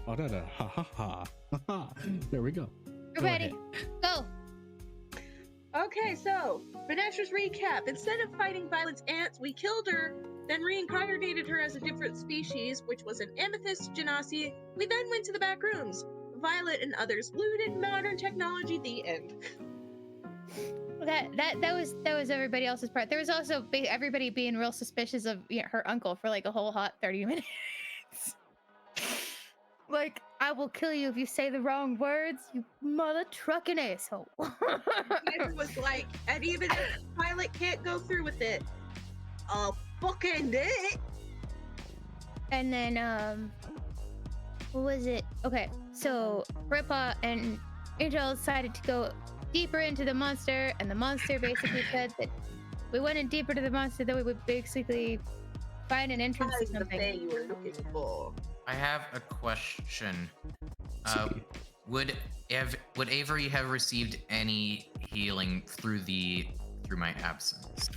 Oh, da, da, ha ha ha ha ha. There we go. We're Go ready. ahead. Go. Okay, so Vanessa's recap. Instead of fighting Violet's ants, we killed her, then reincarnated her as a different species, which was an amethyst genasi. We then went to the back rooms. Violet and others looted modern technology. The end. That was everybody else's part. There was also everybody being real suspicious of her uncle for like a whole hot 30 minutes. Like, I will kill you if you say the wrong words, you mother trucking asshole. It was like, and even if Violet can't go through with it, I'll fucking it. And then what was it? Okay, so Ripa and Angel decided to go deeper into the monster, and the monster basically said that we went in deeper to the monster, that we would basically find an entrance to The something. thing you were looking for. I have a question. Would Avery have received any healing through my absence?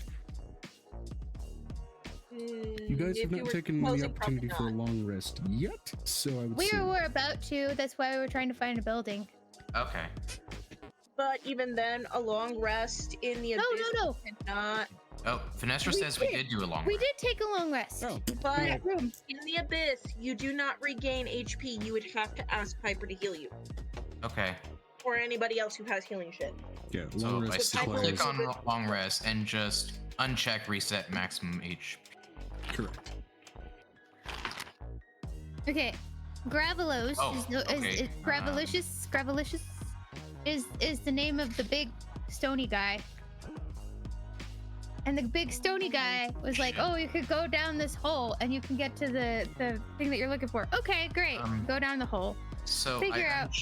You guys have not taken the opportunity for a long rest yet, so I would say... We were about to. That's why we were trying to find a building. Okay. But even then, a long rest in the abyss No. Not. Oh, Vanessa says we did do a long We rest. did take a long rest. Oh, But yeah. in the abyss, you do not regain HP. You would have to ask Piper to heal you, Okay. or anybody else who has healing shit. Yeah, So long I rest still requires- click on long rest and just uncheck reset maximum HP. Correct. Okay, Gravelos okay. Gravelicious is the name of the big stony guy. And the big stony guy was like, "Oh, you could go down this hole and you can get to the thing that you're looking for." Okay, great. Go down the hole. So Figure out.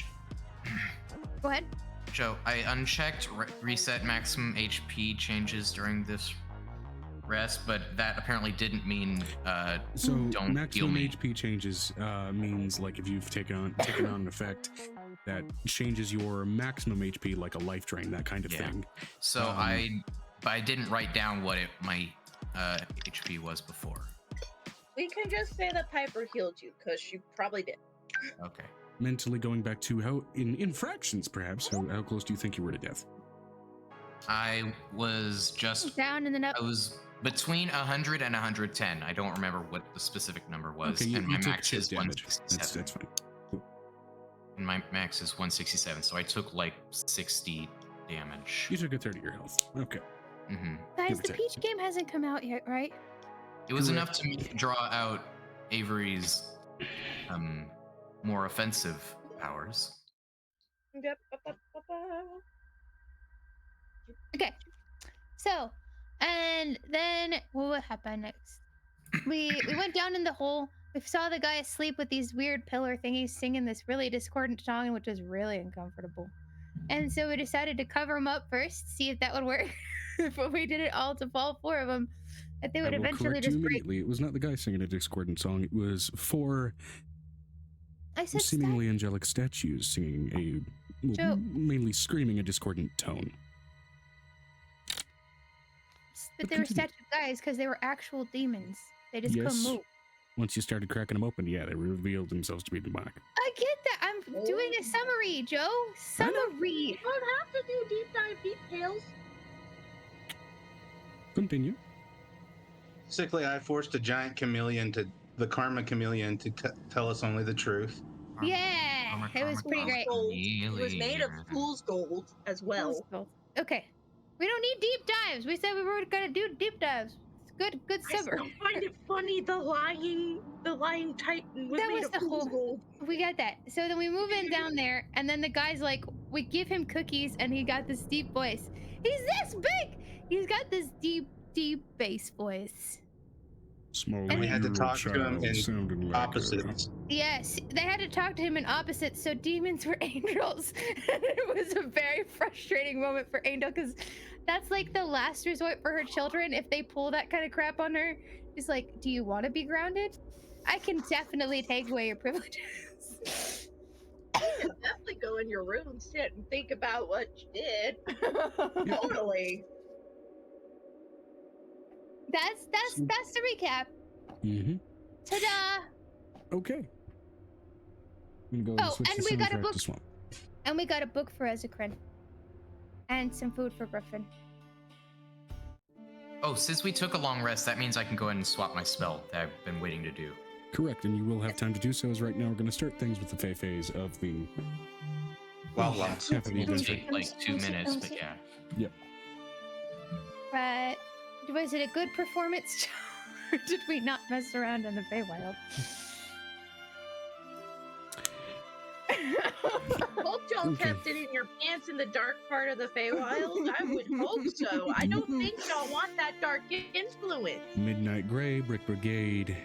Go ahead. Joe, I unchecked reset maximum HP changes during this rest, but that apparently didn't mean So don't heal maximum me. HP changes means like if you've taken on an effect that changes your maximum HP, like a life drain, that kind of thing. So I didn't write down what my HP was before. We can just say that Piper healed you, because she probably did. Okay. Mentally going back to how in fractions perhaps, how close do you think you were to death? I was just Down and then up. I was between 100 and 110. I don't remember what the specific number was. Okay, and my took max chip is damage. 167. That's fine. Cool. And my max is 167, so I took like 60 damage. You took a third of your health. Okay. Mm-hmm. Guys, give or the take. Peach game hasn't come out yet, right? It was enough to draw out Avery's more offensive powers. Okay. So, and then what happened next? We went down in the hole. We saw the guy asleep with these weird pillar thingies singing this really discordant song, which was really uncomfortable. And so we decided to cover him up first, see if that would work. But we did it all to all four of them. That they would I will eventually correct you just break. immediately. It was not the guy singing a discordant song. It was four I said seemingly angelic statues singing Joe. mainly screaming a discordant tone. But they were statue guys because they were actual demons. They just couldn't Yes. move. Once you started cracking them open, yeah, they revealed themselves to be demonic. I get that. I'm doing a summary, Joe. Summary. You don't have to do deep dive details. Continue. Basically, I forced a giant chameleon the karma chameleon to tell us only the truth. Yeah, it was pretty great. It was made of fool's gold as well. Okay. We don't need deep dives. We said we were gonna do deep dives. It's good I summary. still find it funny the lying titan was That made was of the fool's whole- gold. We got that. So then we move in down there, and then the guy's like, we give him cookies, and he got this deep voice. He's this big. He's got this deep bass voice. Small And we had to talk to him in sounding like opposites. Yes, they had to talk to him in opposites, so demons were angels. And it was a very frustrating moment for Angel, because that's like the last resort for her children. If they pull that kind of crap on her, she's like, do you want to be grounded? I can definitely take away your privileges. You can definitely go in your room, sit, and think about what you did. Totally. That's the recap. Mm-hmm. Ta-da! Okay. I'm gonna go Oh, switch and the we got a soundtrack book. to Swamp. And we got a book for Ezekrin. And some food for Griffin. Oh, since we took a long rest, that means I can go ahead and swap my spell that I've been waiting to do. Correct, and you will have time to do so, as right now we're going to start things with the Fey phase of the Well, half of the It'll adventure. take like 2 minutes, but yeah. Yep. But was it a good performance? Or did we not mess around in the Feywild? Hope y'all Okay. kept it in your pants in the dark part of the Feywild. I would hope so. I don't think y'all want that dark influence. Midnight Gray, Brick Brigade,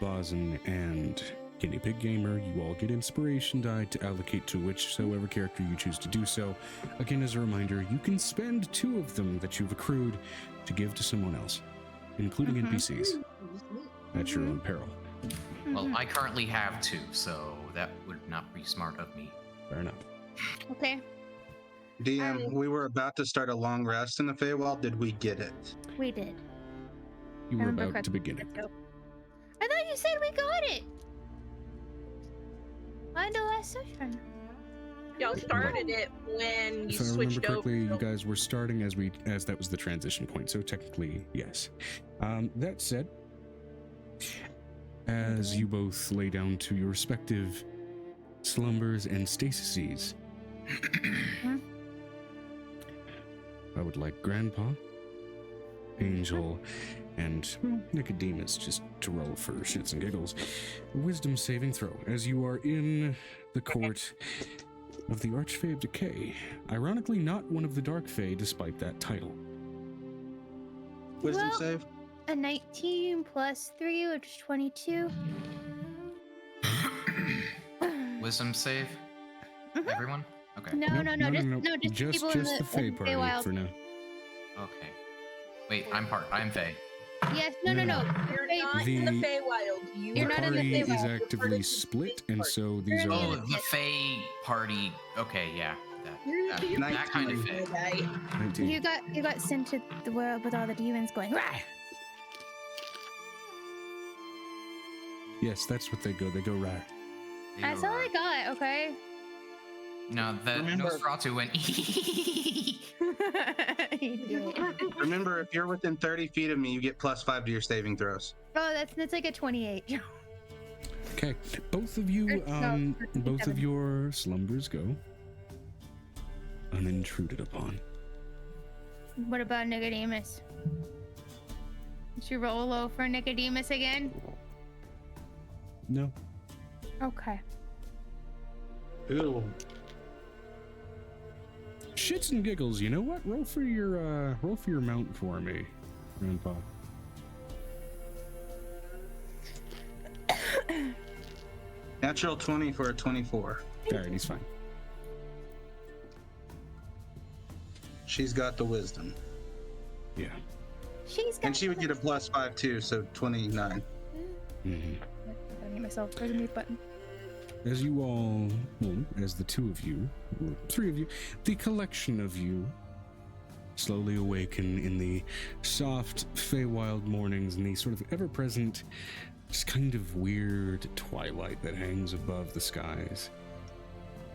Bozen, and Guinea Pig Gamer, you all get inspiration die to allocate to whichsoever character you choose to do so. Again, as a reminder, you can spend 2 of them that you've accrued to give to someone else, including NPCs, at your own peril. Well, I currently have 2, so that would not be smart of me. Fair enough. Okay, DM, we were about to start a long rest in the Feywild. Did we get it? we did. You were remember about to correctly. begin it. I thought you said we got it. On the last session. Y'all started it when you If I remember switched correctly, over. you guys were starting as that was the transition point, so technically, yes. That said, as you both lay down to your respective slumbers and stasises, I would like Grandpa, Angel, and Nicodemus just to roll for shits and giggles. A wisdom saving throw as you are in the court of the Archfey of Decay. Ironically, not one of the Dark Fae, despite that title. Wisdom Well- save? A 19 plus 3, which is 22. Wisdom save? Mhm. Everyone? Okay. No, just people in the the Fae in party Feywild. for now. Okay. Wait, I'm Fae. Yes, No. no. You're Fae- not in the The- Feywild. You You're The not in the party Feywild. is You're part of actively the split, Fae and party. so these You're in are Oh, the Fae party. Okay, yeah. You're That, the that kind of Nineteen. Fae. guy. 19. You got sent to the world with all the demons going. Rah! Yes, that's what they go. They go rare. That's all I got. Okay. No, the Remember- Nosferatu went. You do it. Remember, if you're within 30 feet of me, you get +5 to your saving throws. Oh, that's like a 28. Okay, both of you, Or- no, both of 37. your slumbers go unintruded upon. What about Nicodemus? Did you roll low for Nicodemus again? No. Okay. Ooh. Shits and giggles. You know what? Roll for your mount for me, Grandpa. Natural 20 for a 24. Alright, he's fine. She's got the wisdom. Yeah. She's got. And she would get a +5 too, so 29. hmm I gotta mute myself. Where's the mute button? As you all, well, as the 2 of you, or 3 of you, the collection of you slowly awaken in the soft Feywild mornings and the sort of ever-present, just kind of weird twilight that hangs above the skies,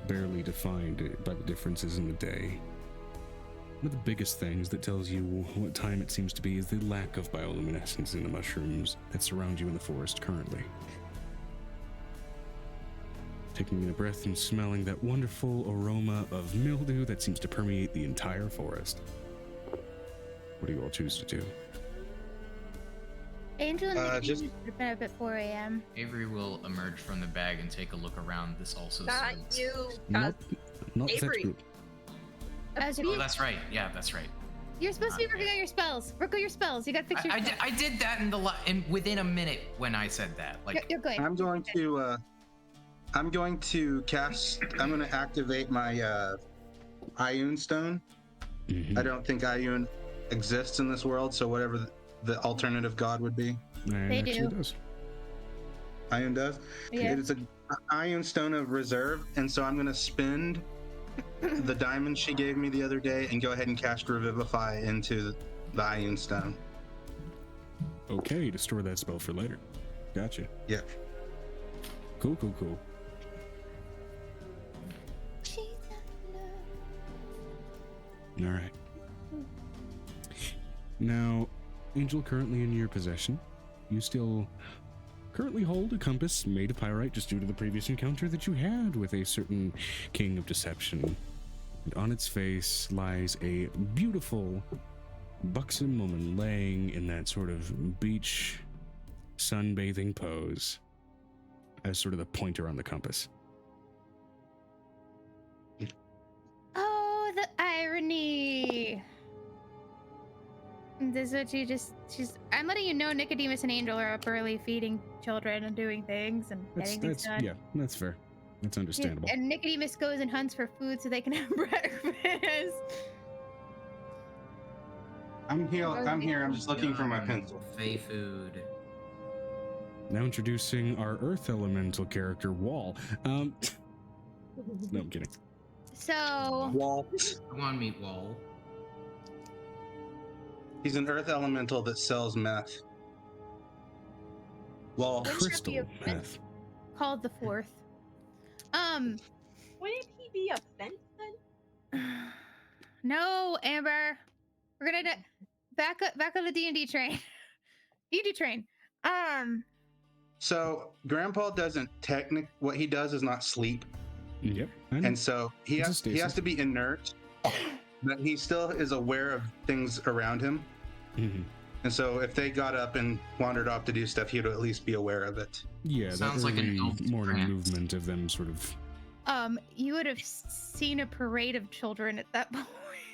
barely defined by the differences in the day. One of the biggest things that tells you what time it seems to be is the lack of bioluminescence in the mushrooms that surround you in the forest currently. Taking in a breath and smelling that wonderful aroma of mildew that seems to permeate the entire forest. What do you all choose to do? Angel and Nicodemus just- should have been up at 4 a.m. Avery will emerge from the bag and take a look around. This also Not says- you. Not that Avery. group. As Oh, that's right. Yeah, that's right. You're supposed to be working on your spells. Work on your spells. You gotta fix your. I did that in within a minute when I said that. Like, You're good. I'm going to cast. I'm going to activate my Ioun stone. Mhm. I don't think Ioun exists in this world, so whatever the alternative god would be, And They actually do. it does. Ioun does. Yeah. It's a Ioun stone of reserve, and so I'm going to spend the diamond she gave me the other day and go ahead and cast Revivify into the Ioun stone. Okay, to store that spell for later. Gotcha. Yeah. Cool. All right. Now, Angel, currently in your possession, you still currently hold a compass made of pyrite just due to the previous encounter that you had with a certain king of deception. And on its face lies a beautiful, buxom woman laying in that sort of beach sunbathing pose as sort of the pointer on the compass. Oh, the irony. This is what she's I'm letting you know Nicodemus and Angel are up early feeding children and doing things and getting things done. Yeah, that's fair. That's understandable. And Nicodemus goes and hunts for food so they can have breakfast. I'm here. I'm just looking for my pencil. Fey food. Now introducing our Earth Elemental character, Wall. No, I'm kidding. So Wall. I want to meet Wall. He's an Earth Elemental that sells meth. Wall. Wouldn't that Crystal be offensive? meth. called the fourth. Wouldn't he be a fence then? No, Amber. We're gonna back on the D&D train. D&D train. So Grandpa doesn't what he does is not sleep, Yep. I know. and so he It's a has stasis. to be inert, but he still is aware of things around him. Mhm. And so if they got up and wandered off to do stuff, he'd at least be aware of it. Yeah, that Sounds like an early elf morning trance. movement of them sort of. You would have seen a parade of children at that point.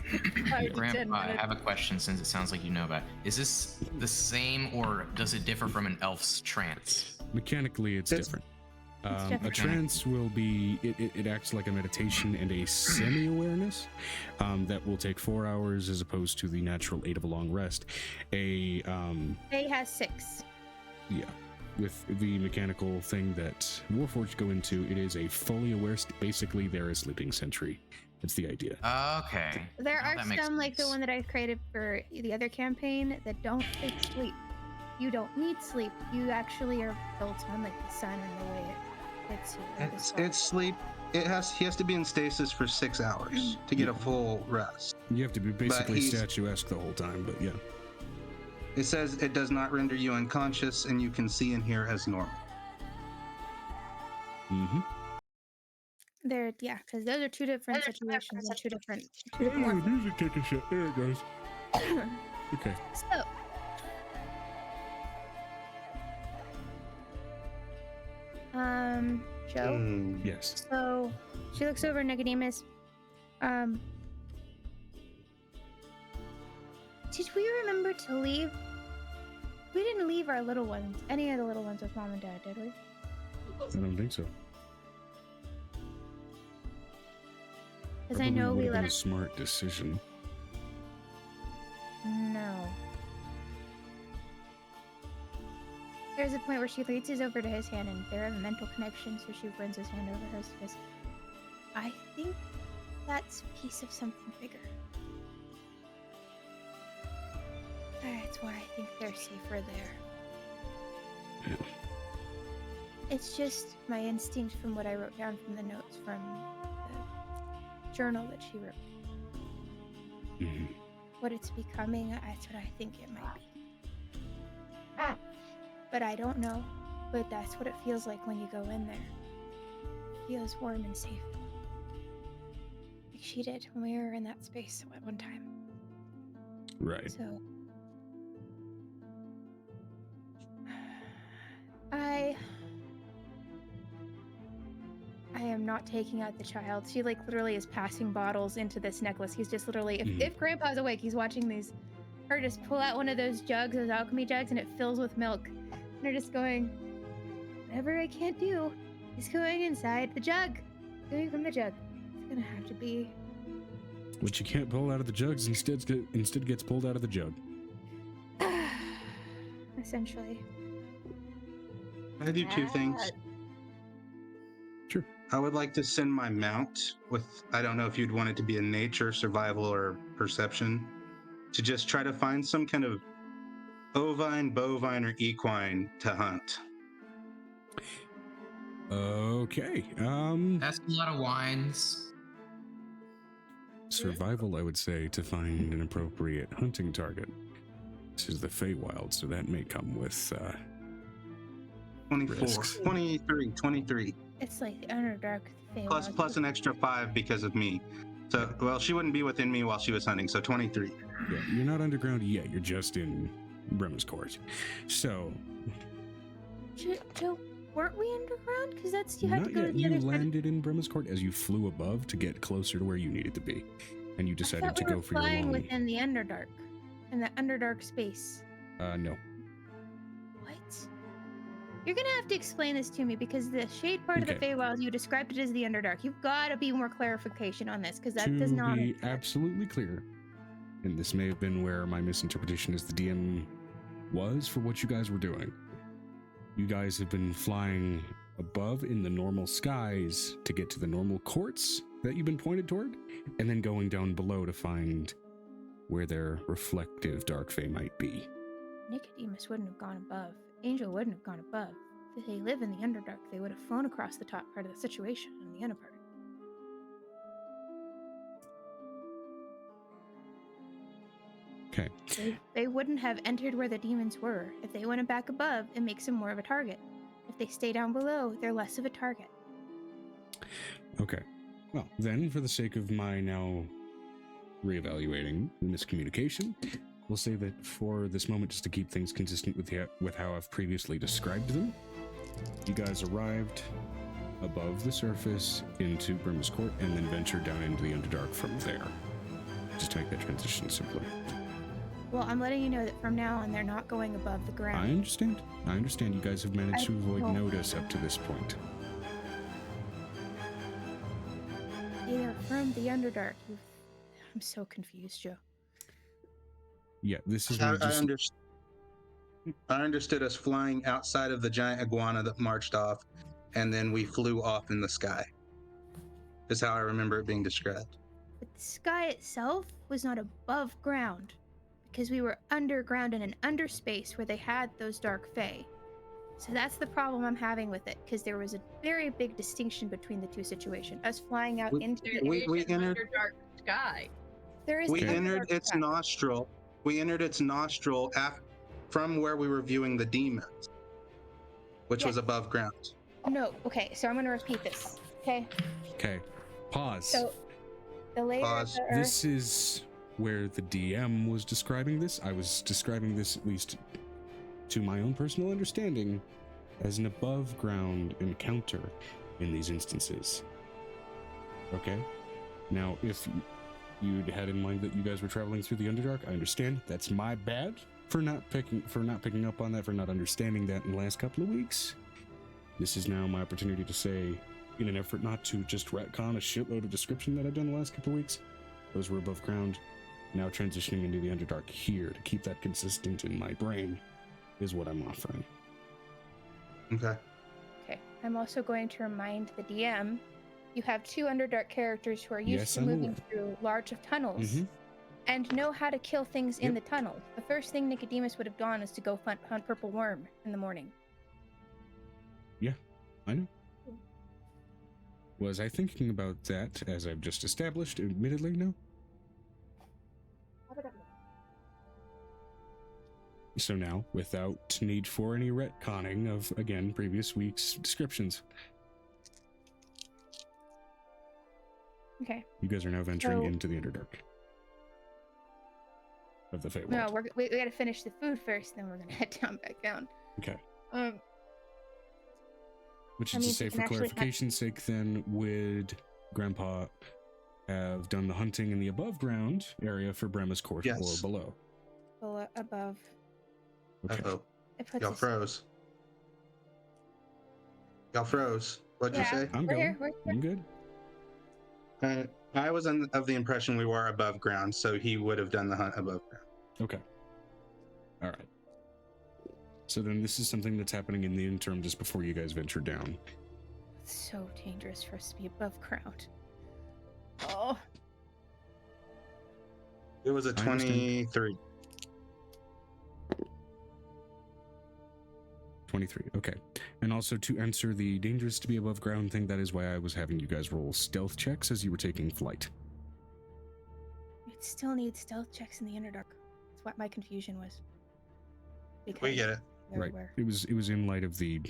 5 to 10 Grandpa, I minutes. have a question since it sounds like you know about it. Is this the same or does it differ from an elf's trance? Mechanically, it's It's- different. It's A different. trance will be, it acts like a meditation and a semi-awareness that will take 4 hours as opposed to the natural 8 of a long rest. They has 6. With the mechanical thing that Warforged go into, it is a fully aware, basically they're a sleeping sentry. That's the idea. Okay. There Now are that makes some like the sense. one that I created for the other campaign that don't take sleep. You don't need sleep. You actually are built on like the sun and the way it hits you. or the sun. It's sleep. He has to be in stasis for 6 hours to get a full rest. You have to be basically he's- statuesque the whole time, but yeah. It says it does not render you unconscious, and you can see and hear as normal. Mm-hmm. They're because those are two different situations and two different music take a shit. There it goes. Okay. So Joe. Yes. So she looks over at Nicodemus. Did we remember to leave? We didn't leave our little ones, any of the little ones with mom and dad, did we? I don't think so. Because I know we Probably would've been a left. smart decision. No. There's a point where she reaches over to his hand and they have a mental connection, so she runs his hand over hers and goes, I think that's a piece of something bigger. That's why I think they're safer there. Yeah. It's just my instinct from what I wrote down from the notes from the journal that she wrote. Mhm. What it's becoming, that's what I think it might be. But I don't know. But that's what it feels like when you go in there. It feels warm and safe. Like she did when we were in that space at one time. Right. So I am not taking out the child. She like literally is passing bottles into this necklace. He's just literally if Grandpa's awake, he's watching her just pull out one of those jugs, those alchemy jugs, and it fills with milk. And they're just going, whatever I can't do is going inside the jug. Going from the jug. It's gonna have to be What you can't pull out of the jugs instead gets pulled out of the jug. essentially. I do two things. Sure. I would like to send my mount with, I don't know if you'd want it to be a nature, survival, or perception, to just try to find some kind of ovine, bovine, or equine to hunt. Okay. That's a lot of wines. survival, I would say, to find an appropriate hunting target. This is the Feywild, so that may come with 24, risks. 23. It's like the Underdark thing. Plus an extra 5 because of me. So, well, she wouldn't be within me while she was hunting, so 23. Yeah, you're not underground yet. You're just in Bremer's Court. So, Joe, weren't we underground? Because that's you had not to go to yet. the You other side. landed in Bremer's Court as you flew above to get closer to where you needed to be, and you I decided thought to we go were for your flying long. within the Underdark, in the Underdark space. No. What? You're gonna have to explain this to me because the shade part of the Okay. Feywild, you described it as the Underdark. You've got to be more clarification on this because that To does not. be make sense. absolutely clear, and this may have been where my misinterpretation as the DM was for what you guys were doing. You guys have been flying above in the normal skies to get to the normal courts that you've been pointed toward, and then going down below to find where their reflective dark fae might be. Nicodemus wouldn't have gone above. Angel wouldn't have gone above. If they live in the Underdark, they would have flown across the top part of the situation in the underpart. Okay. They wouldn't have entered where the demons were. If they went back above, it makes them more of a target. If they stay down below, they're less of a target. Okay. Well, then, for the sake of my now reevaluating the miscommunication, we'll say that for this moment, just to keep things consistent with how I've previously described them, you guys arrived above the surface into Bremer's Court and then ventured down into the Underdark from there. Just to make that transition simpler. Well, I'm letting you know that from now on, they're not going above the ground. I understand. I understand you guys have managed to avoid don't- notice up to this point. They're from the Underdark. I'm so confused, Joe. Yeah, this is I, where just... I understood us flying outside of the giant iguana that marched off, and then we flew off in the sky. Is how I remember it being described. But the sky itself was not above ground, because we were underground in an underspace where they had those dark fae. So that's the problem I'm having with it, because there was a very big distinction between the two situations. Us flying out into There the we is an entered- Underdark sky. there is We an entered Underdark its sky. nostril. We entered its nostril from where we were viewing the demons, which was Yes. above ground. No, okay, so I'm going to repeat this, okay? Okay, pause. So the layer Pause. of the Earth, This is where the DM was describing this. I was describing this, at least to my own personal understanding, as an above ground encounter in these instances. Okay? Now, if you'd had in mind that you guys were traveling through the Underdark, I understand. That's my bad for not picking up on that, for not understanding that in the last couple of weeks. This is now my opportunity to say, in an effort not to just retcon a shitload of description that I've done the last couple of weeks, those were above ground. Now transitioning into the Underdark here to keep that consistent in my brain is what I'm offering. Okay. okay, I'm also going to remind the DM, you have two Underdark characters who are used Yes, to I'm moving aware. through large tunnels Mhm. and know how to kill things in the Yep. tunnel. The first thing Nicodemus would have done is to go hunt purple worm in the morning. I know. Was I thinking about that as I've just established? Admittedly, no. So now, without need for any retconning of, again, previous week's descriptions, Okay. you guys are now venturing So- into the Underdark of the Feywild. No, we got to finish the food first, then we're going to head back down. Okay. Which that is to means say, we for can actually hunt- clarification's sake, then, would Grandpa have done the hunting in the above ground area for Brema's Court Yes. or below? Above. Okay. Uh-oh. It puts Y'all us- froze. Y'all froze. What'd you Yeah. say? I'm We're going. here, we're here. I'm good. I was of the impression we were above ground, so he would have done the hunt above ground. Okay. All right. So then this is something that's happening in the interim just before you guys venture down. It's so dangerous for us to be above ground. Oh, It was a I understand. 23. 23. Okay. And also to answer the dangerous to be above ground thing, that is why I was having you guys roll stealth checks as you were taking flight. It still needs stealth checks in the Underdark. That's what my confusion was. Because We get it. they're Right. everywhere. It was in light of the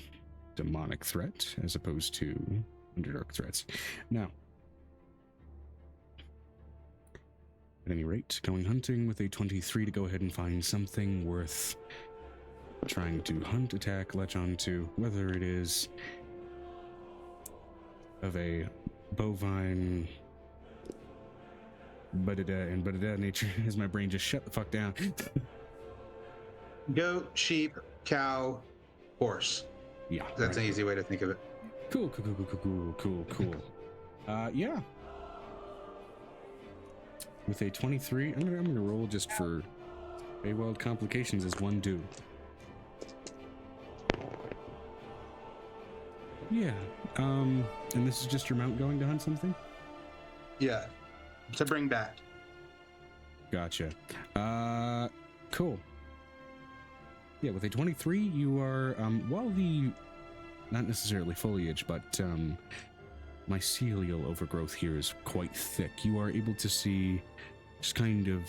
demonic threat as opposed to Underdark threats. Now, at any rate, going hunting with a 23 to go ahead and find something worth trying to hunt, attack, latch onto, whether it is of a bovine but nature, as my brain just shut the fuck down. Goat, sheep, cow, horse. Yeah, That's right. an easy way to think of it. Cool. Yeah. With a 23, I'm gonna roll just for Feywild complications as one do. Yeah. And this is just your mount going to hunt something? Yeah. To bring back. Gotcha. Cool. Yeah, with a 23, you are, while the, not necessarily foliage, but, mycelial overgrowth here is quite thick, you are able to see, just kind of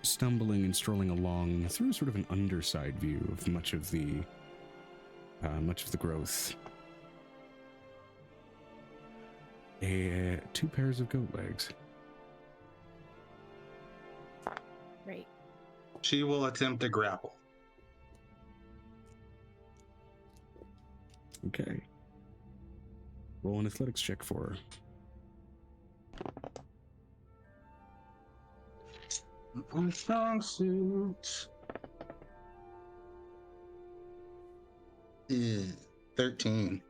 stumbling and strolling along through sort of an underside view of much of the growth. Two pairs of goat legs. Right. She will attempt to grapple. Okay. Roll an athletics check for her. Strong suit. 13.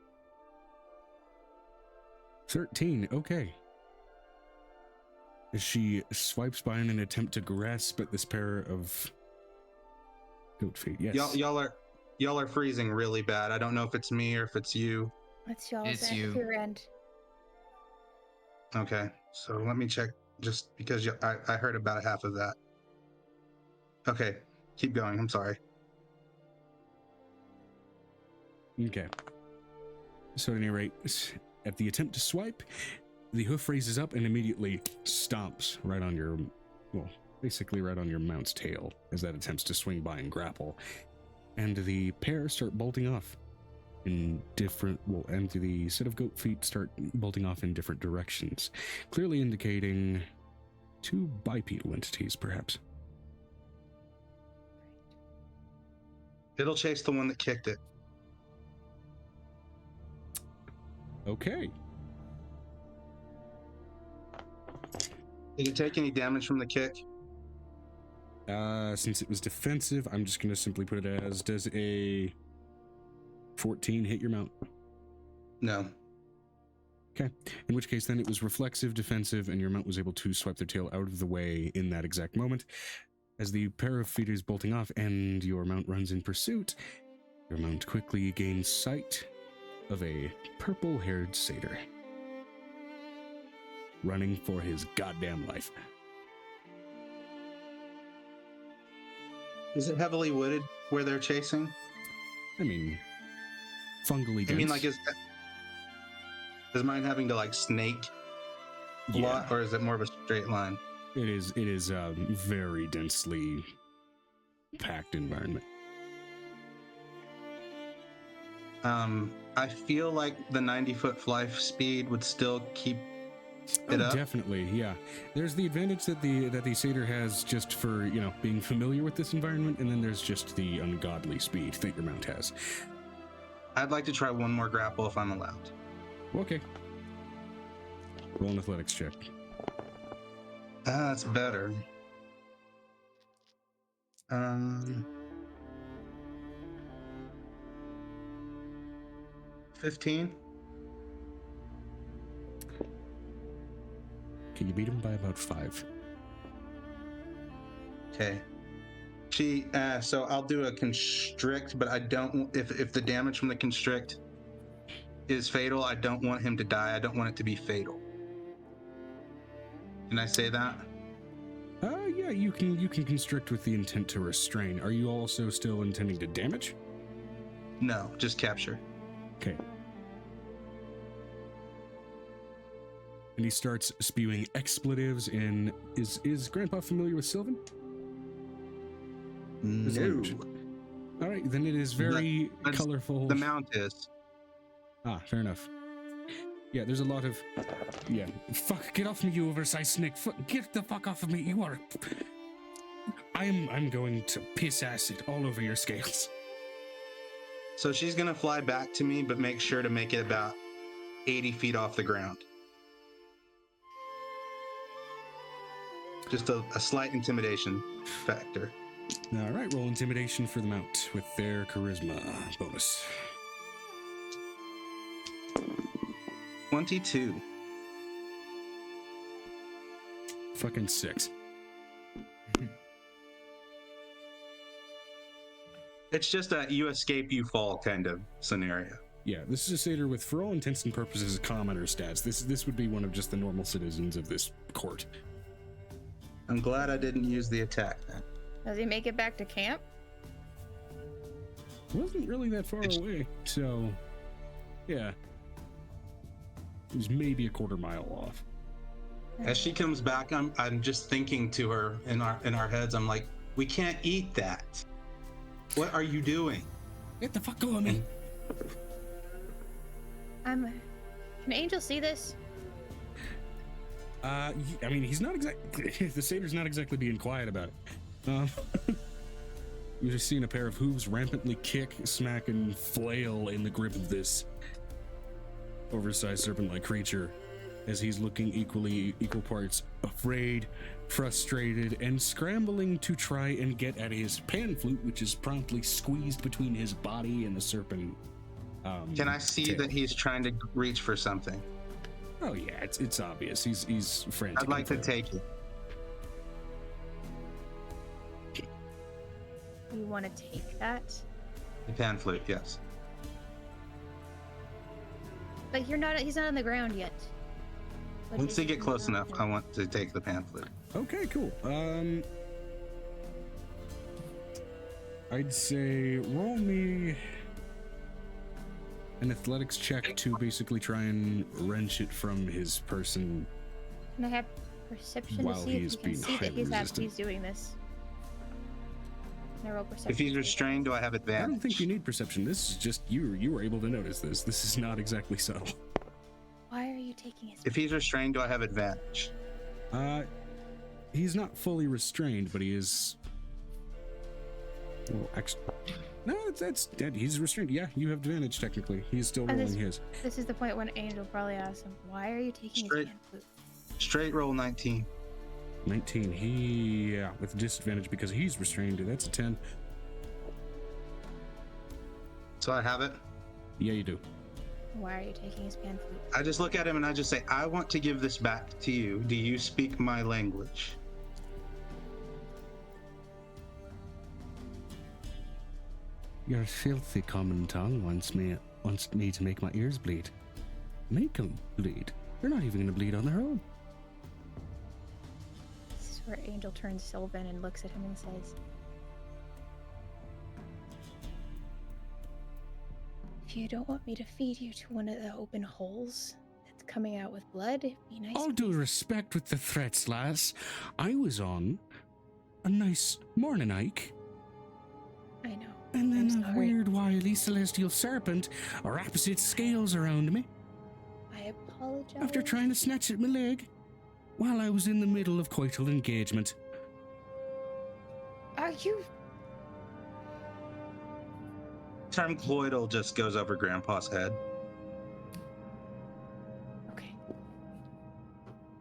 13, okay. As she swipes by in an attempt to grasp at this pair of goat feet. Yes. Y'all are freezing really bad. I don't know if it's me or if it's you. What's y'all's It's at you. your end? Okay, so let me check just because I heard about half of that. Okay, keep going. I'm sorry. Okay. So at any rate, at the attempt to swipe, the hoof raises up and immediately stomps right on your, well, basically right on your mount's tail as that attempts to swing by and grapple. And the pair start bolting off in different, well, and the set of goat feet start bolting off in different directions, clearly indicating two bipedal entities, perhaps. It'll chase the one that kicked it. Okay. Did it take any damage from the kick? Since it was defensive, I'm just going to simply put it as, does a 14 hit your mount? No. Okay. In which case, then it was reflexive, defensive, and your mount was able to swipe their tail out of the way in that exact moment. As the pair of feet is bolting off and your mount runs in pursuit, your mount quickly gains sight of a purple-haired satyr running for his goddamn life. Is it heavily wooded where they're chasing? I mean, fungally dense. I mean, like, is mine having to like snake a lot, or is it more of a straight line? It is a very densely packed environment. I feel like the 90-foot fly speed would still keep it up. Definitely, yeah. There's the advantage that the satyr has just for, you know, being familiar with this environment, and then there's just the ungodly speed that your mount has. I'd like to try one more grapple if I'm allowed. Okay. Roll an athletics check. That's better. 15. Okay, you beat him by about 5. Okay. So I'll do a constrict, but I don't. If the damage from the constrict is fatal, I don't want him to die. I don't want it to be fatal. Can I say that? Yeah, you can constrict with the intent to restrain. Are you also still intending to damage? No, just capture. Okay. and he starts spewing expletives. And is Grandpa familiar with Sylvan? His language. All right, then it is very But colorful. The mount is. Ah, fair enough. Yeah, there's a lot of. Yeah, fuck! Get off me, you oversized snake! Get the fuck off of me! You are. I'm going to piss acid all over your scales. So she's gonna fly back to me, but make sure to make it about 80 feet off the ground. Just a slight intimidation factor. All right, roll intimidation for the mount with their charisma bonus. 22. Fucking 6. It's just a you escape, you fall kind of scenario. Yeah, this is a satyr with, for all intents and purposes, commoner stats. This would be one of just the normal citizens of this court. I'm glad I didn't use the attack then. Does he make it back to camp? Wasn't really that far away, so yeah. It was maybe a quarter mile off. As she comes back, I'm just thinking to her in our heads. I'm like, we can't eat that. What are you doing? Get the fuck on me. Can Angel see this? I mean, he's not exactly. The satyr's not exactly being quiet about it. You're just seeing a pair of hooves rampantly kick, smack, and flail in the grip of this oversized serpent-like creature, as he's looking equal parts afraid, frustrated, and scrambling to try and get at his pan flute, which is promptly squeezed between his body and the serpent. Can I see tail. that he's trying to reach for something? Oh yeah, it's obvious. He's frantic. I'd like to take it. You want to take that? The pan flute, yes. But he's not on the ground yet. What Once is they he get close doing? enough, I want to take the pan flute. Okay, cool. I'd say roll me an athletics check to basically try and wrench it from his person. Can I have perception While to see he if is you can being see that highly resistant. he's doing this? Can I roll perception? If he's to see? restrained, do I have I advantage? don't think you need perception. This is just you were able to notice this. This is not exactly subtle. Why are you taking his? If he's restrained, do I have advantage? He's not fully restrained, but he is. Well, actually, no, that's dead. He's restrained. Yeah, you have advantage technically. He's still And rolling his. This is the point when Angel probably asks him, "Why are you taking Straight. his pan flute?" Straight roll 19. 19. Yeah, with disadvantage because he's restrained. That's a 10. So I have it. Yeah, you do. Why are you taking his pan flute? I just look at him and I just say, I want to give this back to you. Do you speak my language? Your filthy common tongue wants me to make my ears bleed. Make them bleed. They're not even going to bleed on their own. This is where Angel turns Sylvan and looks at him and says, "If you don't want me to feed you to one of the open holes that's coming out with blood, it'd be nice." All due respect with the threats, lass. I was on a nice morning hike, I know. and then I'm a sorry. weird, wily celestial serpent wraps its scales around me I apologize. after trying to snatch at my leg while I was in the middle of coital engagement. Are you? Term coital just goes over Grandpa's head. Okay.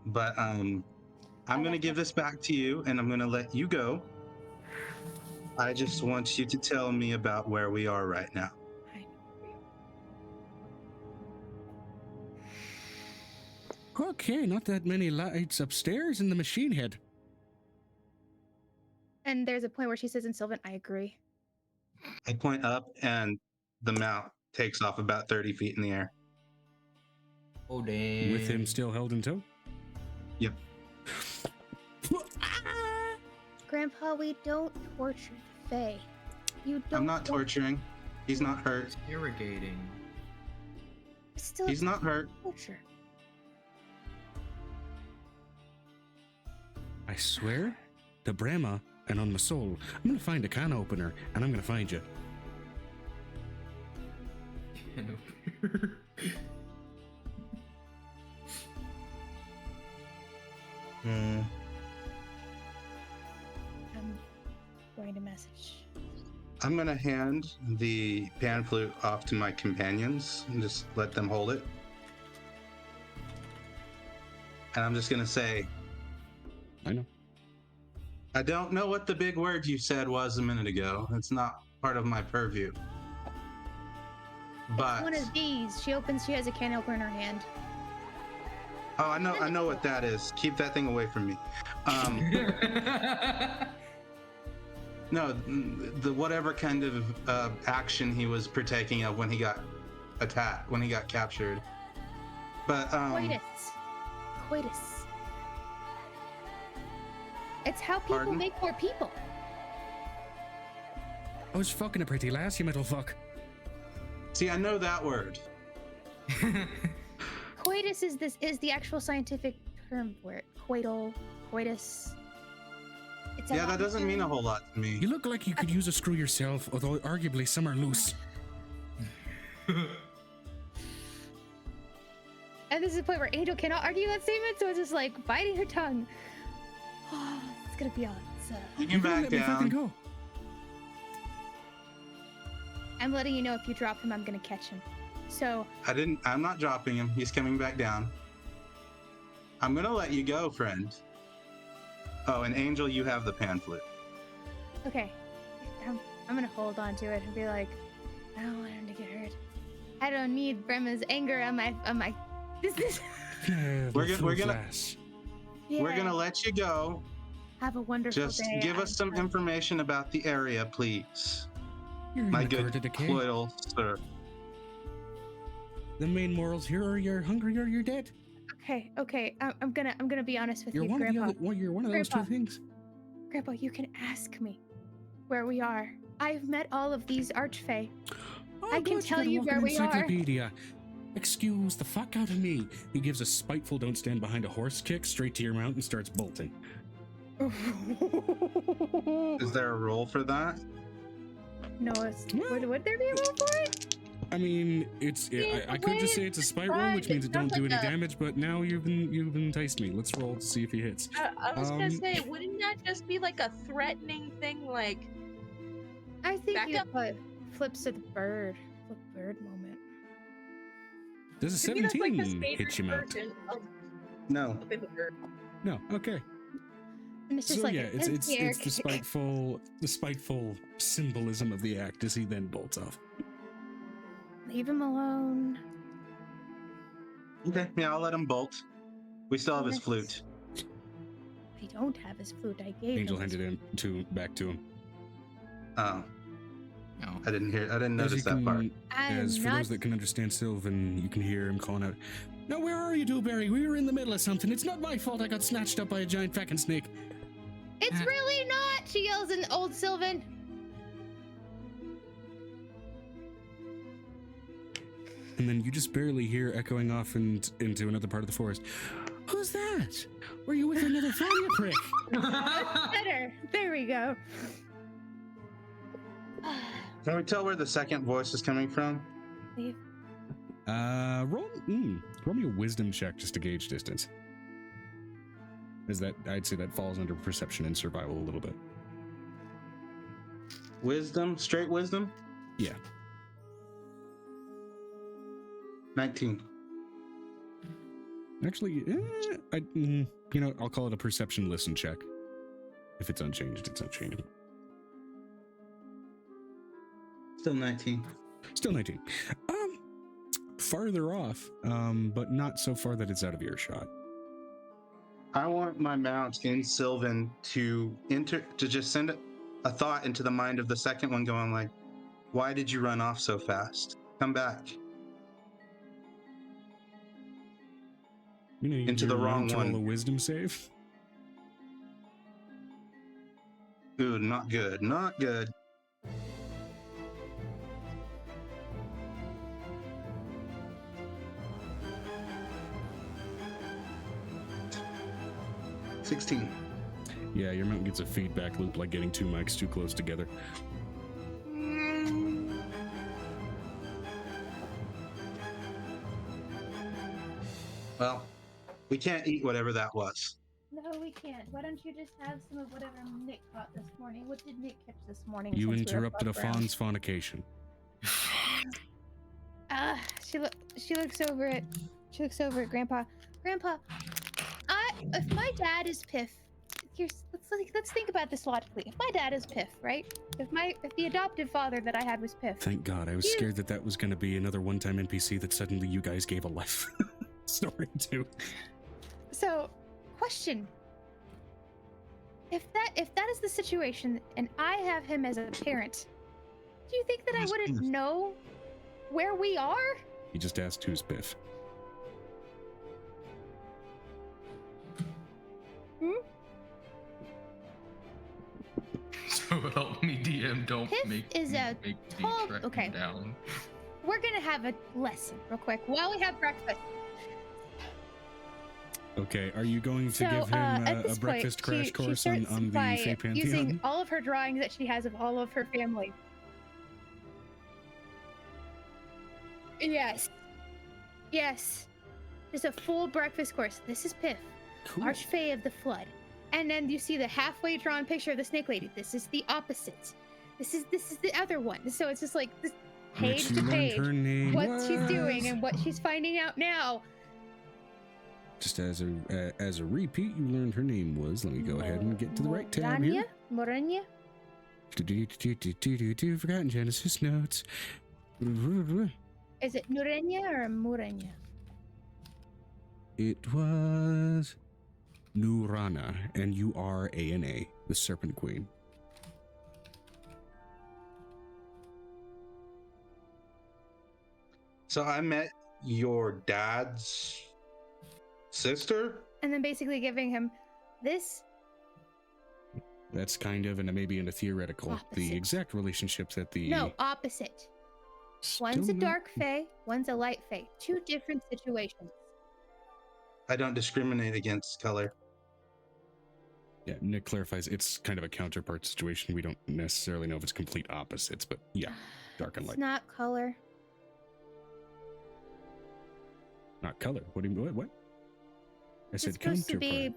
But I'm going to give this back to you and I'm going to let you go. I just want you to tell me about where we are right now. I know. Okay, not that many lights upstairs in the machine head. And there's a point where she says in Sylvan, "I agree." I point up and the mount takes off about 30 feet in the air. Oh damn. With him still held in tow? Yep. Grandpa, we don't torture the Fae. You don't. I'm not torturing. He's not hurt. It's irrigating. Still, He's not hurt. torture. swear to Brahma and on my soul, I'm gonna find a can opener and I'm gonna find you. I'm going to message. I'm gonna hand the pan flute off to my companions and just let them hold it. And I'm just gonna say, I know. I don't know what the big word you said was a minute ago. It's not part of my purview. But One of these. She has a can opener in her hand. oh, I know what that is. Keep that thing away from me. No, the whatever kind of action he was partaking of when he got attacked, when he got captured. But Coitus. It's how people Pardon? make more people. I was fucking a pretty lass, you metal fuck. see, I know that word. Coitus is the actual scientific term for it. Coitus. It's Yeah, that doesn't mean a whole lot to me. You look like you could use a screw yourself, although arguably some are loose. And this is the point where Angel cannot argue that statement, so it's just like biting her tongue. Oh, it's gonna be all. You You're can gonna back let me fucking down. go. I'm letting you know if you drop him, I'm gonna catch him. So I'm not dropping him. He's coming back down. I'm gonna let you go, friend. Oh, and Angel, you have the pan flute. okay, I'm gonna hold on to it and be like, I don't want him to get hurt. I don't need Brema's anger on my business. We're gonna Yeah. we're gonna let you go. Have a wonderful Just day. give us some information about the area, please. You're in My the good, court of decay. loyal sir. The main morals here are you're hungry or you're dead. Okay. I'm gonna be honest with You're you, one of the Grandpa. other. Well, you're one of those two Grandpa. things. Grandpa, you can ask me where we are. I've met all of these archfey. Oh, I can God, tell got a you where walking we are. encyclopedia. Excuse the fuck out of me. He gives a spiteful don't stand behind a horse kick straight to your mount and starts bolting. Is there a roll for that? No, would there be a roll for it? I mean, I could just say it's a spite roll, which means it don't do any damage, but now you've enticed me. Let's roll to see if he hits. I was gonna say, wouldn't that just be like a threatening thing? Like, I think Back you up. put flips to the bird. Flip bird moment. Does a to me, that's like the 17 hit Spader's you mount? version of No. flipping the bird. No, okay. And it's just So like yeah, an it's empty the spiteful symbolism of the act as he then bolts off. Leave him alone. Okay, yeah, I'll let him bolt. We still have his Yes. flute. I don't have his flute. I gave Angel him. his handed him back to him. Oh, No. I didn't As notice you that part. can- I'm As for not. those that can understand Sylvan, you can hear him calling out, "Now where are you, Dewberry? We were in the middle of something. It's not my fault I got snatched up by a giant fucking snake." It's really not. She yells in old Sylvan. And then you just barely hear echoing off into another part of the forest. "Who's that? Were you with another friend, you prick?" Better. There we go. Can we tell where the second voice is coming from? Leave. Roll me a wisdom check just to gauge distance. I'd say that falls under perception and survival a little bit. Wisdom? Straight wisdom? Yeah. 19. Actually, I'll call it a perception listen check. If it's unchanged, it's unchanged. Still 19. Still 19. Farther off, but not so far that it's out of earshot. I want my mount in Sylvan to just send a thought into the mind of the second one going like, why did you run off so fast? Come back. Into the wrong to one. roll a wisdom save. Ooh, not good. Not good. $16. Yeah, your mount gets a feedback loop like getting two mics too close together. Well, we can't eat whatever that was. No, we can't. Why don't you just have some of whatever Nick caught this morning? What did Nick catch this morning? You since we were interrupted a above ground? fawn's fornication. She looks over at Grandpa. Grandpa, if my dad is Piff, let's think about this logically. If my dad is Piff, right? If the adoptive father that I had was Piff. Thank God, I was scared that was going to be another one-time NPC that suddenly you guys gave a life story to. So, question: If that is the situation, and I have him as a parent, do you think that I wouldn't know where we are? You just asked who's Biff. So help me, DM. Don't Piff make is me, a make tall- me track okay. him down. We're gonna have a lesson real quick while we have breakfast. Okay, are you going to So, give him at a this breakfast point, crash course she on starts the by Fey Pantheon? using all of her drawings that she has of all of her family. Yes. There's a full breakfast course. This is Piff, Cool. Archfey of the Flood. And then you see the halfway drawn picture of the snake lady. This is the opposite. This is the other one. So it's just like this page Which you to learned page. her name What she's doing was. and what she's finding out now. Just as a repeat, you learned her name was. Let me go ahead and get to the right tab here. Morania? Forgotten Genesis notes. Is it Nurenia or Murania? It was Nurana, Nurana, the Serpent Queen. So I met your dad's sister? And then basically giving him this. That's kind of, and maybe in a theoretical, the Opposite. exact relationship that the... No, opposite. Still One's a not- dark fae, one's a light fae. Two different situations. I don't discriminate against color. Yeah, Nick clarifies it's kind of a counterpart situation. We don't necessarily know if it's complete opposites, but yeah, dark and It's light. not color. Not color. What do you what? I It's said supposed to counterpart. be.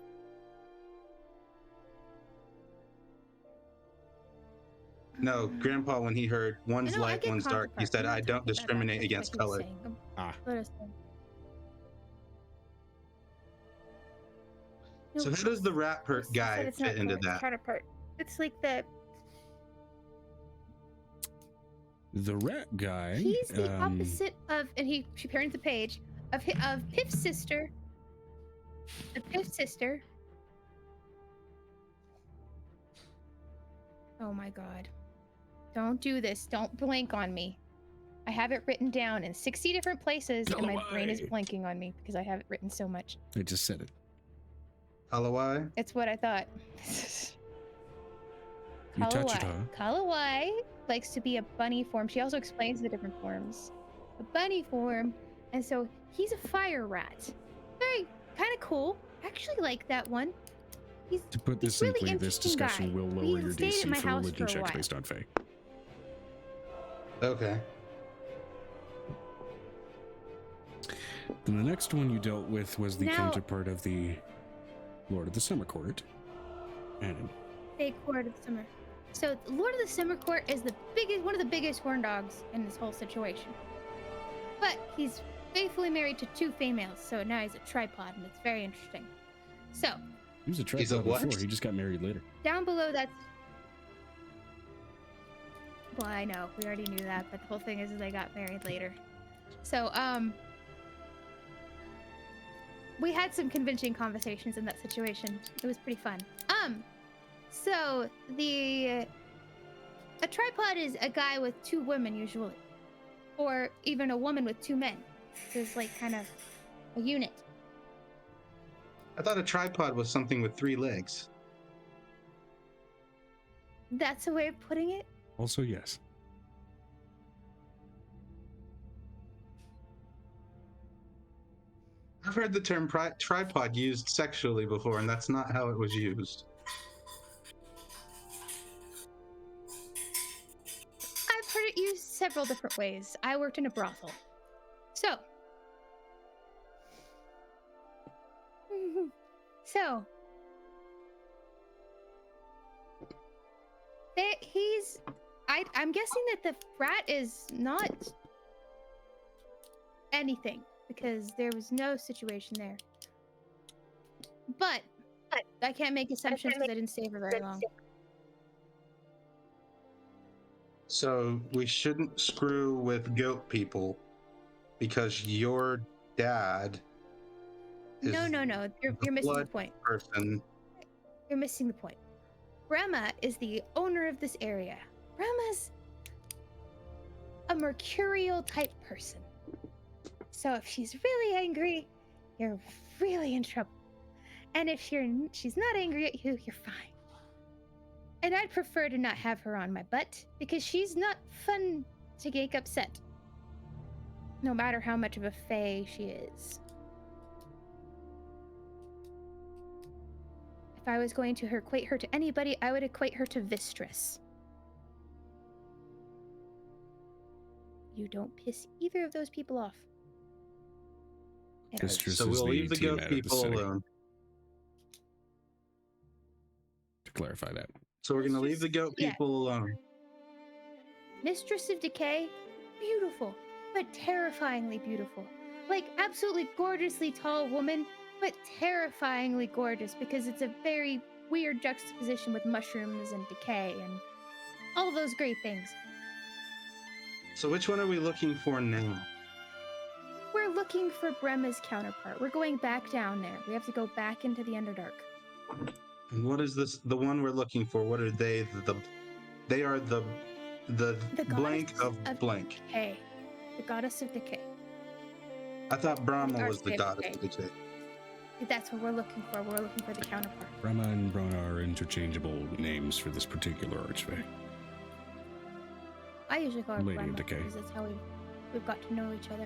No, Grandpa, when he heard one's No, I light, get one's dark, he counterpart. said, I'm not I don't talking about that. discriminate That's against what he was color. saying. Ah. Let us know. So No, how does the rat I pert said guy it's not fit into color, it's that? counterpart. It's like the. The rat guy. He's the opposite of, and she parents the page of Piff's sister. The Piff's sister. Oh my god! Don't do this! Don't blank on me. I have it written down in 60 different places, and my brain is Galaway. blanking on me because I have it written so much. I just said it. Alawai? It's what I thought. You touched it, huh? Kalawai likes to be a bunny form. She also explains the different forms. A bunny form, and so he's a fire rat. Very kind of cool. Actually, like that one. He's To put this He's really simply, this interesting discussion guy. will We lower your stayed at my DC for house religion for a checks while. based on Fae. Okay. Then the next one you dealt with was the Now- counterpart of the Lord of the Summer Court. Adam. big Lord of the Summer. So Lord of the Summer Court is one of the biggest horn dogs in this whole situation. But he's faithfully married to 2 females, so now he's a tripod, and it's very interesting. So He was a He's a tripod what? before. He just got married later. down below that's. Well, I know we already knew that, but the whole thing is they got married later. So we had some convincing conversations in that situation. It was pretty fun. So a tripod is a guy with 2 women usually, or even a woman with 2 men. So it's like kind of a unit. I thought a tripod was something with 3 legs. That's a way of putting it. Also, yes. I've heard the term tripod used sexually before, and that's not how it was used. used several different ways. I worked in a brothel. So. So. I'm guessing that the frat is not anything because there was no situation there. But I can't make assumptions because I didn't stay for very long. So we shouldn't screw with goat people because your dad is No. You're missing the point. person. You're missing the point. Brema is the owner of this area. Brema's a mercurial type person. So if she's really angry, you're really in trouble. And if she's not angry at you, you're fine. And I'd prefer to not have her on my butt because she's not fun to get upset. No matter how much of a fae she is. If I was going to equate her to anybody, I would equate her to Vistris. You don't piss either of those people off. Vistris So is we'll leave the team goat out of the people city, alone. to clarify that. So we're going to leave the goat Yeah. people alone. Mistress of Decay, beautiful, but terrifyingly beautiful. Like, absolutely gorgeously tall woman, but terrifyingly gorgeous because it's a very weird juxtaposition with mushrooms and decay and all those great things. So which one are we looking for now? We're looking for Brema's counterpart. We're going back down there. We have to go back into the Underdark. And what is this? The one we're looking for? What are they? They are the blank goddess of blank. Decay. The goddess of decay. I thought Brahma The was the Archfey of goddess of Decay. decay. That's what we're looking for. We're looking for the counterpart. Brahma and Brona are interchangeable names for this particular archfey. I usually call her Lady of Brema Decay. because that's how we've got to know each other.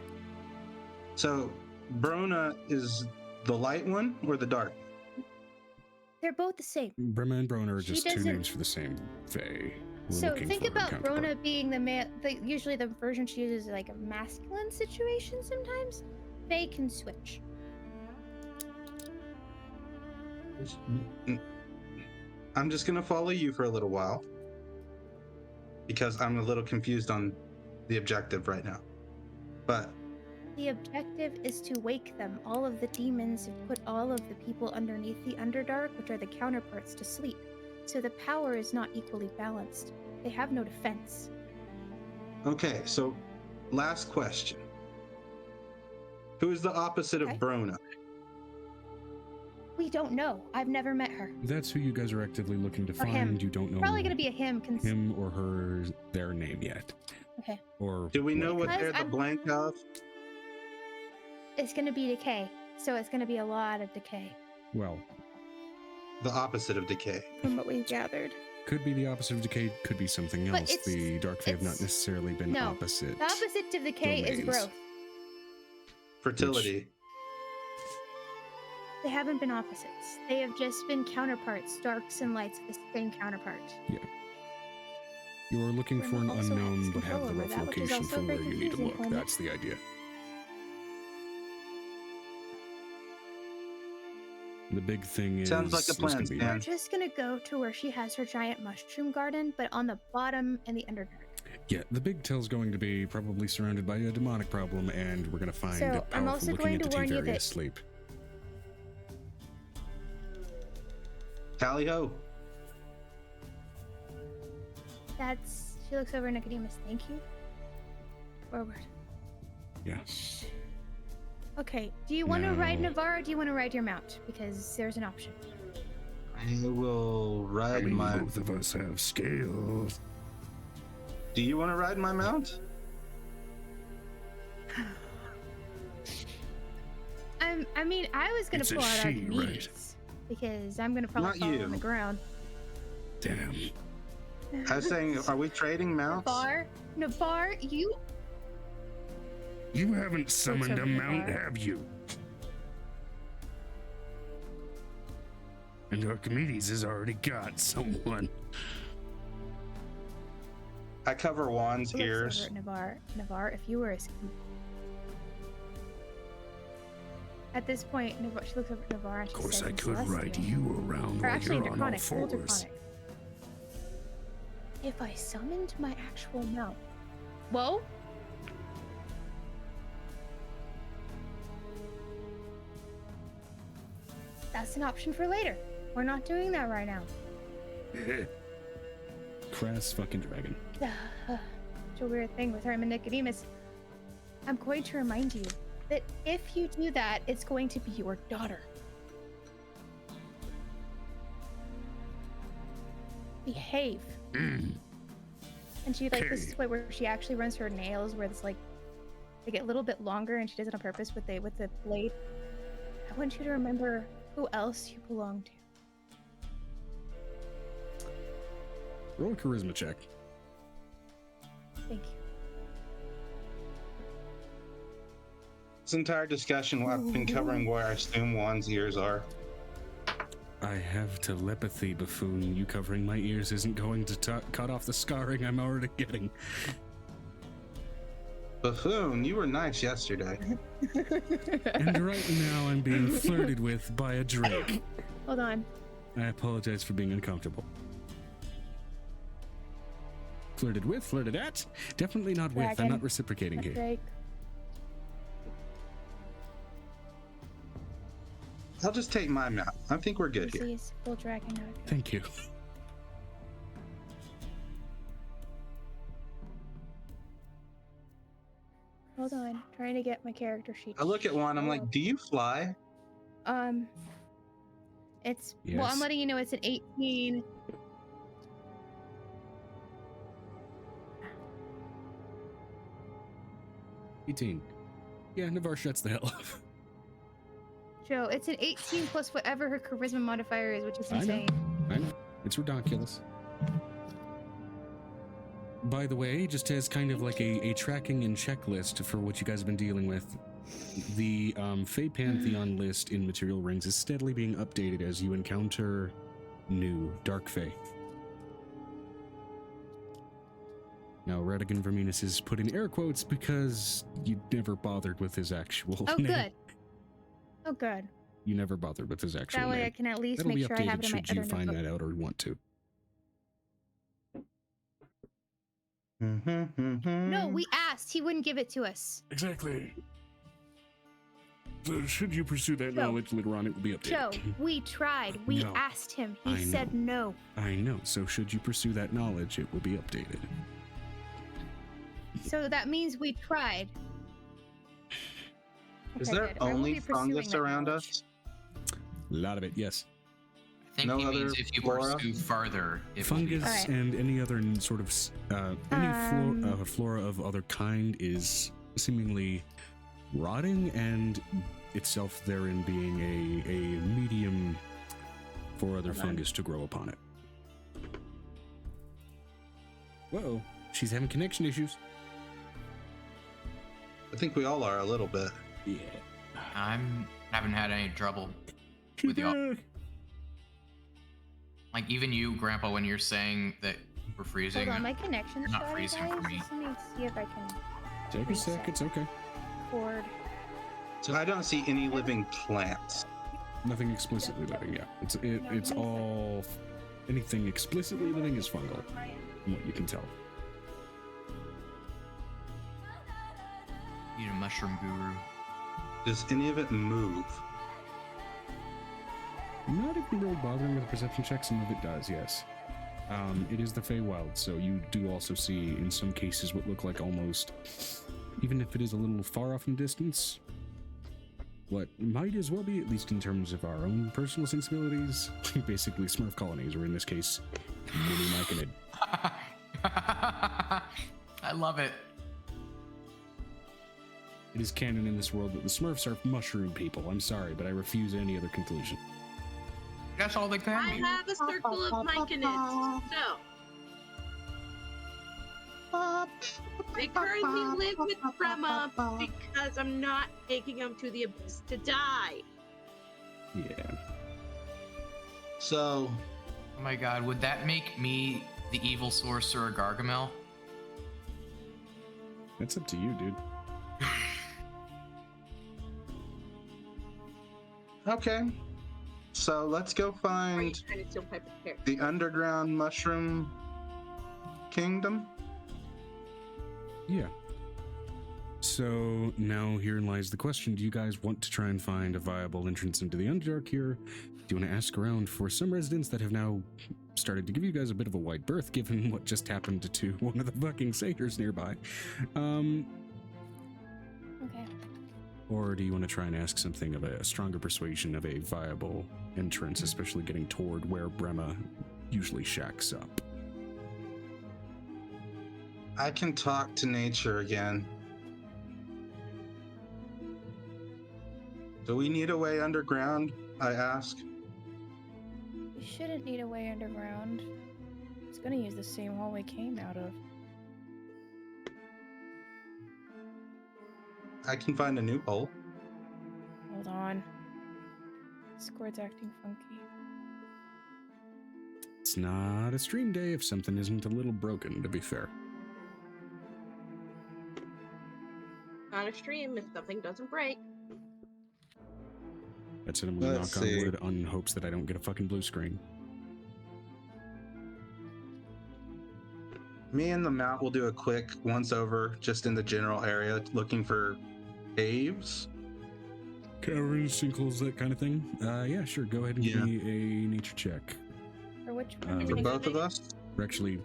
So Brona is the light one or the dark? They're both the same. Brahma and Brona are She just two doesn't- names for the same fae. We're So looking think for her about counterpart. Brona being the male. Usually the version she uses is like a masculine situation sometimes. They can switch. I'm just gonna follow you for a little while because I'm a little confused on the objective right now. But The objective is to wake them. All of the demons have put all of the people underneath the Underdark, which are the counterparts, to sleep. So the power is not equally balanced. They have no defense. okay, so last question. Who is the opposite of Okay. Brona? We don't know. I've never met her. That's who you guys are actively looking to Or find. him. You don't know Probably gonna be a him. him or her their name yet. Okay. Or Do we know what Because they're the I'm- blank of? It's gonna be decay. So it's gonna be a lot of decay, well, The opposite of decay. from what we've gathered. could be the opposite of decay, could be something But else. it's- The dark fae have not it's- necessarily been no. opposite. The opposite of decay is Domains. growth. Fertility. They haven't been opposites. They have just been counterparts, darks and lights of the same counterpart. You're looking for an Brahma also unknown has but have the control rough over that, which is location also for where very you need to confusing look. for me. That's the idea. The big thing is Sounds like a is plan, gonna be- Stan. We're just gonna go to where she has her giant mushroom garden, but on the bottom and the Underdark. Yeah, the big tell's going to be probably surrounded by a demonic problem, and we're going to find So, a I'm powerful also looking going to entity warn you very that- asleep. Tally ho. She looks over at Nicodemus. Thank you. Forward. Yeah. Okay. Do you want to ride No. Navarre or do you want to ride your mount? Because there's an option. I will ride my. both of us have scales. Do you want to ride my mount? I mean, I was gonna It's a pull out she, Archimedes because I'm gonna probably Not fall you. on the ground. Damn. I was saying, are we trading mounts? Navarre, you You haven't summoned a over mount, there. have you? And Archimedes has already got someone. I cover Juan's Looks ears. over at Navarre. Navarre, if you were a at this point, she looks over at Navarre and she Of course, says I in could ride Celestial, you around or while actually you're on all Draconic, full fours. Draconic. If I summoned my actual mount. Whoa? That's an option for later. We're not doing that right now. Crass fucking dragon. Such a weird thing with her and Nicodemus. I'm going to remind you that if you do that, it's going to be your daughter. Behave. And she like this is where she actually runs her nails where it's like they get a little bit longer and she does it on purpose with the blade. I want you to remember who else you belong to. Roll a charisma check. Thank you. This entire discussion, I've been covering where I assume Juan's ears are. I have telepathy, buffoon. You covering my ears isn't going to cut off the scarring I'm already getting. Buffoon, you were nice yesterday. And right now I'm being flirted with by a drake. Hold on. I apologize for being uncomfortable. Flirted with, flirted at? Definitely not with. I'm Dragon. not reciprocating here. Drake. I'll just take my mount. I think we're good here. Please, full dragon note. Thank you. Hold on, trying to get my character sheet. I look at Juan, I'm like, do you fly? It's Yes. well, I'm letting you know it's an 18. Yeah, Navarre shuts the hell up. Joe, it's an 18 plus whatever her charisma modifier is, which is I know. insane. I know. It's ridiculous. By the way, just as kind of like a tracking and checklist for what you guys have been dealing with, the Fey Pantheon list in Material Rings is steadily being updated as you encounter new Dark Fey. Now, Radigan Verminus is put in air quotes because you never bothered with his actual Oh, name. good. Oh, good. You never bothered with his actual That way I name. can at least That'll make be sure I have updated it in my should you other find notebook. that out or want to. No, we asked. He wouldn't give it to us. Exactly. So should you pursue that Joe. knowledge later on, it will be updated. Joe, we tried. We No. asked him. He I said no. I know. So should you pursue that knowledge, it will be updated. So that means we tried. Is Okay, there good. I will only be pursuing fungus that around knowledge. us? A lot of it, yes. I think No he means other if you flora? pursue farther, it will be- Fungus Alright. and any other sort of flora of other kind is seemingly rotting, and itself therein being a medium for other fungus to grow upon it. Whoa, she's having connection issues. I think we all are a little bit. Yeah. Haven't had any trouble with y'all. Like even you, Grandpa, when you're saying that we're freezing. Hold on, my connection's You're not shoddy, freezing for guys. me. Just let me see if I can Take a sec, it's okay. record. So I don't see any living plants. Nothing explicitly living, yeah. It's all anything explicitly living is fungal, from what you can tell. Need a mushroom guru. Does any of it move? Not even really bothering with a perception check, some of it does, yes. It is the Feywild, so you do also see in some cases what look like almost, even if it is a little far off in distance, what might as well be, at least in terms of our own personal sensibilities, basically Smurf colonies, or in this case, mini Myconid. I love it. It is canon in this world that the Smurfs are mushroom people. I'm sorry, but I refuse any other conclusion. That's all they can I be. have a circle of myconids. So they currently live with Brahma because I'm not taking them to the abyss to die. Yeah. So Oh my god, would that make me the evil sorcerer Gargamel? That's up to you, dude. Okay. So let's go Are you find trying to steal Piper's hair? the underground mushroom kingdom. Yeah. So now herein lies the question. Do you guys want to try and find a viable entrance into the Underdark here? Do you want to ask around for some residents that have now started to give you guys a bit of a wide berth, given what just happened to one of the fucking satyrs nearby? Okay. Or do you want to try and ask something of a stronger persuasion of a viable entrance, especially getting toward where Brema usually shacks up? I can talk to nature again. Do we need a way underground? I ask. We shouldn't need a way underground. It's gonna use the same hall we came out of. I can find a new hole. Hold on. Discord's acting funky. It's not a stream day if something isn't a little broken, to be fair. Not a stream if something doesn't break. That's it. I'm gonna Let's knock on see. wood on hopes that I don't get a fucking blue screen. Me and the mount will do a quick once over just in the general area looking for caves. Caverns, sinkholes, that kind of thing. Yeah, sure. Go ahead and give Yeah. me a nature check. For which For For one? both of us? Or actually,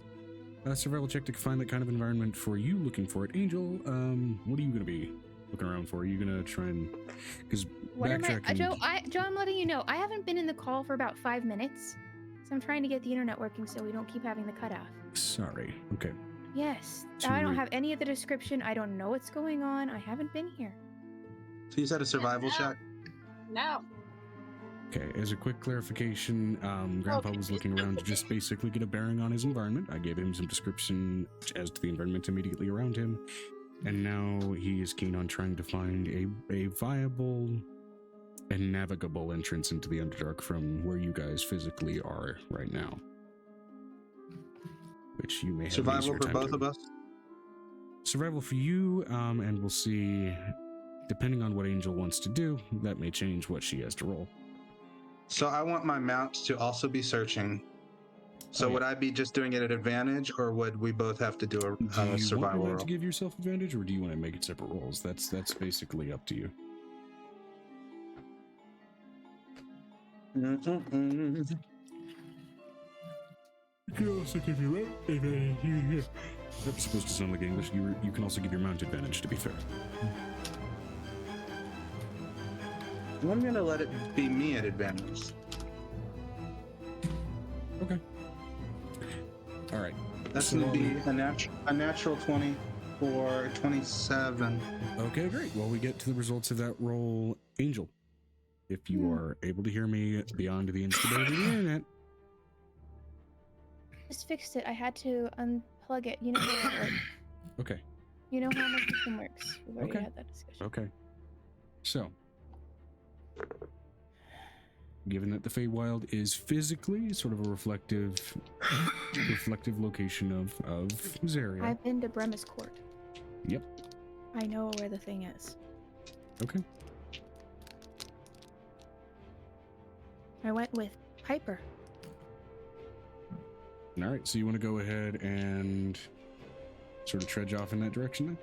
a survival check to find that kind of environment for you looking for it. Angel, what are you gonna be looking around for? Are you gonna try and... Because What am I? backtracking... Joe, I'm letting you know. I haven't been in the call for about 5 minutes. So I'm trying to get the internet working so we don't keep having the cutoff. Sorry. Okay. Yes. To I don't re- have any of the description. I don't know what's going on. I haven't been here. So you said a survival Yeah. check? No. Okay, as a quick clarification, Grandpa Okay, was looking around to just basically get a bearing on his environment. I gave him some description as to the environment immediately around him, and now he is keen on trying to find a viable and navigable entrance into the Underdark from where you guys physically are right now. Which you may have Survival easier for time both doing. of us? Survival for you, and we'll see, depending on what Angel wants to do, that may change what she has to roll. So I want my mount to also be searching. So Oh, yeah. would I be just doing it at advantage, or would we both have to do Do a you want survival that roll? to give yourself advantage, or do you want to make it separate rolls? That's basically up to you. You can also give your advantage. That's supposed to sound like English. You can also give your mount advantage, to be fair. I'm gonna let it be me at advantage. Okay. All right. That's So, gonna be a natural 20 for 27. Okay, great. Well, we get to the results of that roll. Angel, if you are able to hear me beyond the instability of the internet, Just fixed it. I had to unplug it. You know how that works. okay. You know how my system works. We've already Okay. had that discussion. Okay. So, given that the Feywild is physically sort of a reflective location of Zaria. I've been to Brema's court. Yep. I know where the thing is. Okay. I went with Piper. All right. So you want to go ahead and sort of trudge off in that direction then?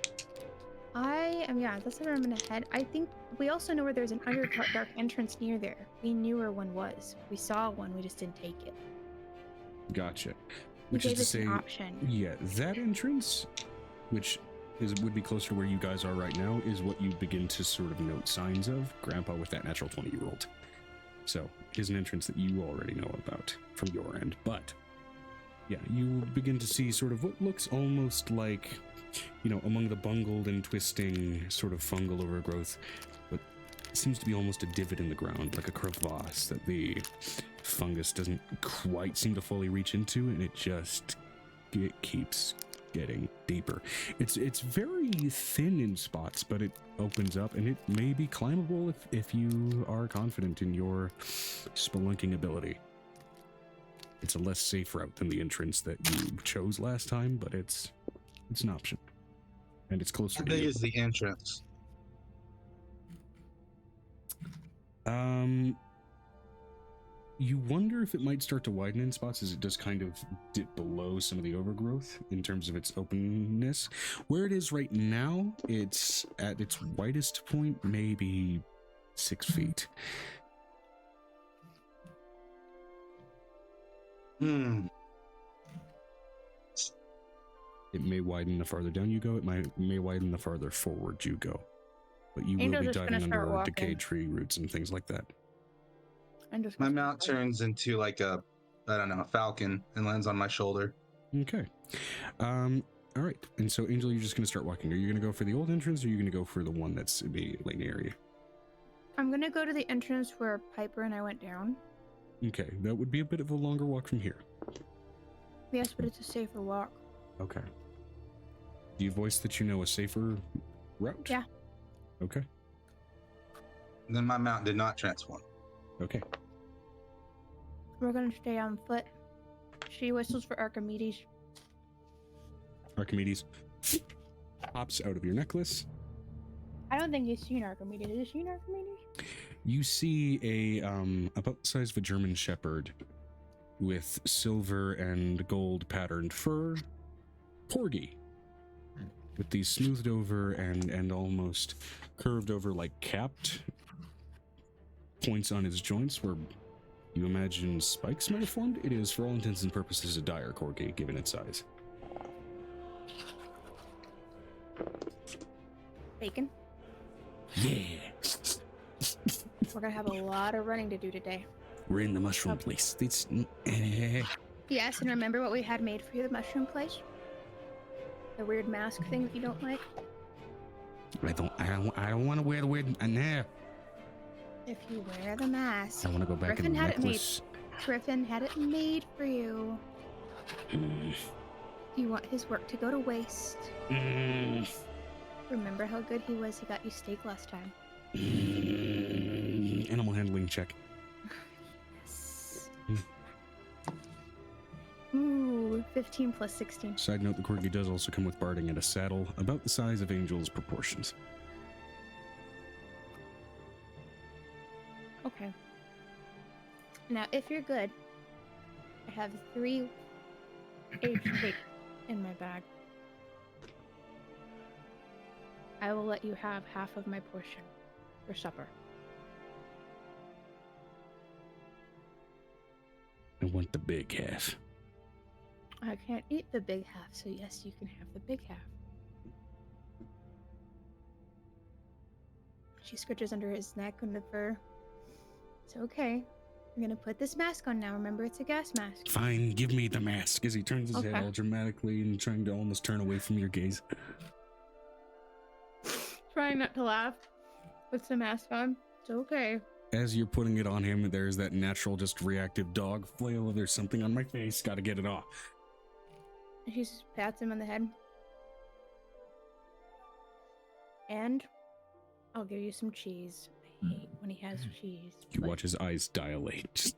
Yeah, that's where I'm gonna head. I think we also know where there's an Underdark entrance near there. We knew where one was. We saw one, we just didn't take it. Gotcha. He Which is gave to us say, an option. yeah, that entrance, which would be closer to where you guys are right now, is what you begin to sort of note signs of. Grandpa with that natural 20 you rolled. So, is an entrance that you already know about from your end. But, yeah, you begin to see sort of what looks almost like, you know, among the bungled and twisting sort of fungal overgrowth, but seems to be almost a divot in the ground, like a crevasse that the fungus doesn't quite seem to fully reach into, and it keeps getting deeper. It's very thin in spots, but it opens up, and it may be climbable if you are confident in your spelunking ability. It's a less safe route than the entrance that you chose last time, but it's an option. and it's closer How to big you. is the entrance? You wonder if it might start to widen in spots as it does kind of dip below some of the overgrowth in terms of its openness. Where it is right now, it's at its widest point, maybe 6 feet. Hmm. It may widen the farther down you go. It may widen the farther forward you go. But you Angel's will be just gonna diving start under walking. decayed tree roots and things like that. I'm just My gonna mount start turns into like a, I don't know, a falcon and lands on my shoulder. Okay. All right. And so, Angel, you're just going to start walking. Are you going to go for the old entrance, or are you going to go for the one that's immediately near you? I'm gonna go to the entrance where Piper and I went down. Okay. That would be a bit of a longer walk from here. Yes, but it's a safer walk. Okay. Do you voice that you know a safer route? Yeah. Okay. And then my mount did not transform. Okay. We're gonna stay on foot. She whistles for Archimedes. Archimedes pops out of your necklace. I don't think he's seen Archimedes. Has he seen Archimedes? You see a about the size of a German shepherd with silver and gold patterned fur, Porgy, with these smoothed over and almost curved over, like capped points on his joints where you imagine spikes might have formed. It is, for all intents and purposes, a dire corgi given its size. Bacon. Yeah, We're gonna have a lot of running to do today. we're in the mushroom place. It's Yes, and remember what we had made for you, the mushroom place? The weird mask thing that you don't like? I don't want to wear the weird. No, If you wear the mask, I want to go back Griffin in the had it made. necklace. Griffin had it made for you. Mm, You want his work to go to waste. Remember how good he was? He got you steak last time. Animal handling check. Yes. Ooh, 15 plus 16. Side note, the corgi does also come with barding and a saddle about the size of Angel's proportions. Okay. Now, if you're good, I have 3 aged steak in my bag. I will let you have half of my portion for supper. I want the big half. I can't eat the big half, so yes, you can have the big half. She scritches under his neck and the fur. It's okay. I'm gonna put this mask on now. Remember, it's a gas mask. Fine, give me the mask. As he turns his head Okay. all dramatically and trying to almost turn away from your gaze. Trying not to laugh. Puts the mask on. It's okay. As you're putting it on him, there's that natural, just reactive dog flail. There's something on my face. Gotta get it off. She just pats him on the head. And I'll give you some cheese. I hate when he has cheese. You but- watch his eyes dilate. Just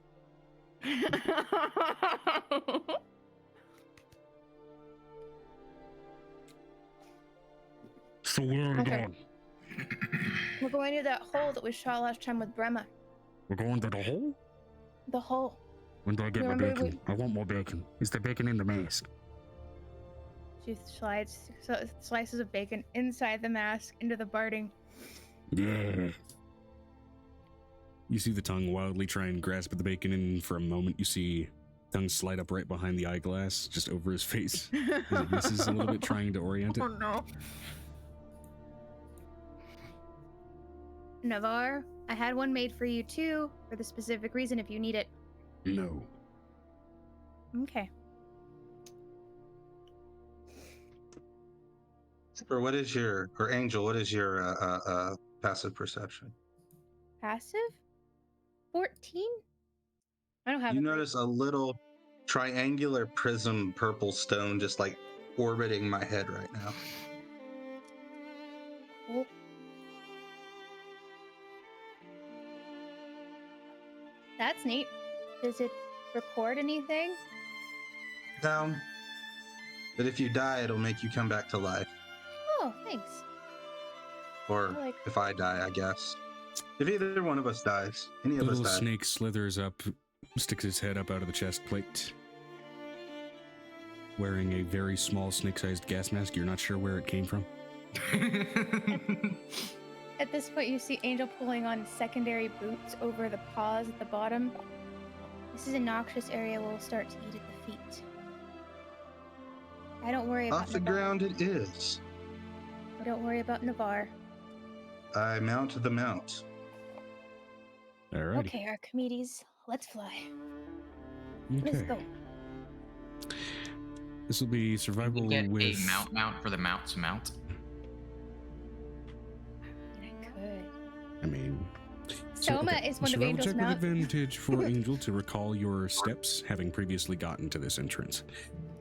so where are we Okay. going? We're going to that hole that we saw last time with Brema. We're going to the hole? The hole. When do I get my Remember bacon? I want more bacon. Is the bacon in the mask? She slides slices of bacon inside the mask into the barding. Yeah. You see the tongue wildly try and grasp at the bacon, and for a moment you see tongue slide up right behind the eyeglass, just over his face. As it misses a little bit, trying to orient it. Oh no. Navarre, I had one made for you too, for the specific reason if you need it. No. Okay. Or Angel, what is your passive perception? Passive? 14? I don't have You a great- notice a little triangular prism purple stone just like orbiting my head right now. Cool. That's neat. Does it record anything? No. But if you die, it'll make you come back to life. Oh, thanks. Or I like- if I die, I guess. If either one of us dies, any The of us little die. snake slithers up, sticks his head up out of the chest plate. Wearing a very small snake-sized gas mask. You're not sure where it came from. At this point, you see Angel pulling on secondary boots over the paws at the bottom. This is a noxious area we'll start to eat at the feet. I don't worry about Off the Navarre. ground it is. I don't worry about Navarre. I mount the mount. Alrighty. Okay, Archimedes, let's fly. Let's Okay. go. This will be survival Get with. a mount for the mount's mount. I mean, I could. I mean. Soma is one of survival Angel's check with mounts. advantage for Angel to recall your steps, having previously gotten to this entrance.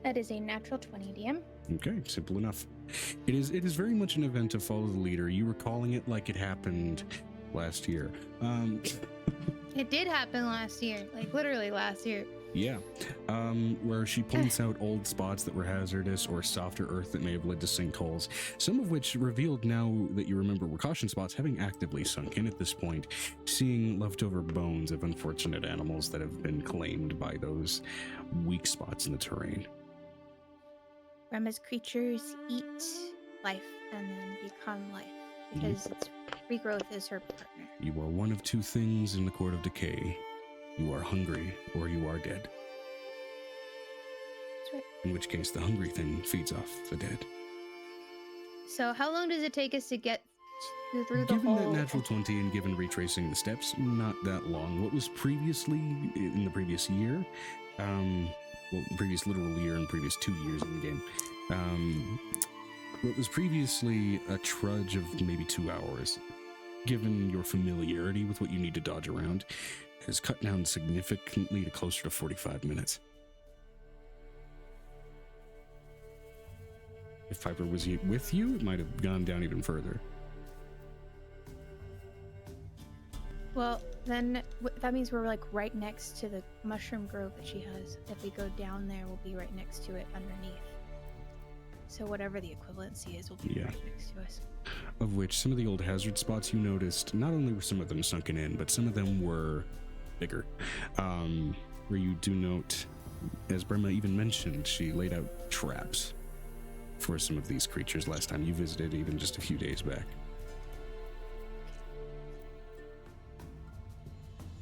That is a natural 20, DM. Okay, simple enough. It is very much an event to follow the leader. You recalling it like it happened last year. It did happen last year, like literally last year. Yeah. Where she points out old spots that were hazardous or softer earth that may have led to sinkholes, some of which revealed now that you remember were caution spots having actively sunk in at this point, seeing leftover bones of unfortunate animals that have been claimed by those weak spots in the terrain. Rema's creatures eat life and then become life because its regrowth is her partner. You are one of two things in the court of decay. You are hungry or you are dead. That's right. In which case the hungry thing feeds off the dead. So how long does it take us to get through the Given whole... that natural 20 and given retracing the steps, not that long. What was previously in the previous year, previous literal year and previous 2 years in the game, what was previously a trudge of maybe 2 hours, given your familiarity with what you need to dodge around, has cut down significantly to closer to 45 minutes. If Piper was with you, it might have gone down even further. Well, then that means we're like right next to the mushroom grove that she has. If we go down there, we'll be right next to it underneath. So whatever the equivalency is, will be Yeah. right next to us. Of which some of the old hazard spots you noticed, not only were some of them sunken in, but some of them were bigger. Where you do note, as Brema even mentioned, she laid out traps for some of these creatures last time you visited, even just a few days back.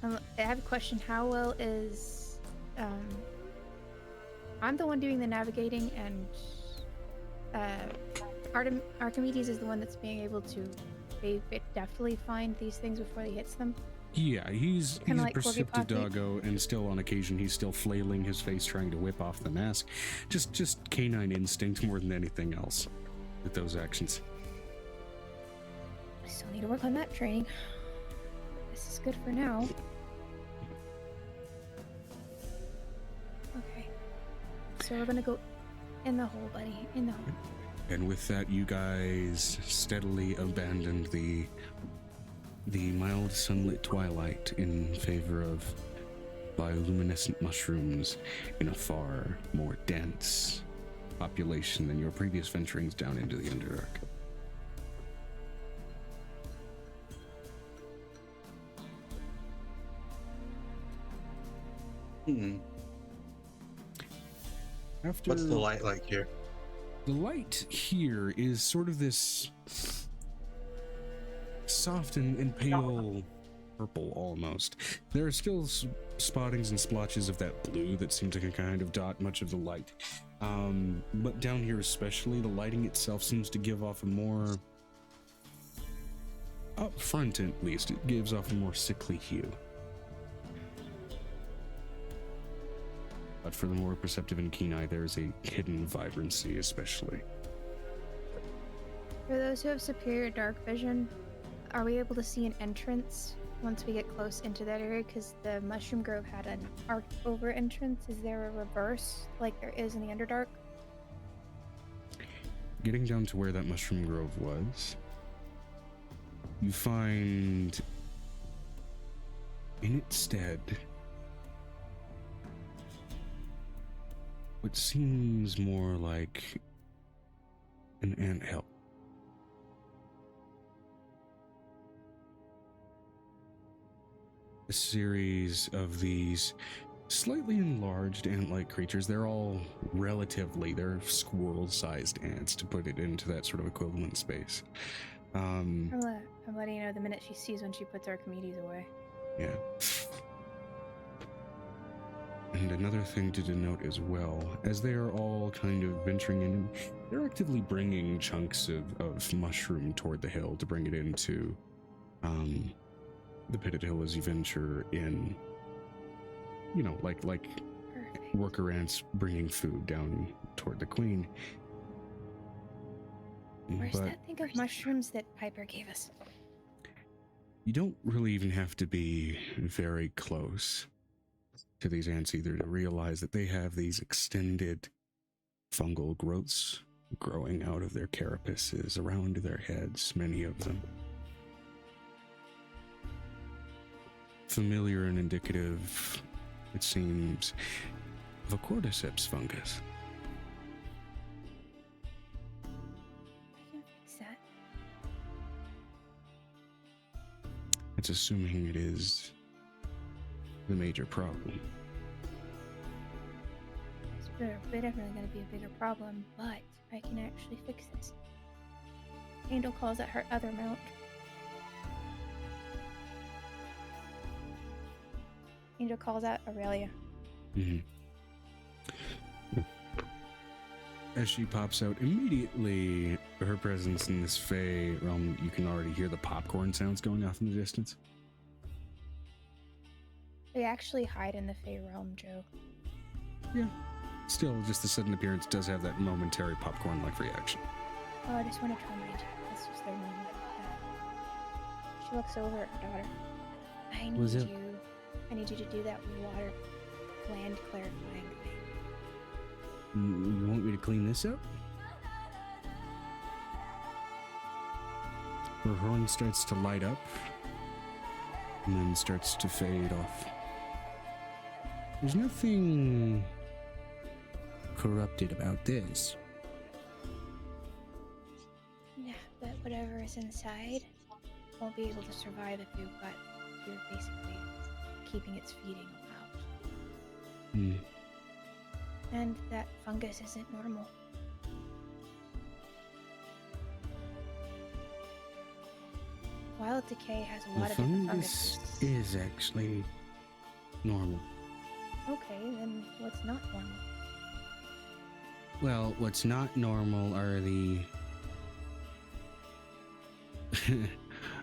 I have a question. How well is... I'm the one doing the navigating, and Archimedes is the one that's being able to definitely find these things before he hits them. Yeah, he's Kinda a like Corgi perceptive Pocky. doggo, and still on occasion he's still flailing his face trying to whip off the mask. Just canine instinct more than anything else with those actions. I still need to work on that training. This is good for now. Okay. So we're gonna go in the hole, buddy. In the hole. And with that, you guys steadily abandoned the mild sunlit twilight in favor of bioluminescent mushrooms in a far more dense population than your previous venturings down into the Underdark. After What's the light like here? The light here is sort of this soft and pale purple almost. There are still spottings and splotches of that blue that seem to kind of dot much of the light. But down here especially, the lighting itself seems to give off a more, up front at least, it gives off a more sickly hue. But for the more perceptive and keen eye, there is a hidden vibrancy especially. For those who have superior dark vision, are we able to see an entrance once we get close into that area? Because the Mushroom Grove had an arced over entrance. Is there a reverse like there is in the Underdark? Getting down to where that Mushroom Grove was, you find in its stead what seems more like an anthill a series of these slightly enlarged ant-like creatures. They're all they're squirrel-sized ants, to put it into that sort of equivalent space. I'm letting you know the minute she sees when she puts Archimedes away. Yeah. And another thing to denote as well, as they are all kind of venturing in, they're actively bringing chunks of mushroom toward the hill to bring it into the pitted hill as you venture in. You know, like Perfect. worker ants bringing food down toward the queen. Where's But that thing of mushrooms that Piper gave us? you don't really even have to be very close to these ants either to realize that they have these extended fungal growths growing out of their carapaces around their heads, many of them. Familiar and indicative, it seems, of a cordyceps fungus. I can fix that. It's assuming it is the major problem. It's definitely going to be a bigger problem, but I can actually fix this. Angel calls it her other mount. Angel calls out Aurelia. Mm-hmm. As she pops out, immediately her presence in this Fey realm, you can already hear the popcorn sounds going off in the distance. They actually hide in the Fey realm, Joe. Yeah. Still, just the sudden appearance does have that momentary popcorn-like reaction. Oh, I just want to try my job. That's just their moment. She looks over at her daughter. I need you to do that water land clarifying thing. You want me to clean this up? Her horn starts to light up and then starts to fade off. There's nothing corrupted about this. Yeah, but whatever is inside won't be able to survive if you're basically keeping its feeding out. And that fungus isn't normal. Wild decay has a lot The of different fungus funguses. is actually normal. Okay, then what's not normal? Well, what's not normal are the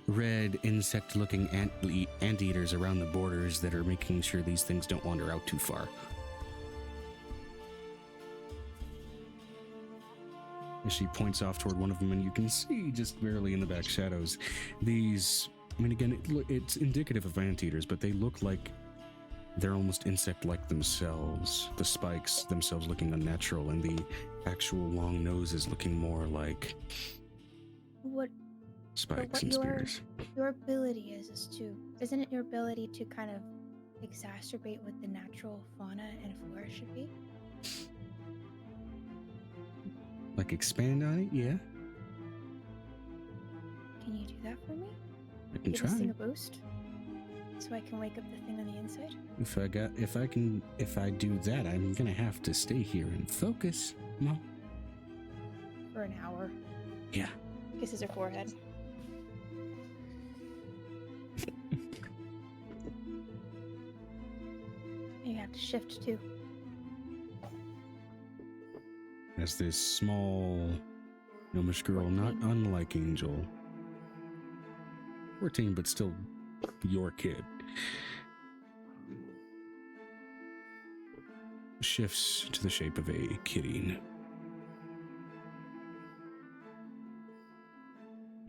red insect-looking anteaters around the borders that are making sure these things don't wander out too far. As she points off toward one of them, and you can see just barely in the back shadows these. I mean, again, it's indicative of anteaters, but they look like they're almost insect-like themselves. The spikes themselves looking unnatural, and the actual long noses looking more like What spikes and spears. your ability isn't it your ability to kind of exacerbate what the natural fauna and flora should be? Like expand on it, yeah. Can you do that for me? I can Give try. this thing a boost, so I can wake up the thing on the inside. If I do that, I'm gonna have to stay here and focus, Mom. For an hour. Yeah. Kisses her forehead. You have to shift too. As this small gnomish girl, not 14. unlike Angel, 14, but still your kid, shifts to the shape of a kitty.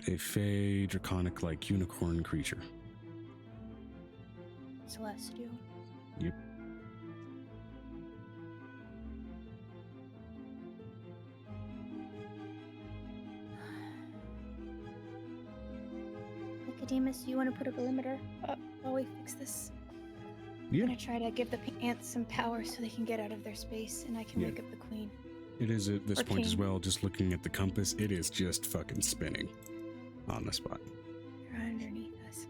A fey, draconic-like unicorn creature. Celestial. Yep. Nicodemus, you want to put a perimeter up while we fix this? Yeah. I'm gonna try to give the ants some power so they can get out of their space and I can Yeah. wake up the queen. It is at this Or point as king. well, just looking at the compass, it is just fucking spinning on the spot. They're underneath us.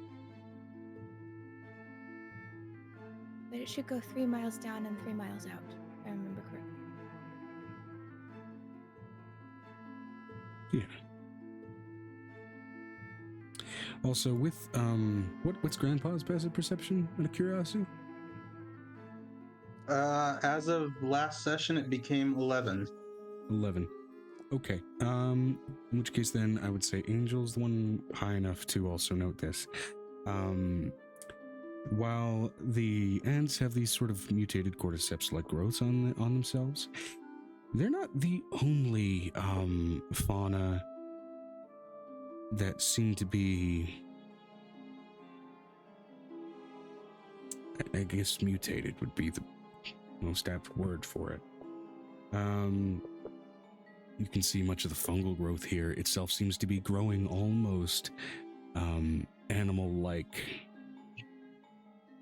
but it should go 3 miles down and 3 miles out, if I remember correctly. Yeah. Also, with what's Grandpa's passive perception? Out of curiosity. As of last session, it became 11. 11. Okay. In which case, then I would say Angel's the one high enough to also note this. While the ants have these sort of mutated cordyceps-like growths on themselves, they're not the only fauna that seem to be, I guess, mutated would be the most apt word for it. You can see much of the fungal growth here itself seems to be growing almost animal-like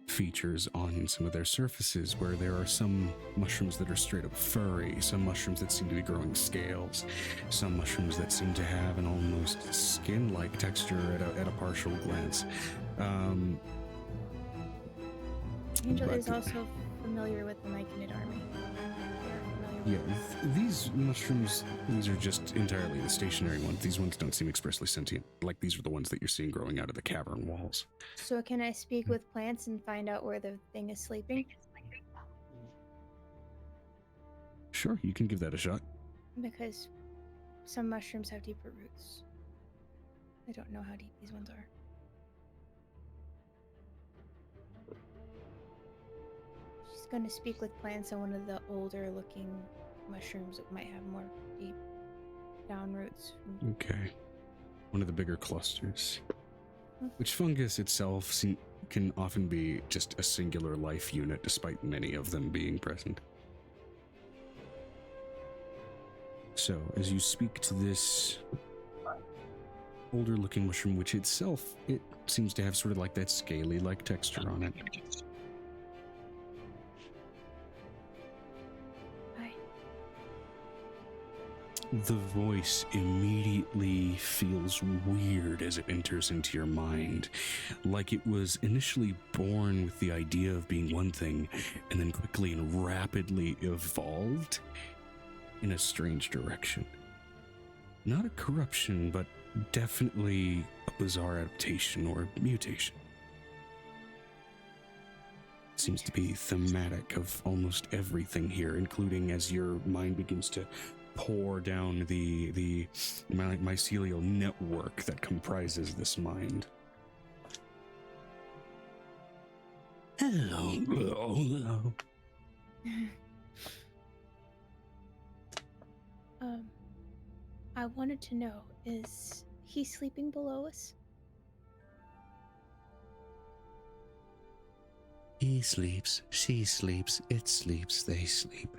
features on some of their surfaces, where there are some mushrooms that are straight up furry, some mushrooms that seem to be growing scales, some mushrooms that seem to have an almost skin-like texture at a partial glance. Angel but- is also familiar with the Myconid army. Yeah, these mushrooms, these are just entirely the stationary ones. These ones don't seem expressly sentient. Like, these are the ones that you're seeing growing out of the cavern walls. So can I speak with plants and find out where the thing is sleeping? Sure, you can give that a shot. Because some mushrooms have deeper roots. I don't know how deep these ones are. She's going to speak with plants on one of the older looking mushrooms that might have more deep down roots. Okay. One of the bigger clusters. Which fungus itself can often be just a singular life unit, despite many of them being present. So, as you speak to this older looking mushroom, which itself, it seems to have sort of like that scaly-like texture on it. Hi. The voice immediately feels weird as it enters into your mind, like it was initially born with the idea of being one thing, and then quickly and rapidly evolved in a strange direction. Not a corruption, but definitely a bizarre adaptation or mutation. Seems to be thematic of almost everything here, including as your mind begins to pour down the mycelial network that comprises this mind. Hello. I wanted to know, is he sleeping below us? He sleeps, she sleeps, it sleeps, they sleep.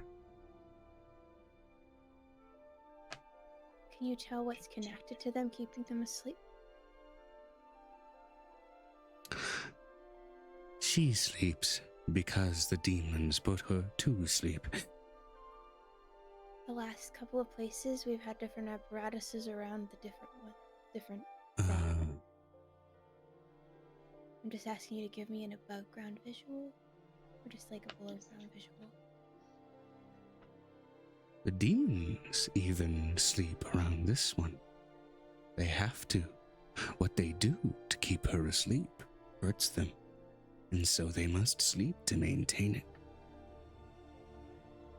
Can you tell what's connected to them, keeping them asleep? She sleeps because the demons put her to sleep. The last couple of places we've had different apparatuses around the different. I'm just asking you to give me an above ground visual, or just like a below ground visual. The demons even sleep around this one. They have to. What they do to keep her asleep hurts them, and so they must sleep to maintain it.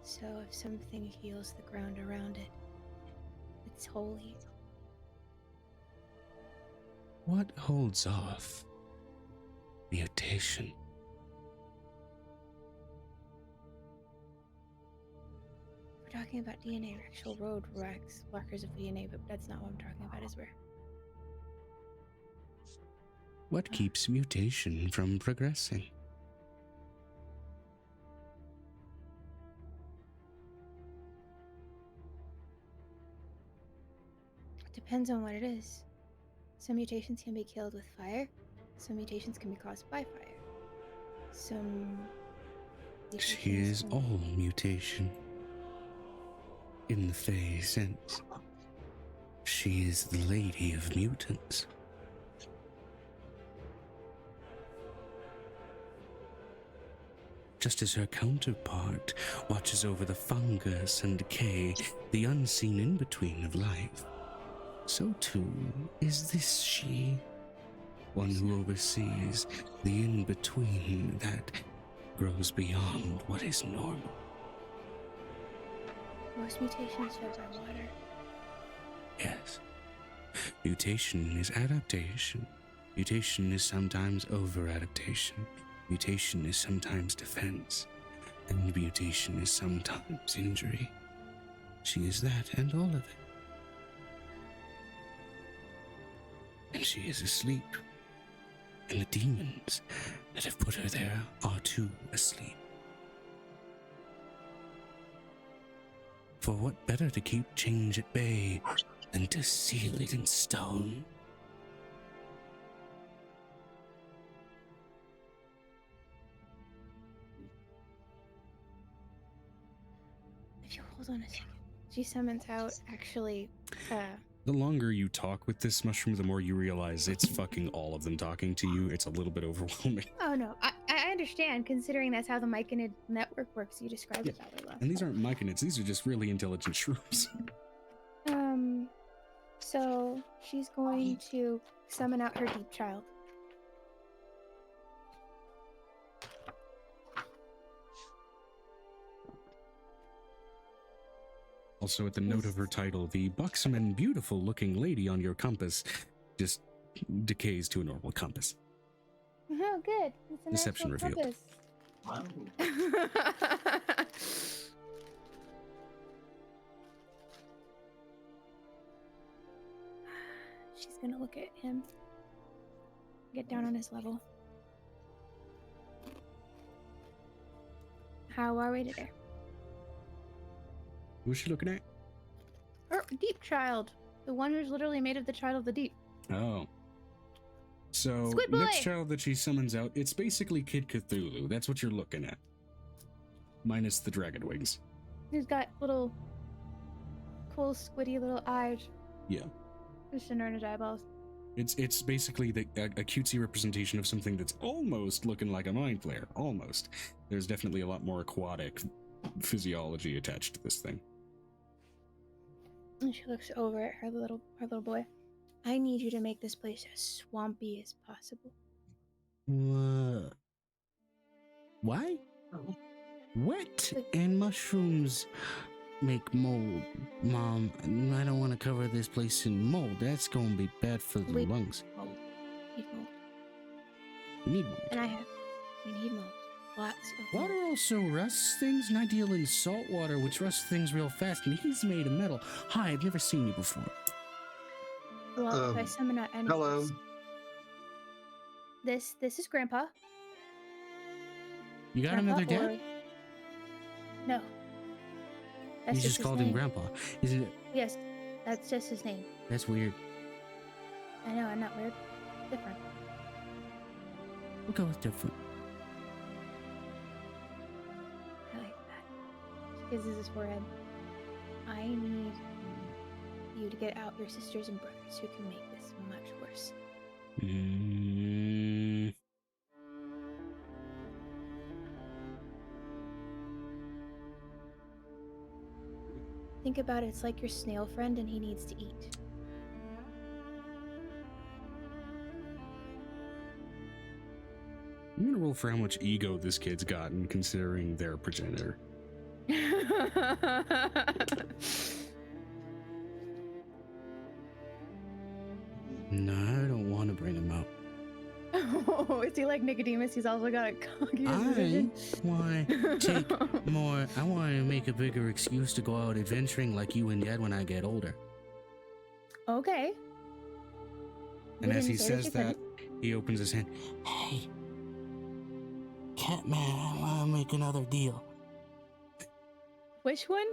So if something heals the ground around it, it's holy. What holds off mutation? We're talking about DNA, actual road markers of DNA, but that's not what I'm talking about, is where? What keeps mutation from progressing? It depends on what it is. Some mutations can be killed with fire. Some mutations can be caused by fire. Some She is mutations all mutation. In the Fae sense. She is the Lady of Mutants. just as her counterpart watches over the fungus and decay, the unseen in-between of life, so too is this she, one who oversees the in-between that grows beyond what is normal. Most mutations show by water. Yes. Mutation is adaptation. Mutation is sometimes over-adaptation. Mutation is sometimes defense. And mutation is sometimes injury. She is that and all of it. And she is asleep. And the demons that have put her there are too asleep. For what better to keep change at bay than to seal it in stone? If you hold on a second. She summons out, actually, The longer you talk with this mushroom, the more you realize it's fucking all of them talking to you. It's a little bit overwhelming. oh no, I understand, considering that's how the myconid network works. You described it that way last And these time. aren't myconids, these are just really intelligent shrooms. So she's going to summon out her deep child. Also, at the note of her title, the buxom and beautiful looking lady on your compass just decays to a normal compass. Oh, good. It's a Deception natural revealed. compass. She's gonna look at him. Get down on his level. How are we today? Who's she looking at? Her deep child. The one who's literally made of the child of the deep. Oh. So, Squid boy! next child that she summons out, it's basically Kid Cthulhu. That's what you're looking at. Minus the dragon wings. He's got little cool squiddy little eyes. Yeah. Just in his eyeballs. It's basically a cutesy representation of something that's almost looking like a mind flayer. Almost. There's definitely a lot more aquatic physiology attached to this thing. And she looks over at her little boy. I need you to make this place as swampy as possible. Why? Wet and mushrooms make mold. Mom, I don't want to cover this place in mold. That's going to be bad for the Wait. lungs. Mold. Need mold. We need mold. And we need mold. Lots of mold. Water also rusts things, and I deal in salt water, which rusts things real fast, and he's made of metal. Hi, I've never seen you before. Well, if I summon out enemies. Hello. This is Grandpa. You got Grandpa another dad? or- No. That's You just his called him name. Grandpa. Isn't it? Yes, that's just his name. That's weird. I know, I'm not weird. Different. We'll go with different. I like that. She kisses his forehead. I need you to get out your sisters and brothers who can make this much worse. Think about it, it's like your snail friend and he needs to eat. I'm gonna roll for how much ego this kid's gotten, considering their progenitor. No, I don't want to bring him up. Oh, is he like Nicodemus? He's also got a cocky I disposition. want to take more. I want to make a bigger excuse to go out adventuring like you and Dad when I get older. Okay. And You as he didn't say says you that, couldn't. he opens his hand. Hey, Catman, I want to make another deal. Which one?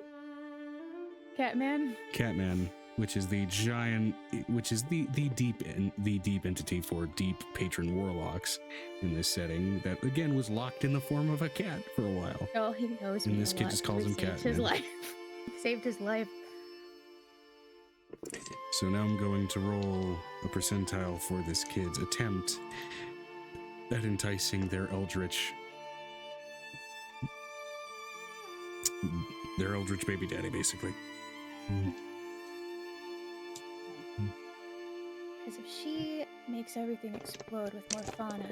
Catman? Catman, which is the giant, which is the deep entity for deep patron warlocks in this setting. That again was locked in the form of a cat for a while. Oh, he knows And me this a kid lot. just calls He him saved his Catman. life. Saved his life. So now I'm going to roll a percentile for this kid's attempt at enticing their eldritch their eldritch baby daddy, basically. Because if she makes everything explode with more fauna,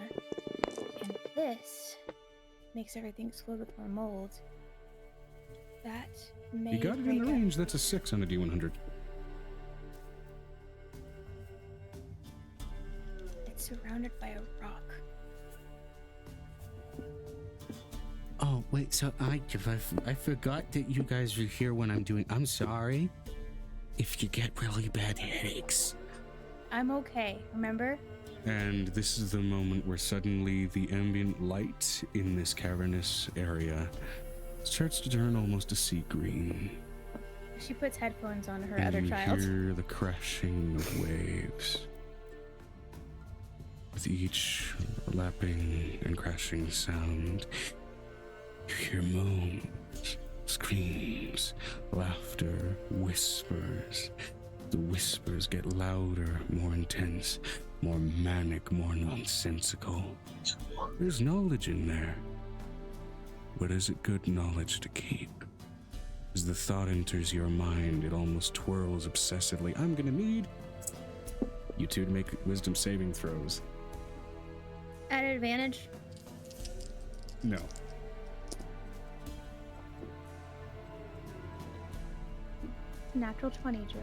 and this makes everything explode with more mold, that may You got it in the range. That's a 6 on a D100. It's surrounded by a rock. Oh, wait, so I forgot that you guys were here when I'm doing... I'm sorry if you get really bad headaches. I'm okay, remember? And this is the moment where suddenly the ambient light in this cavernous area starts to turn almost a sea green. She puts headphones on her And other you child. hear the crashing of waves. With each lapping and crashing sound, you hear moans, screams, laughter, whispers. The whispers get louder, more intense, more manic, more nonsensical. There's knowledge in there. But is it good knowledge to keep? As the thought enters your mind, it almost twirls obsessively. I'm gonna need you two to make wisdom saving throws. At advantage? No. Natural 20, Joe.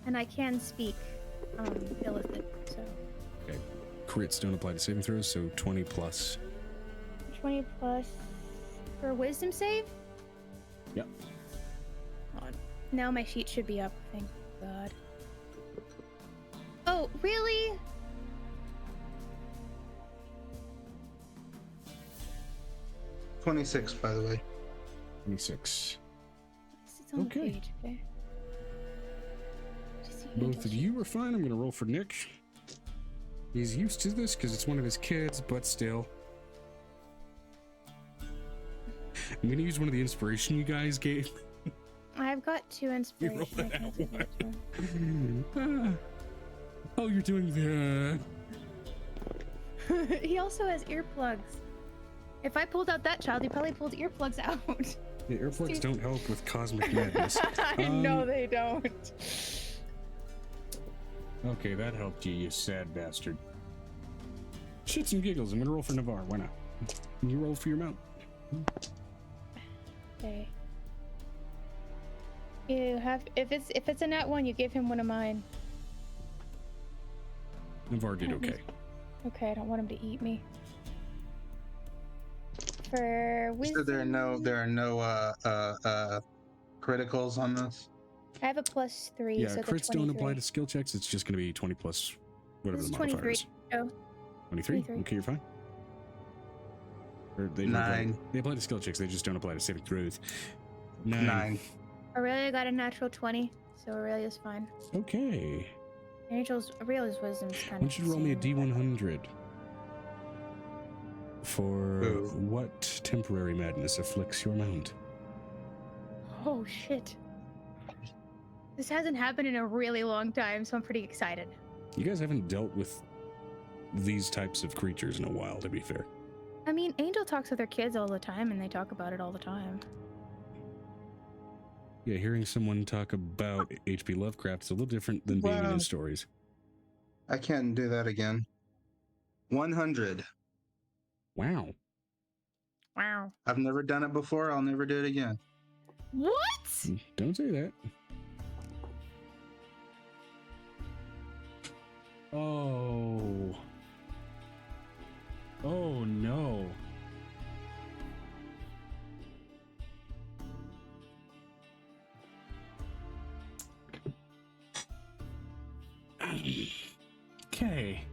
And I can speak Illithid, so. Okay. Crits don't apply to saving throws, so 20 plus. 20 plus for wisdom save? Yep. Oh, now my sheet should be up, thank God. Oh, really? $26, by the way. 26. It's on Okay. the page, okay? Just so Both know. of you are fine. I'm gonna roll for Nick. He's used to this because it's one of his kids, but still. I'm gonna use one of the inspiration you guys gave. I've got 2 You inspiration. rolled I that can out. do that one. Oh, you're doing the. He also has earplugs. If I pulled out that child, he probably pulled earplugs out. The earplugs don't help with cosmic madness. No, they don't. Okay, that helped you, you sad bastard. Shits and giggles. I'm gonna roll for Navarre. Why not? You roll for your mount. Okay. You have if it's a nat 1, you give him one of mine. Navarre did okay. Okay, I don't want him to eat me. For wisdom, So there are no criticals on this. I have a +3. Yeah, so the crits don't apply 23. to skill checks. It's just gonna be 20 plus whatever This the is modifier 23. is. Oh, 23? 23. Okay, you're fine. Or they don't 9. Apply, they apply to skill checks. They just don't apply to saving throws. 9. Aurelia got a natural 20, so Aurelia's fine. Okay. Aurelia's wisdom's I kind want you to roll me a D100. For Ooh. what temporary madness afflicts your mount? Oh shit. This hasn't happened in a really long time, so I'm pretty excited. You guys haven't dealt with these types of creatures in a while, to be fair. I mean, Angel talks with her kids all the time, and they talk about it all the time. Yeah, hearing someone talk about H.P. Lovecraft is a little different than being in Wow. his stories. I can't do that again. 100. Wow. Wow. I've never done it before. I'll never do it again. What? Don't say that. Oh. Oh no. Okay.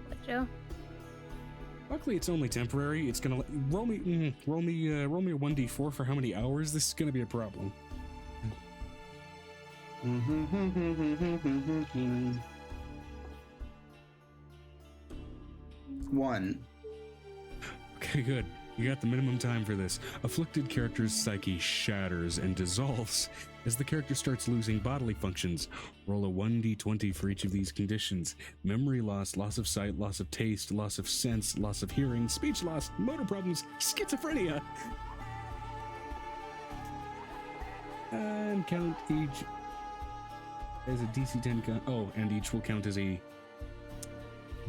What, Joe? Luckily, it's only temporary. It's gonna roll me a 1d4 for how many hours. This is gonna be a problem. One. Okay, good. You got the minimum time for this. Afflicted character's psyche shatters and dissolves as the character starts losing bodily functions. Roll a 1d20 for each of these conditions. Memory loss, loss of sight, loss of taste, loss of sense, loss of hearing, speech loss, motor problems, schizophrenia. And count each as a DC 10 and each will count as a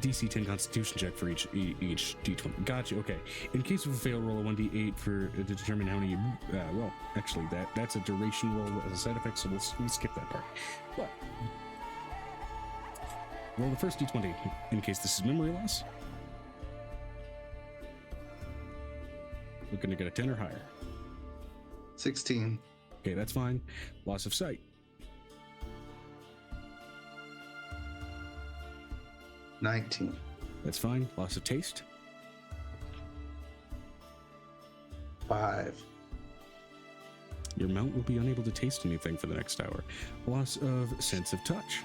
DC 10 Constitution check for each D20. Gotcha. Okay. In case of a fail, roll a 1d8 to determine how many. Well, actually, that's a duration roll as a side effect, so we'll skip that part. But roll the first D20 in case this is memory loss. Looking to get a 10 or higher. 16. Okay, that's fine. Loss of sight. 19. That's fine. Loss of taste. 5. Your mount will be unable to taste anything for the next hour. Loss of sense of touch.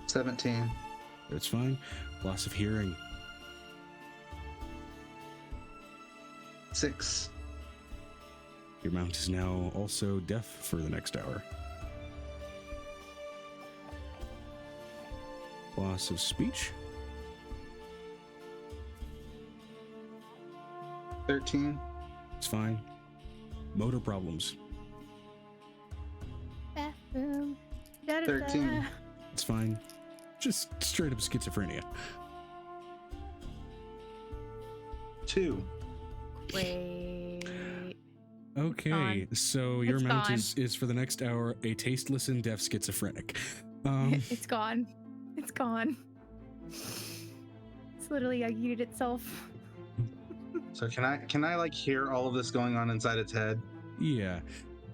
17. That's fine. Loss of hearing. 6. Your mount is now also deaf for the next hour. Loss of speech. 13. It's fine. Motor problems. Bathroom. 13. It's fine. Just straight up schizophrenia. 2. Wait. Okay, gone. so your It's mount gone. is for the next hour a tasteless and deaf schizophrenic. It's gone. It's gone. It's literally yeeted itself. So can I like hear all of this going on inside its head? Yeah.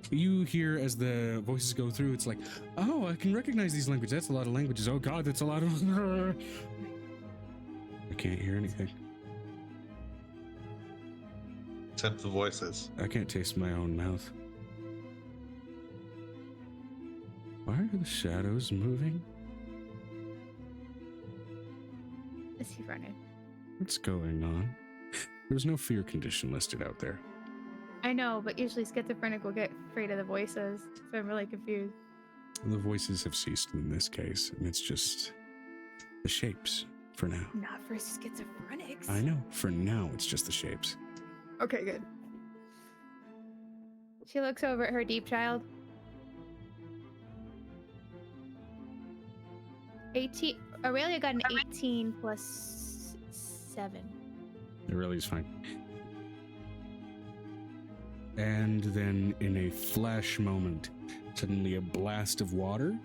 You hear as the voices go through, it's like, oh, I can recognize these languages. That's a lot of languages. Oh God, that's a lot of. I can't hear anything. Except the voices. I can't taste my own mouth. Why are the shadows moving? Is he running? What's going on? There's no fear condition listed out there. I know, but usually schizophrenic will get afraid of the voices, so I'm really confused. The voices have ceased in this case, and it's just the shapes for now. Not for schizophrenics. I know. For now, it's just the shapes. Okay, good. She looks over at her deep child. 18. Aurelia got an 18 plus 7. It really is fine. And then, in a flash moment, suddenly a blast of water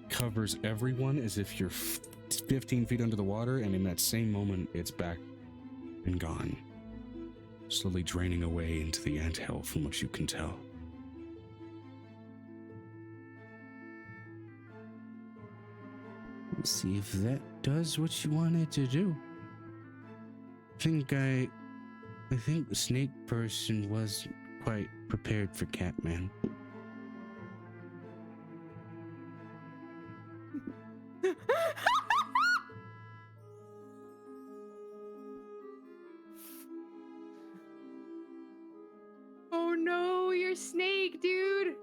covers everyone as if you're 15 feet under the water, and in that same moment, it's back and gone. Slowly draining away into the anthill from what you can tell. Let's see if that does what you want it to do. I think the snake person wasn't quite prepared for Catman. Oh no, you're Snake, dude.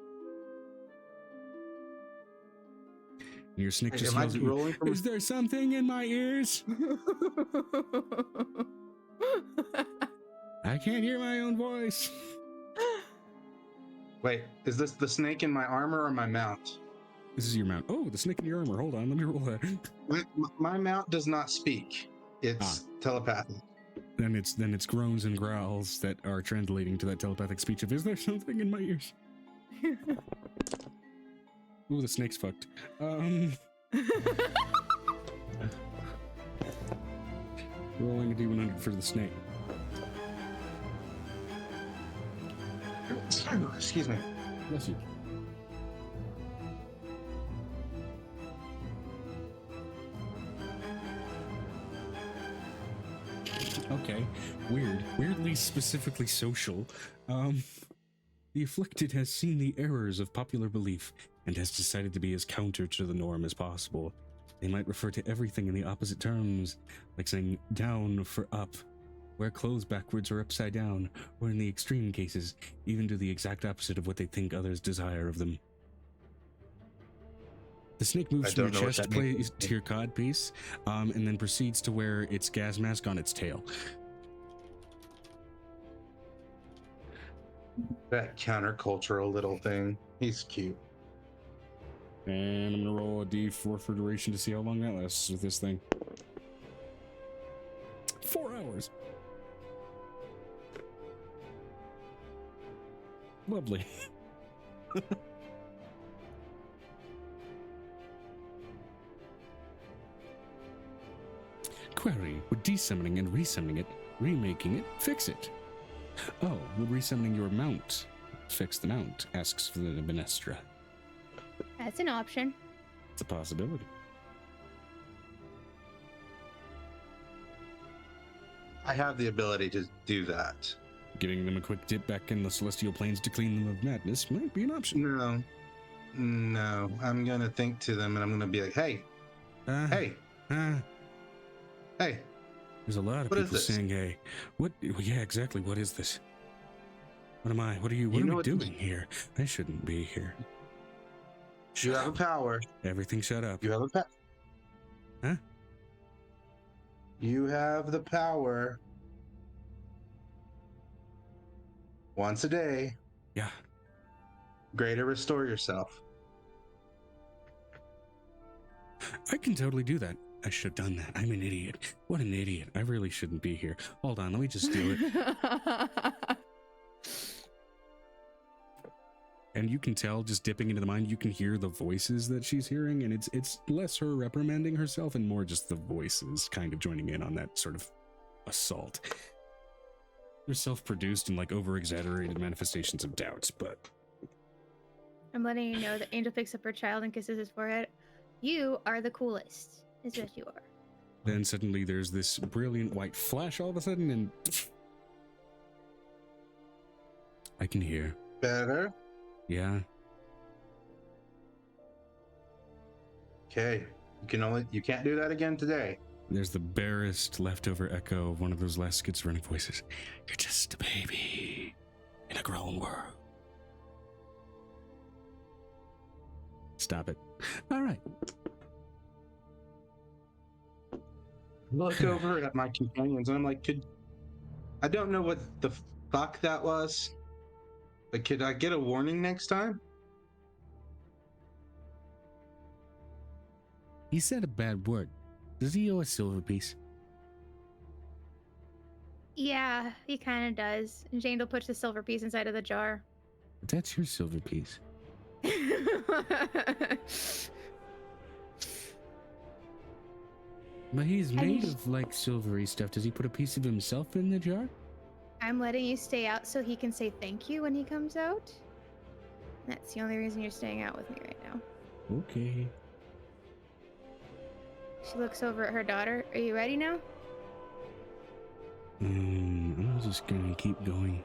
Your snake just Am I yells at you, rolling from- is there something in my ears? I can't hear my own voice. Wait, is this the snake in my armor or my mount? This is your mount. Oh, the snake in your armor. Hold on, let me roll that. My mount does not speak. It's telepathic. Then it's groans and growls that are translating to that telepathic speech of, is there something in my ears? Ooh, the snake's fucked. Rolling a D100 for the snake. Excuse me. Bless you. Okay, weirdly specifically social. The afflicted has seen the errors of popular belief and has decided to be as counter to the norm as possible. They might refer to everything in the opposite terms, like saying down for up, wear clothes backwards or upside down, or in the extreme cases, even do the exact opposite of what they think others desire of them. The snake moves I from your don't know what chest, that means. plays to your cod piece, and then proceeds to wear its gas mask on its tail. That countercultural little thing. He's cute. And I'm gonna roll a d4 for duration to see how long that lasts with this thing. 4 hours. Lovely. Query, would desummoning and resummoning it, remaking it, fix it? Oh, would resummoning your mount fix the mount? Asks for the Benestra. That's an option. It's a possibility. I have the ability to do that. Giving them a quick dip back in the celestial planes to clean them of madness might be an option. No. I'm gonna think to them and I'm gonna be like, hey. There's a lot of What is people this? saying, hey. What? Yeah, exactly. What is this? What am I? What are you? What You am know I what- doing here? I shouldn't be here. You have a power. Everything shut up. You have a power. Huh? You have the power. Once a day, Yeah. greater restore yourself. I can totally do that. I should have done that. I'm an idiot. What an idiot. I really shouldn't be here. Hold on, let me just do it. And you can tell, just dipping into the mind, you can hear the voices that she's hearing, and it's less her reprimanding herself and more just the voices kind of joining in on that sort of assault. They're self-produced and like over-exaggerated manifestations of doubts, but I'm letting you know that Angel picks up her child and kisses his forehead. You are the coolest, is what you are. then suddenly there's this brilliant white flash all of a sudden, and I can hear. Better? Yeah. Okay. You can't do that again today. There's the barest leftover echo of one of those last schizophrenic voices. You're just a baby in a grown world. Stop it. All right. Look over at my companions and I'm like, I don't know what the fuck that was. But could I get a warning next time? He said a bad word. Does he owe a silver piece? Yeah, he kind of does. And Jane will push the silver piece inside of the jar. That's your silver piece. But he's made of like silvery stuff. Does he put a piece of himself in the jar? I'm letting you stay out so he can say thank you when he comes out. That's the only reason you're staying out with me right now. Okay. She looks over at her daughter. Are you ready now? I'm just gonna keep going.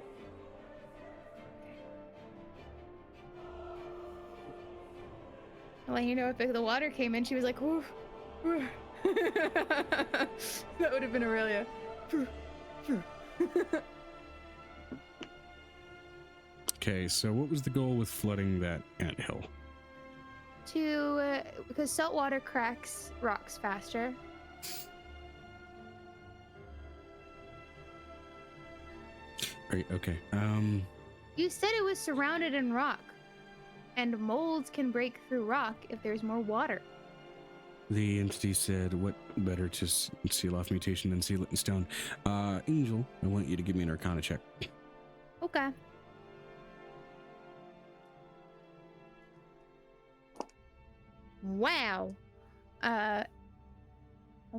Well, you know, if the water came in, she was like, "Ooh, ooh." That would have been Aurelia. Okay, so what was the goal with flooding that anthill? Because salt water cracks rocks faster. Right, okay. You said it was surrounded in rock, and molds can break through rock if there's more water. The entity said, what better to seal off mutation than seal it in stone? Angel, I want you to give me an Arcana check. Okay. Wow. Hold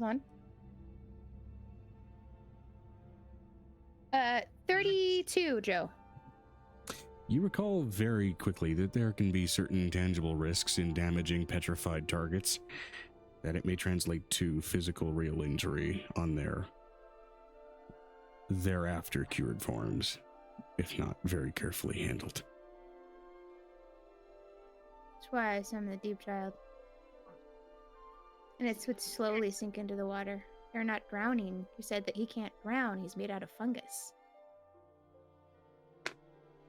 on. 32, Joe. You recall very quickly that there can be certain tangible risks in damaging petrified targets, that it may translate to physical real injury on their thereafter cured forms, if not very carefully handled. That's why I summoned the deep child. And it would slowly sink into the water. They're not drowning. You said that he can't drown. He's made out of fungus.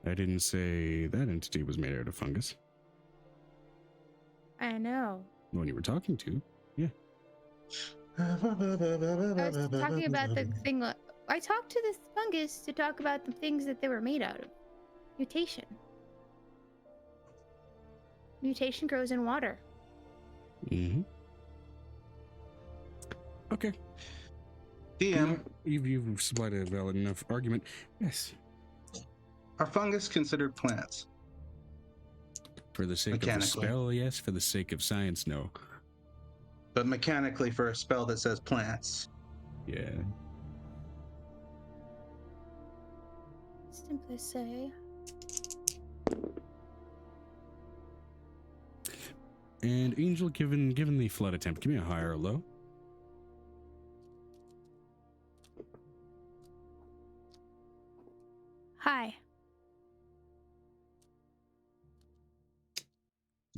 I didn't say that entity was made out of fungus. I know. The one you were talking to, yeah. I was talking about the thing. I talked to this fungus to talk about the things that they were made out of. Mutation. Mutation grows in water. Mm-hmm. Okay. DM, You've supplied a valid enough argument. Yes. are fungus considered plants? For the sake of the Mechanically. spell, yes. For the sake of science, no. But mechanically, for a spell that says plants, Yeah. Simply say. And Angel, given the flood attempt, give me a high or a low. Hi.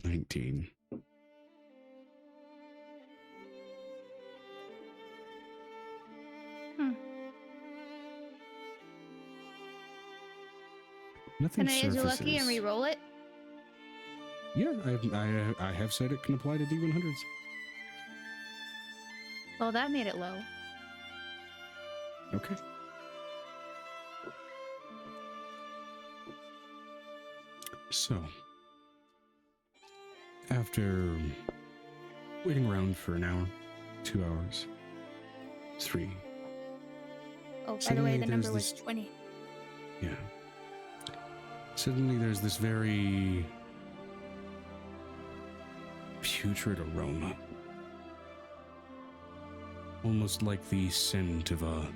19. Nothing Can I use your lucky and surfaces. re-roll it? Yeah, I have said it can apply to D100s. Well, that made it low. Okay. So, after waiting around for an hour, 2 hours, 3, Oh, by the Suddenly way, the there's number was this- 20. yeah. Suddenly there's this very putrid aroma. Almost like the scent of a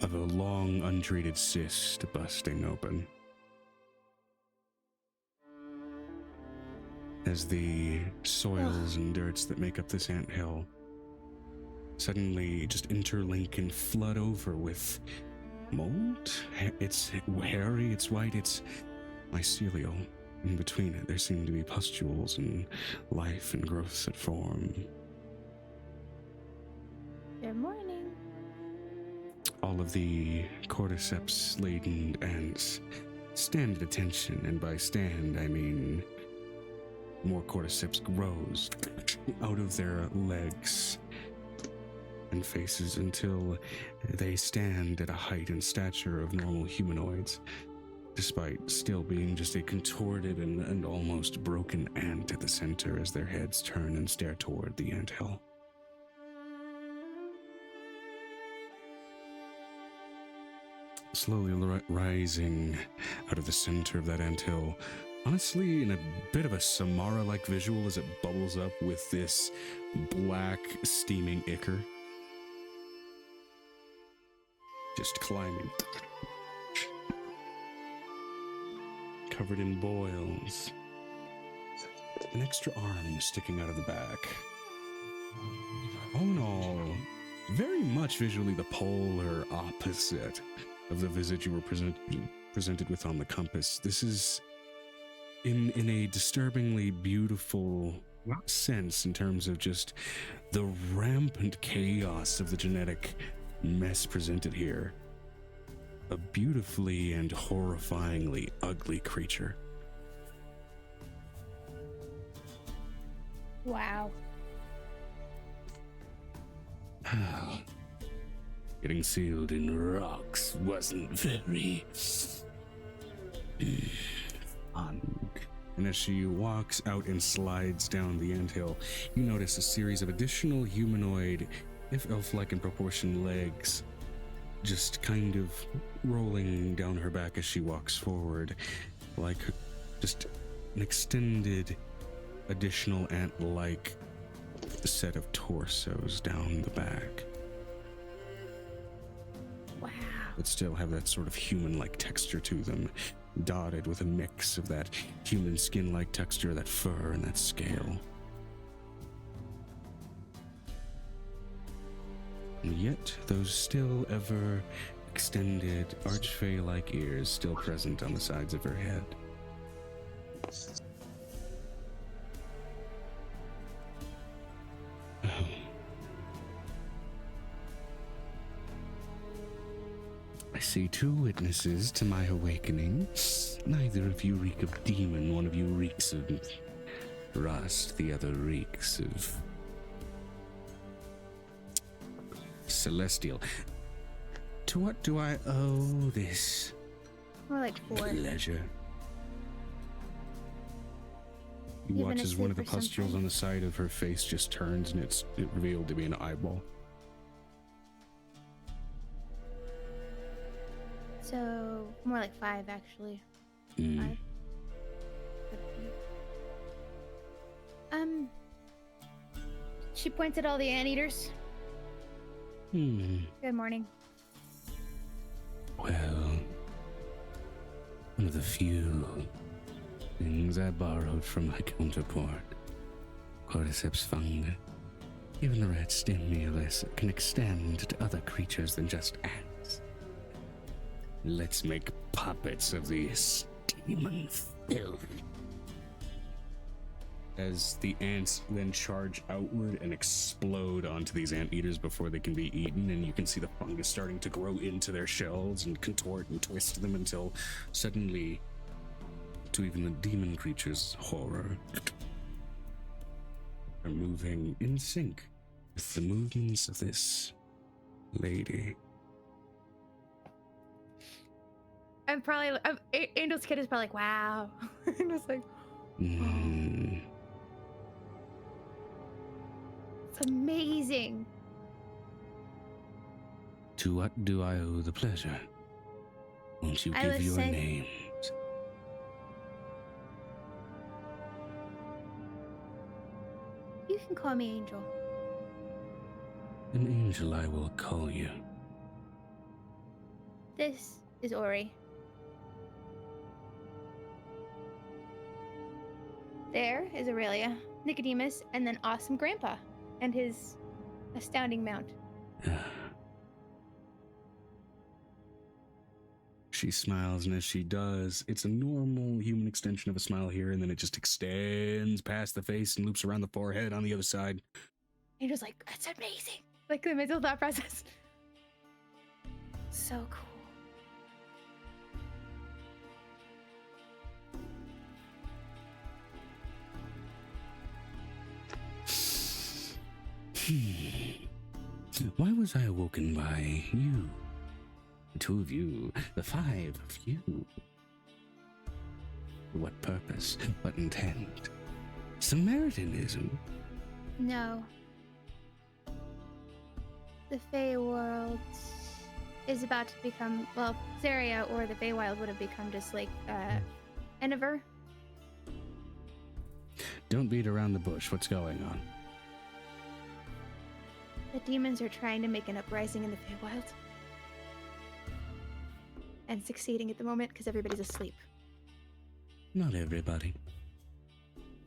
long untreated cyst busting open. As the soils and dirts that make up this anthill suddenly just interlink and flood over with mold. It's hairy, it's white, it's mycelial. In between it, there seem to be pustules and life and growths that form. Good morning. All of the cordyceps-laden ants stand at attention, and by stand, I mean more cordyceps grows out of their legs and faces until they stand at a height and stature of normal humanoids, despite still being just a contorted and almost broken ant at the center as their heads turn and stare toward the anthill. Slowly rising out of the center of that anthill, honestly in a bit of a Samara-like visual as it bubbles up with this black steaming ichor. Just climbing. Covered in boils. An extra arm sticking out of the back. All in all, very much visually the polar opposite of the visage you were presented with on the compass. This is in a disturbingly beautiful sense in terms of just the rampant chaos of the genetic mess presented here. A beautifully and horrifyingly ugly creature. Wow. Getting sealed in rocks wasn't very fun. And as she walks out and slides down the anthill, you notice a series of additional humanoid, if elf-like in proportion, legs just kind of rolling down her back as she walks forward, like just an extended, additional ant-like set of torsos down the back. Wow. But still have that sort of human-like texture to them, dotted with a mix of that human skin-like texture, that fur, and that scale. And yet, those still ever extended archfey-like ears still present on the sides of her head. I see two witnesses to my awakening. Neither of you reek of demon. One of you reeks of rust. The other reeks of celestial. To what do I owe this More like 4. pleasure? You You've watch been as one of the asleep for some pustules time. on the side of her face just turns and it revealed to be an eyeball. So more like 5 actually. Mm. 5. She points at all the anteaters. Good morning. Well, one of the few things I borrowed from my counterpart, Cordyceps fungi. Even the red stimulus can extend to other creatures than just ants. Let's make puppets of these demon filth. As the ants then charge outward and explode onto these anteaters before they can be eaten, and you can see the fungus starting to grow into their shells and contort and twist them until suddenly, to even the demon creature's horror, are moving in sync with the movements of this lady. Angel's kid is probably like, wow. And just like, it's amazing. To what do I owe the pleasure? Won't you I give would your say- names? You can call me Angel. An angel I will call you. This is Ori. There is Aurelia, Nicodemus, and then Awesome Grandpa and his astounding mount. She smiles, and as she does, it's a normal human extension of a smile here, and then it just extends past the face and loops around the forehead on the other side. Angel's like, that's amazing. Like the mental thought process. So cool. Why was I awoken by you? The 2 of you, the 5 of you. For what purpose? What intent? Samaritanism? No. The Fey world is about to become, well, Zaria or the Feywild would have become just like, Enniver. Don't beat around the bush. What's going on? The demons are trying to make an uprising in the Feywild. And succeeding at the moment because everybody's asleep. Not everybody.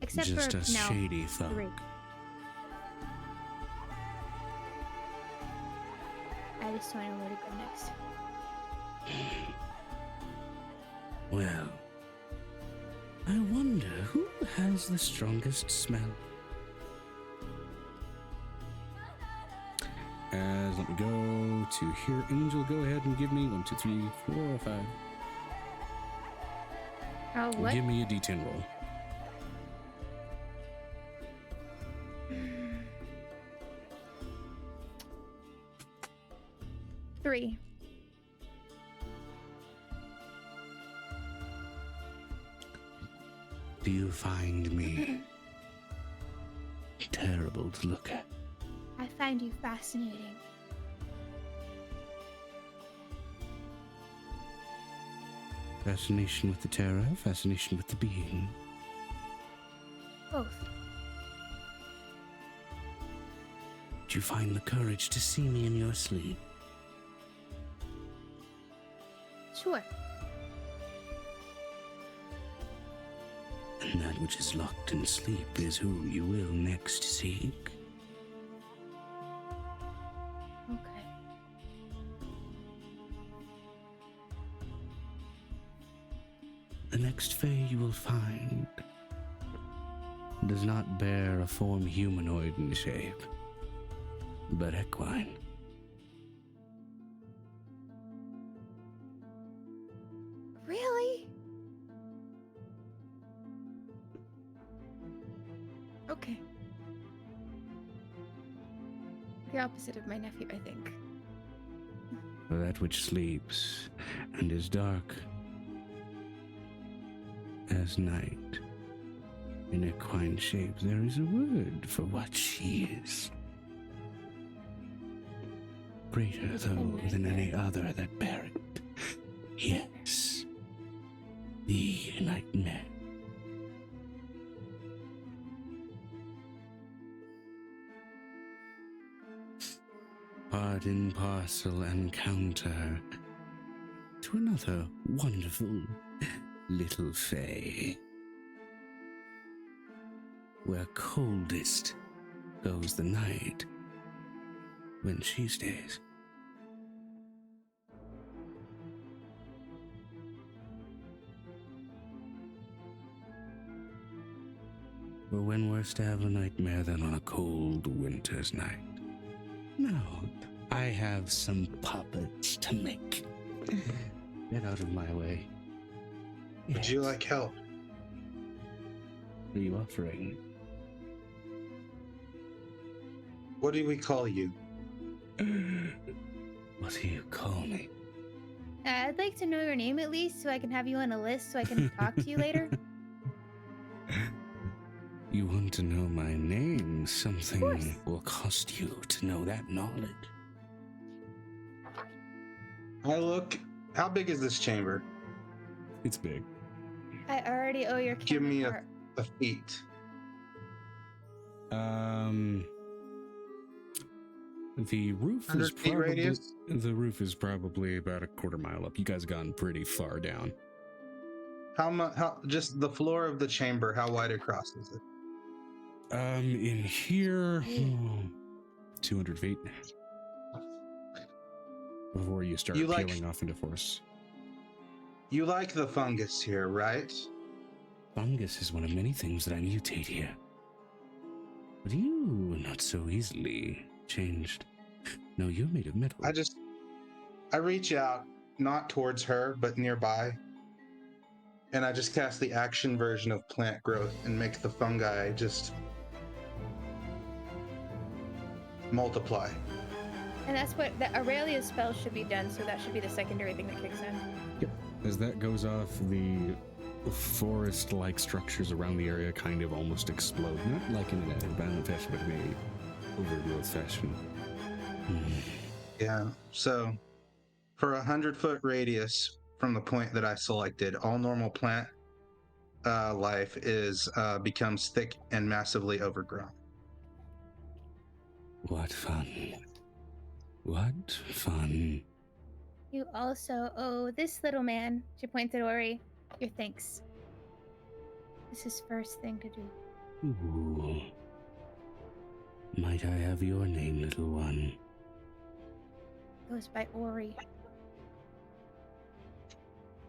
Except Just for a now, shady folk. 3. I just don't know where to go next. Well, I wonder who has the strongest smell. As let me go to here, Angel. Go ahead and give me 1, 2, 3, 4, 5. Oh, what? Give me a D10 roll. Three. Do you find me terrible to look at? I find you fascinating. Fascination with the terror, fascination with the being. Both. Did you find the courage to see me in your sleep? Sure. And that which is locked in sleep is who you will next seek. Okay. The next Fae you will find does not bear a form humanoid in shape, but equine. The opposite of my nephew, I think. For that which sleeps and is dark as night. In equine shape, there is a word for what she is. Greater, though, than any other that bear it. Yes, the nightmare. Part and parcel and counter to another wonderful little fae. Where coldest goes the night when she stays. But when worse to have a nightmare than on a cold winter's night? Now, I have some puppets to make. Get out of my way. Would you like help? What are you offering? What do we call you? What do you call me? I'd like to know your name at least so I can have you on a list so I can talk to you later. You want to know my name? Of course. Something will cost you to know that knowledge. How big is this chamber? It's big. I already owe your Give me counterpart. a feet. The roof is 100 feet probably radius? the roof is probably about a quarter mile up. You guys have gone pretty far down. How just the floor of the chamber, how wide across is it? In here, 200 feet. Before you start You peeling off into force. You like the fungus here, right? Fungus is one of many things that I mutate here. But you, not so easily changed. No, you're made of metal. I reach out, not towards her, but nearby. And I just cast the action version of plant growth and make the fungi just multiply. And that's what the Aurelia spell should be done, so that should be the secondary thing that kicks in. Yep. As that goes off, the forest-like structures around the area kind of almost explode. Not like in a violent fashion, but in a overgrowth fashion. Yeah. So for 100-foot radius from the point that I selected, all normal plant life becomes thick and massively overgrown. What fun. What fun. You also owe this little man, she points at Ori, your thanks. This is first thing to do. Ooh. Might I have your name, little one? Goes by Ori.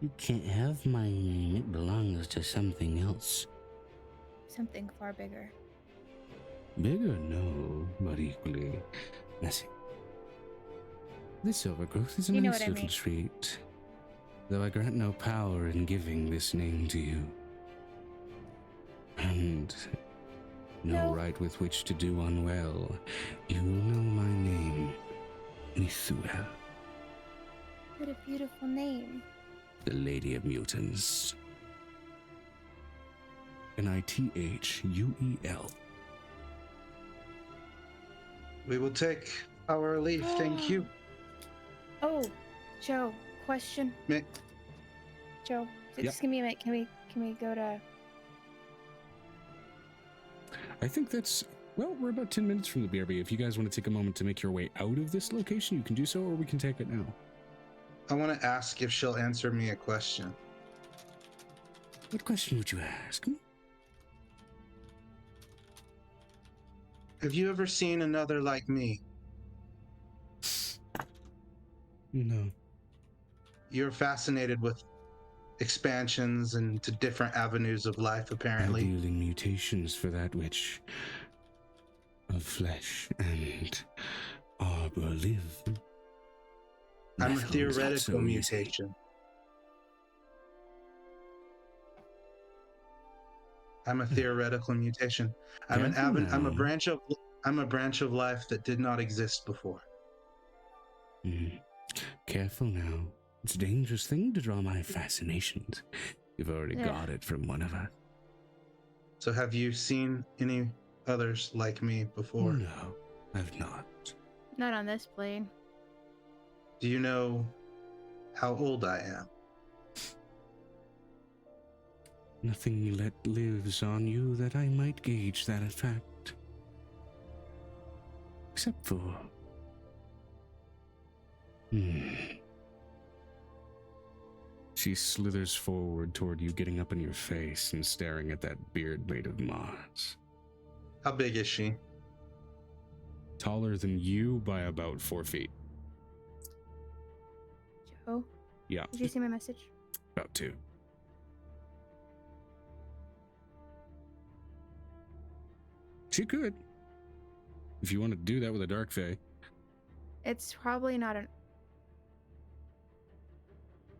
You can't have my name. It belongs to something else. Something far bigger. Bigger, no, but equally messy. This overgrowth is a You know nice what I little mean. treat, though I grant no power in giving this name to you. And no No. right with which to do unwell. You will know my name, Mithuel, What a beautiful name. the Lady of Mutants. Nithuel. We will take our leave. Thank you. Oh, Joe, question. Ma- Joe, Yep. just give me a minute. Can we go to... I think that's, well, we're about 10 minutes from the BRB. If you guys want to take a moment to make your way out of this location, you can do so, or we can take it now. I want to ask if she'll answer me a question. What question would you ask? Have you ever seen another like me? No. You're fascinated with expansions into different avenues of life, apparently. Idealing mutations for that which of flesh and arbor live. I'm a Metal is not theoretical so easy. mutation. I'm a theoretical mutation. I'm Careful I'm a now. branch of I'm a branch of life that did not exist before. Careful now. It's a dangerous thing to draw my fascinations. You've already Yeah. got it from one of us. So have you seen any others like me before? No, I've not. Not on this plane. Do you know how old I am? Nothing lives on you that I might gauge that fact. Except for... She slithers forward toward you, getting up in your face and staring at that beard made of moss. How big is she? Taller than you by about 4 feet. Joe, Yeah, did you see my message? about 2. She could. If you want to do that with a dark fae. It's probably not an.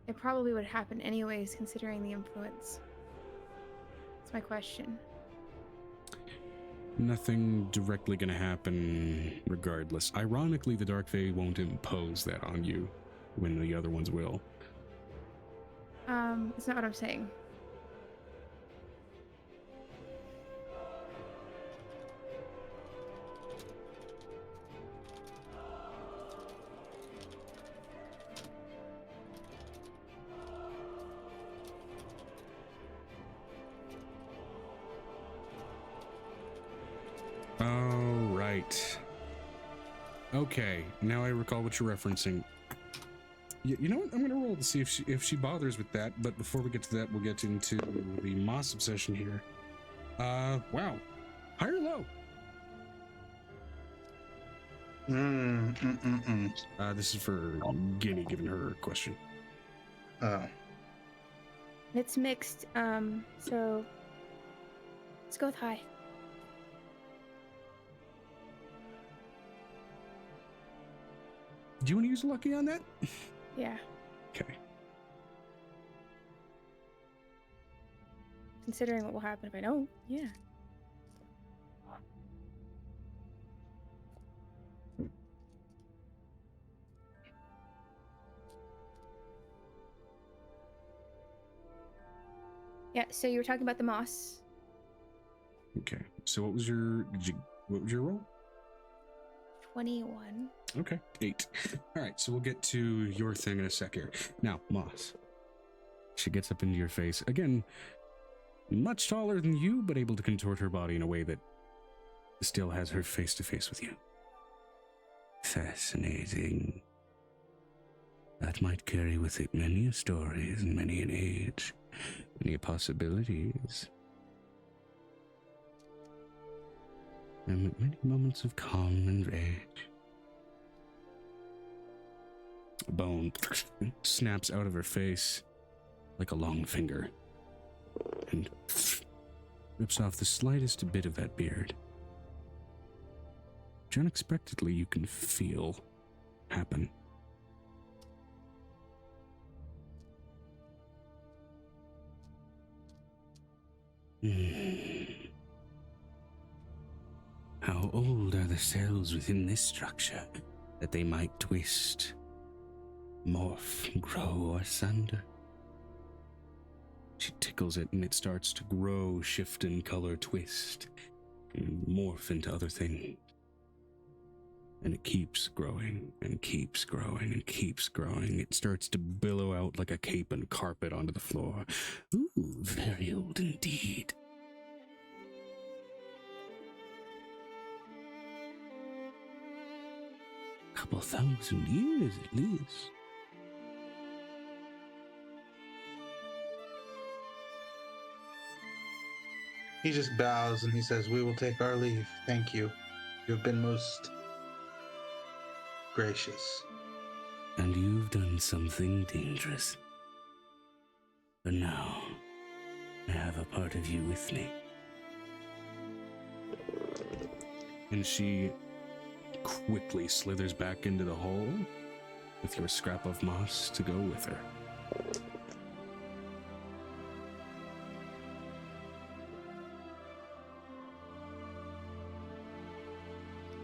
It probably would happen anyways, considering the influence. That's my question. Nothing directly gonna happen regardless. Ironically, the dark fae won't impose that on you when the other ones will. That's not what I'm saying. Oh, right. Okay, now I recall what you're referencing. You know what? I'm gonna roll to see if she bothers with that. But before we get to that, we'll get into the moss obsession here. Wow, high or low? This is for Guinea, given her question. Oh. It's mixed. So let's go with high. Do you want to use lucky on that? Yeah. Okay. Considering what will happen if I don't. Yeah. Yeah, so you were talking about the moss. Okay. So what was your roll? 21. Okay, 8. All right, so we'll get to your thing in a sec here. Now, Moss. She gets up into your face. Again, much taller than you, but able to contort her body in a way that still has her face to face with you. Fascinating. That might carry with it many a stories and many an age, many possibilities. And many moments of calm and rage. A bone snaps out of her face like a long finger and rips off the slightest bit of that beard, which unexpectedly you can feel happen. How old are the cells within this structure that they might twist, morph, grow asunder? She tickles it and it starts to grow, shift in color, twist, and morph into other things. And it keeps growing and keeps growing and keeps growing. It starts to billow out like a cape and carpet onto the floor. Ooh, very old indeed. Couple thousand years at least. He just bows and he says, "We will take our leave. Thank you. You have been most gracious." And you've done something dangerous. But now, I have a part of you with me. And she quickly slithers back into the hole with your scrap of moss to go with her.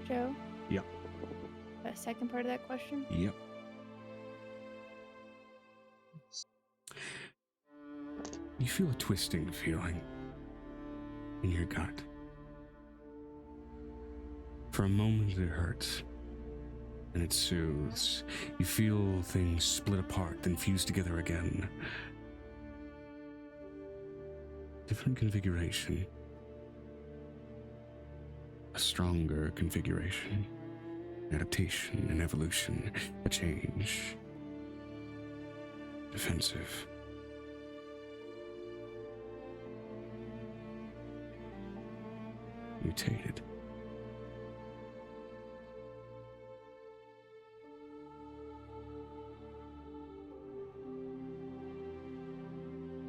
Joe? Yep. The second part of that question? Yep. You feel a twisting feeling in your gut. For a moment it hurts, and it soothes. You feel things split apart, then fuse together again. Different configuration. A stronger configuration. Adaptation and evolution. A change. Defensive. Mutated.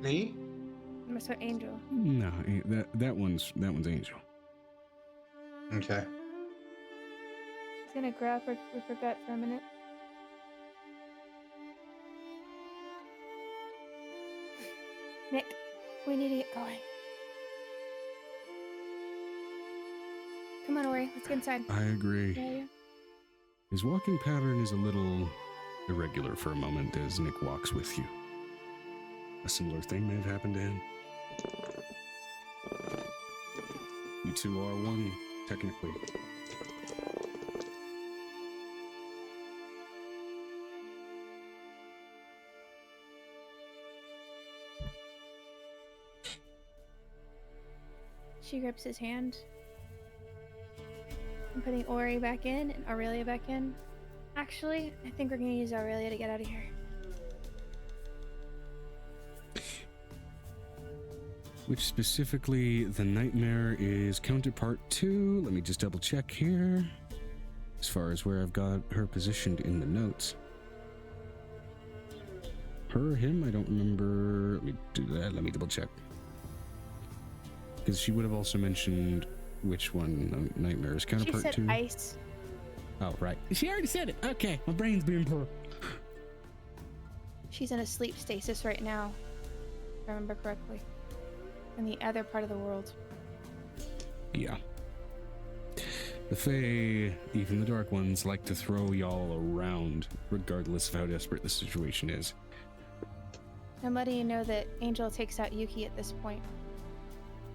Me? Mr. Angel. No, that one's Angel. Okay. He's gonna grab her with her gut for a minute. Nick, we need to get going. Come on, Ori, let's get inside. I agree. Yeah. His walking pattern is a little irregular for a moment as Nick walks with you. A similar thing may have happened to him. You two are one, technically. She grips his hand. I'm putting Ori back in and Aurelia back in. Actually, I think we're gonna use Aurelia to get out of here. Which specifically, the nightmare is counterpart 2. Let me just double check here. As far as where I've got her positioned in the notes. Her or him, I don't remember. Let me do that. Let me double check. Because she would have also mentioned which one nightmare is She counterpart said 2. ice. Oh, right. She already said it. Okay, my brain's being poor. She's in a sleep stasis right now, if I remember correctly. In the other part of the world. Yeah. The Fae, even the Dark Ones, like to throw y'all around, regardless of how desperate the situation is. I'm letting you know that Angel takes out Yuki at this point.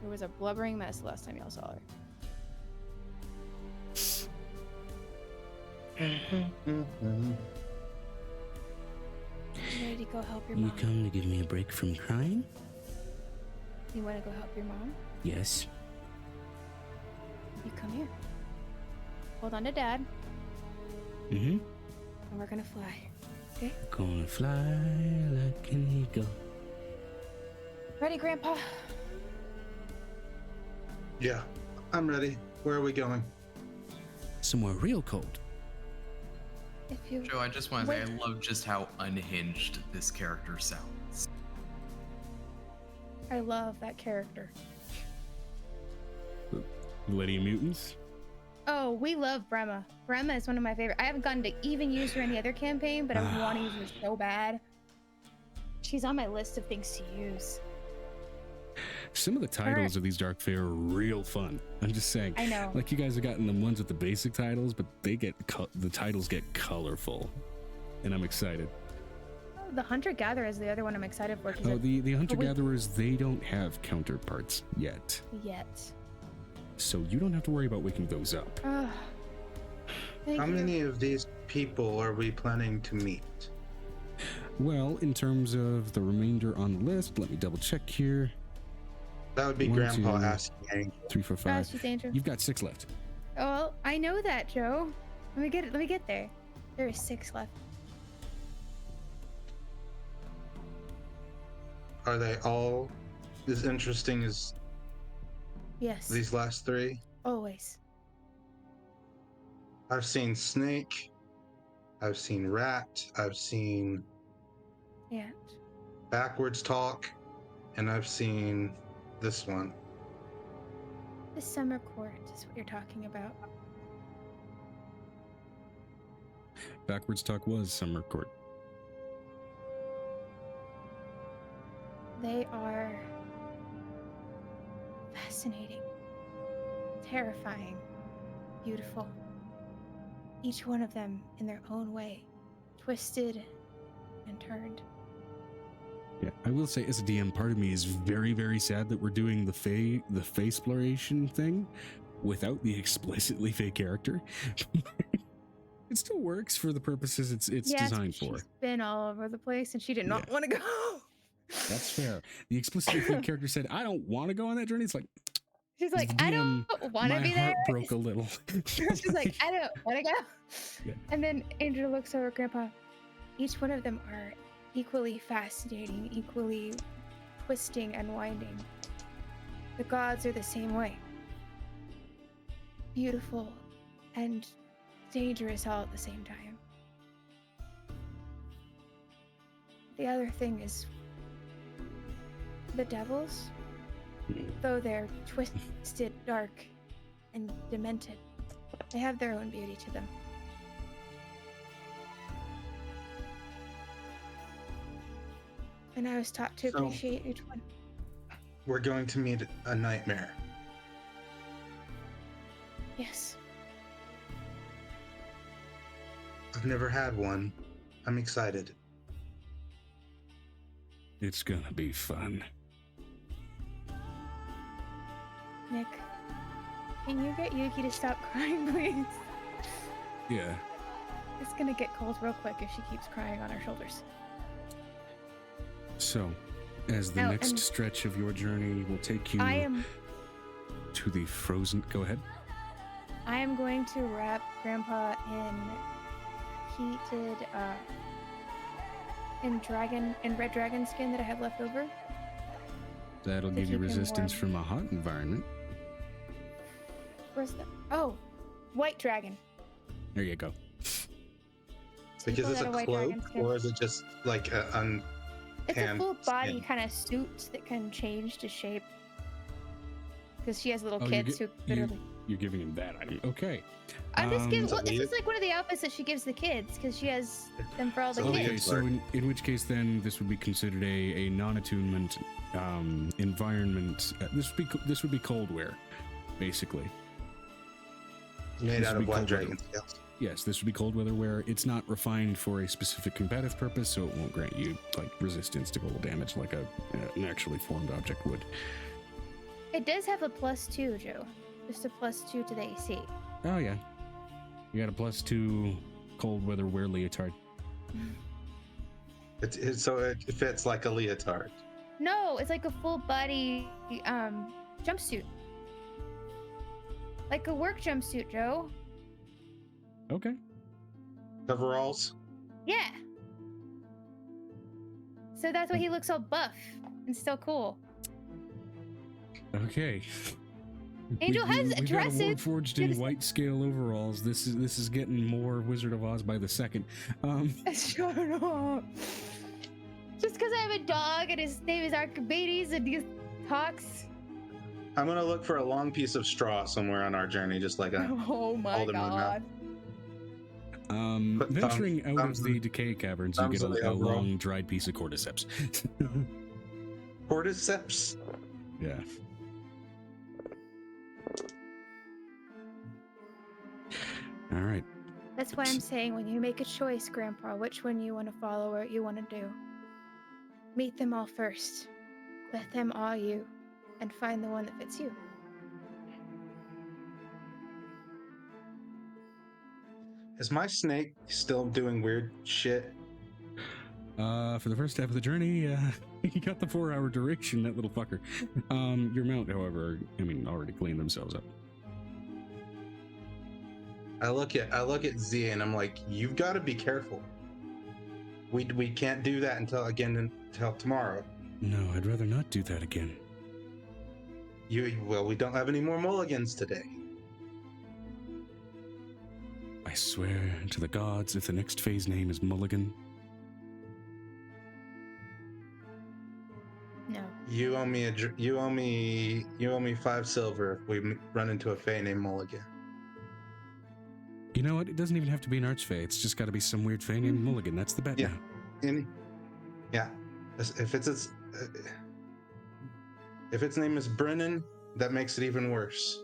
It was a blubbering mess last time y'all saw her. You ready to go help your You mom? come to give me a break from crying? You want to go help your mom? Yes. You come here. Hold on to Dad, Mm-hmm. and we're gonna fly. Okay? Gonna fly like an eagle. Ready, Grandpa? Yeah, I'm ready. Where are we going? Somewhere real cold. If you Joe, I just want to say I Wait. love just how unhinged this character sounds. I love that character. Lady of Mutants? Oh, we love Bremma. Bremma is one of my favorite. I haven't gotten to even use her in the other campaign, but I want to use her so bad. She's on my list of things to use. Some of the titles of these Dark Fae are real fun. I'm just saying. I know. Like, you guys have gotten the ones with the basic titles, but they get the titles get colorful. And I'm excited. The Hunter-Gatherer is the other one I'm excited for. 'Cause Oh, it's the Hunter-Gatherers, they don't have counterparts yet. yet. So you don't have to worry about waking those up. Thank How you. many of these people are we planning to meet? Well, in terms of the remainder on the list, let me double check here. That would be 1, Grandpa 2, asking Angel. 3, 4, 5. she's Angel. You've got 6 left. Oh, I know that, Joe. Let me get it. Let me get there. There is 6 left. Are they all as interesting as Yes. these last 3? Always. I've seen Snake. I've seen Rat. I've seen Yeah. Backwards Talk. And I've seen this one. The summer court is what you're talking about. Backwards Talk was Summer Court. They are fascinating, terrifying, beautiful. each one of them in their own way, twisted and turned. Yeah, I will say, as a DM, part of me is very, very sad that we're doing the Fae exploration thing without the explicitly Fae character. It still works for the purposes it's designed for. She's been all over the place, and she did not want to go. That's fair. The explicitly Fae character said, "I don't want to go on that journey." It's like, She's like, as the I DM, don't want to my be there. heart broke a little. She's like, I don't want to go. Yeah. And then Angel looks over at Grandpa. Each one of them are equally fascinating, equally twisting and winding. The gods are the same way. Beautiful and dangerous all at the same time. The other thing is the devils, though they're twisted, dark, and demented, they have their own beauty to them. And I was taught to So- appreciate each one. We're going to meet a nightmare. Yes. I've never had one. I'm excited. It's gonna be fun. Nick, can you get Yuki to stop crying, please? Yeah. It's gonna get cold real quick if she keeps crying on our shoulders. So, as the Oh, next and- stretch of your journey will take you I am to the frozen. Go ahead. going to wrap Grandpa in heated in red dragon skin that I have left over. That'll To give you keep him resistance warm. from a hot environment. Where's the white dragon. There you go. Because it's Got a white cloak, dragon skin. or is it just like a It's a Tan full body skin. kind of suit that can change to shape. Because she has little Oh, kids who literally. You're giving him that item. Okay. I'm just giving. so Well, this we- is like one of the outfits that she gives the kids because she has them for all the So we- kids. Okay, so in which case then this would be considered a non-attunement environment. This would be cold wear, basically. made This out would of be white cold dragon scales? Yes, this would be cold weather wear. It's not refined for a specific combative purpose, so it won't grant you like resistance to cold damage like an actually formed object would. It does have a +2, Joe. Just a +2 to the AC. Oh yeah, you got a +2 cold weather wear leotard. So it fits like a leotard. No, it's like a full body jumpsuit. Like a work jumpsuit, Joe. Okay. Coveralls. Yeah. So that's why he looks all buff and still cool. Okay. Angel has we got a dresses. Warforged Get in us- white scale overalls. This is getting more Wizard of Oz by the second. Shut up. Just because I have a dog and his name is Archimedes and he talks. I'm gonna look for a long piece of straw somewhere on our journey, just like a Oh my hold in my mouth. god. Put Venturing out thumbs of the decay caverns, you thumbs get on the a overall. long dried piece of cordyceps. cordyceps. Yeah. All right. That's why I'm saying when you make a choice, Grandpa, which one you want to follow or what you want to do, meet them all first. Let them awe you and find the one that fits you. Is my snake still doing weird shit? For the first half of the journey, you got the 4-hour duration, that little fucker. Your mount, however, already cleaned themselves up. I look at Z and I'm like, you've got to be careful. We can't do that until tomorrow. No, I'd rather not do that again. We don't have any more mulligans today. I swear to the gods, if the next phase name is Mulligan, No. You owe me 5 silver if we run into a fae named Mulligan. you know what? It doesn't even have to be an archfey. It's just got to be some weird fey named Mulligan. That's the bet Yeah. now. If its name is Brennan, that makes it even worse.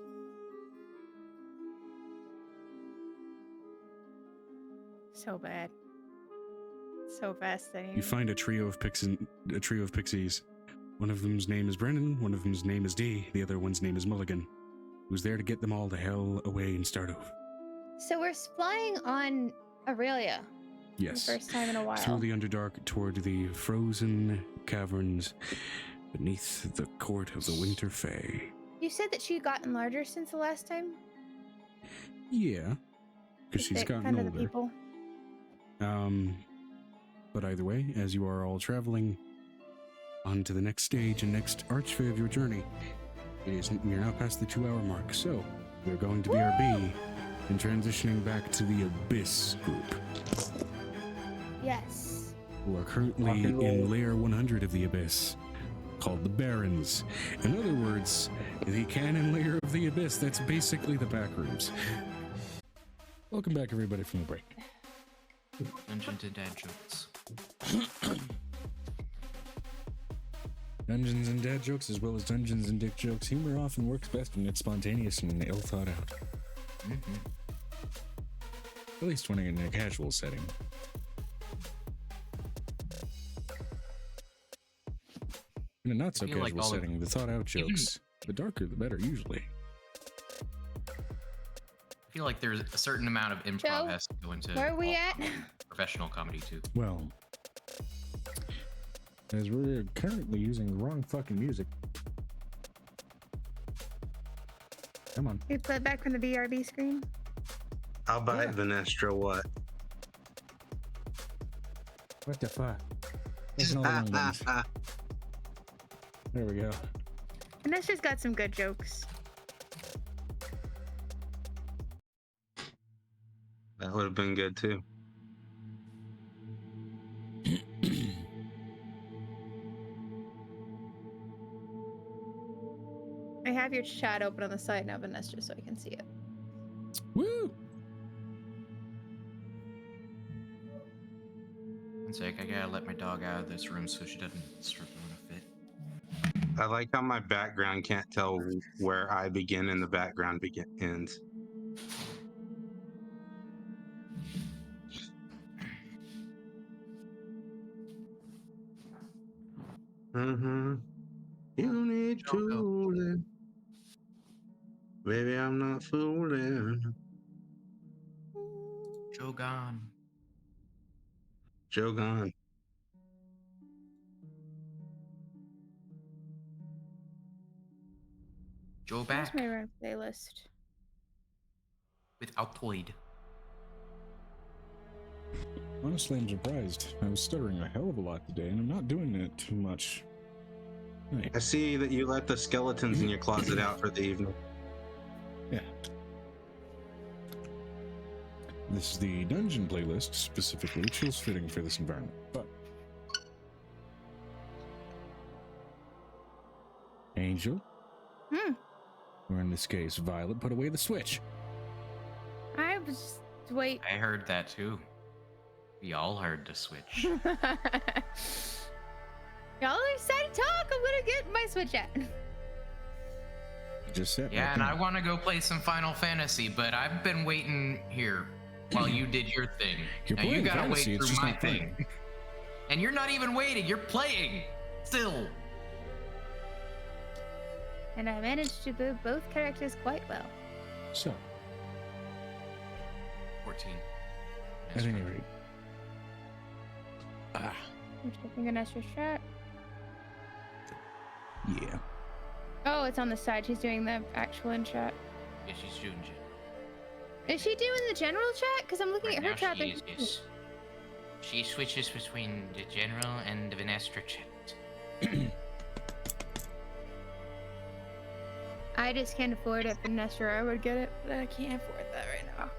So bad. So fascinating. You find a trio of pixies. One of them's name is Brennan, one of them's name is Dee, the other one's name is Mulligan, who's there to get them all the hell away and start over. So we're flying on Aurelia. Yes. For the first time in a while. Through the Underdark toward the frozen caverns beneath the court of the Winter Fae. You said that she had gotten larger since the last time? Yeah, because she's gotten kind older. Of the people. But either way, as you are all traveling on to the next stage and next archway of your journey, we are now past the 2-hour mark. So we're going to BRB and transitioning back to the Abyss group. Yes. Who are currently in layer 100 of the Abyss, called the Barrens. In other words, the canon layer of the Abyss. That's basically the back rooms. Welcome back, everybody, from the break. Dungeons and dad jokes. Dungeons and dad jokes, as well as dungeons and dick jokes. Humor often works best when it's spontaneous and ill thought out. Mm-hmm. At least when in a casual setting. In a not so feel like casual all of- setting, the thought out jokes, the darker the better, usually. I feel like there's a certain amount of improv Joe, has to go into where are we all at? professional comedy too. Well, as we're currently using the wrong fucking music. Come on. You play back from the BRB screen? I'll buy Yeah. Vanestra what? What the fuck? There's no wrong ones. There we go. Vanessa's got some good jokes. That would have been good too. I have your chat open on the side now, Vanessa, so I can see it. Woo! One sec, I gotta let my dog out of this room so she doesn't start throwing a fit. I like how my background can't tell where I begin and the background ends. Mm-hmm. You need tooling. Baby, I'm not fooling. Joe gone. Joe gone. Joe Where's back my run playlist? with Altoid. Honestly, I'm surprised. I was stuttering a hell of a lot today, and I'm not doing it too much. Right. I see that you let the skeletons in your closet out for the evening. Yeah. This is the dungeon playlist, specifically, which feels fitting for this environment. But Angel, or in this case, Violet, put away the switch. I was wait. I heard that too. We all heard the switch. Y'all are excited to talk. I'm gonna get my Switch out. You just said. Yeah, right and there. I want to go play some Final Fantasy, but I've been waiting here while you did your thing. You're Now you playing gotta fantasy, wait it's through just my not thing. playing. And you're not even waiting, you're playing still. And I managed to move both characters quite well. So, 14. at any rate. Ah, I'm checking Vanessa's chat. yeah. Oh, it's on the side. She's doing the actual in chat. Yeah, she's doing shit. Is she doing the general chat? Because I'm looking Right at her now chat. she is, yes. She switches between the general and the Vanestra chat. I just can't afford it. Vanessa, I would get it, but I can't afford that right now.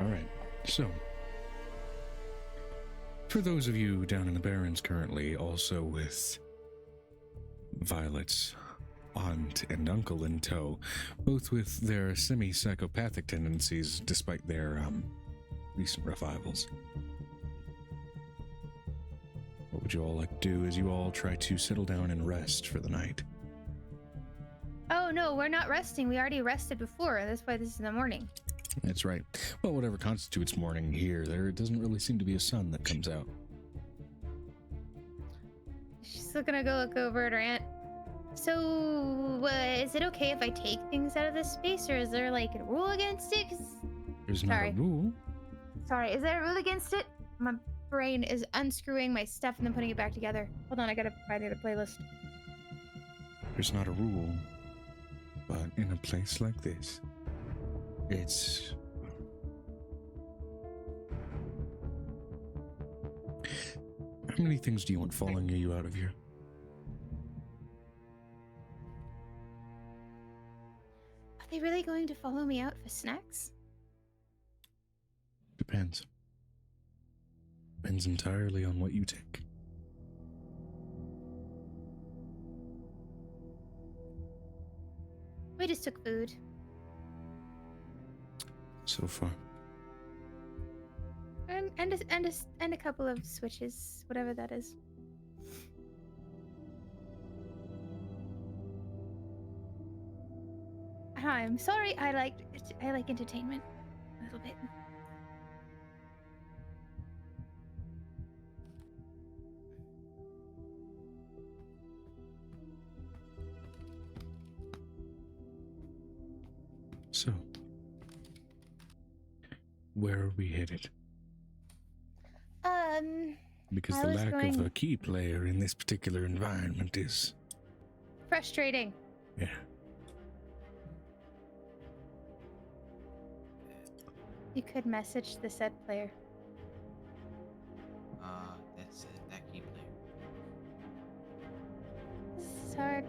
All right. So, for those of you down in the Barrens currently, also with Violet's aunt and uncle in tow, both with their semi-psychopathic tendencies despite their recent revivals. What would you all like to do as you all try to settle down and rest for the night? Oh, Oh no, we're not resting. We already rested before. That's why this is in the morning. That's right. Well, whatever constitutes morning here, there doesn't really seem to be a sun that comes out. She's still gonna go look over at her aunt. So, is it okay if I take things out of this space, or is there like a rule against it? 'Cause- There's not Sorry. a rule. Sorry, is there a rule against it? My brain is unscrewing my stuff and then putting it back together. Hold on, I gotta find the playlist. There's not a rule. But in a place like this, it's... How many things do you want following you out of here? Are they really going to follow me out for snacks? Depends. Depends entirely on what you take. We just took food. So far. And a couple of switches, whatever that is. I'm sorry. I like entertainment a little bit. So, where are we headed? Because I the was lack of going- a key player in this particular environment is... Frustrating. Yeah. You could message the said player. That's it. That key player. Sark.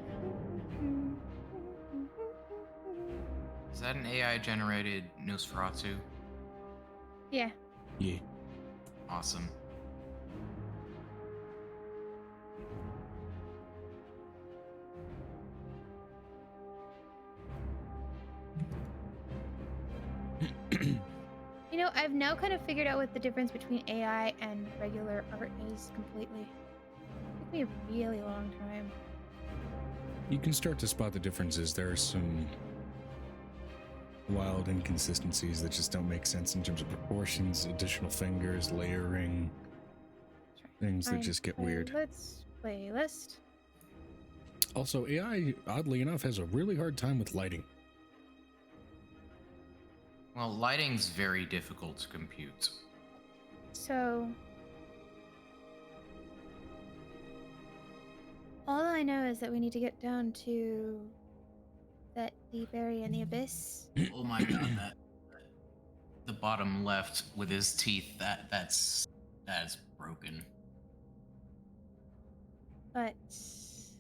Is that an AI generated Nosferatu? Yeah. Yeah. Awesome. You know, I've now kind of figured out what the difference between AI and regular art is completely. It took me a really long time. You can start to spot the differences. There are some wild inconsistencies that just don't make sense in terms of proportions, additional fingers, layering, things that Fine. just get weird. Playlist. Also, AI, oddly enough, has a really hard time with lighting. Well, lighting's very difficult to compute. So, all I know is that we need to get down to that deep area in the abyss. Oh my god, that the bottom left with his teeth, that's broken. But He's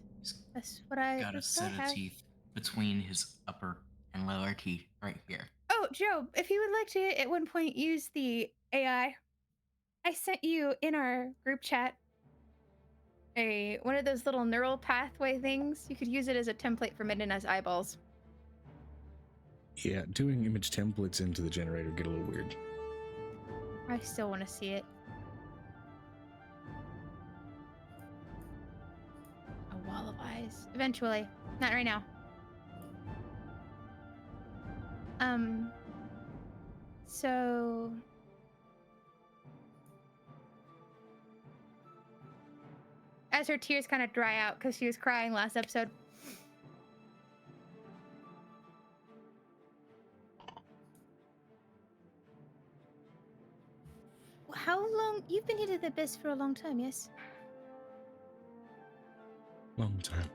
that's what I got a that's what I set of have. teeth between his upper and lower teeth right here. Oh, Joe, if you would like to at one point use the AI, I sent you in our group chat one of those little neural pathway things. You could use it as a template for Midnight's eyeballs. Yeah, doing image templates into the generator get a little weird. I still want to see it. A wall of eyes. Eventually. Not right now. So... As her tears kind of dry out because she was crying last episode. How long? You've been here to the abyss for a long time, yes? Long time.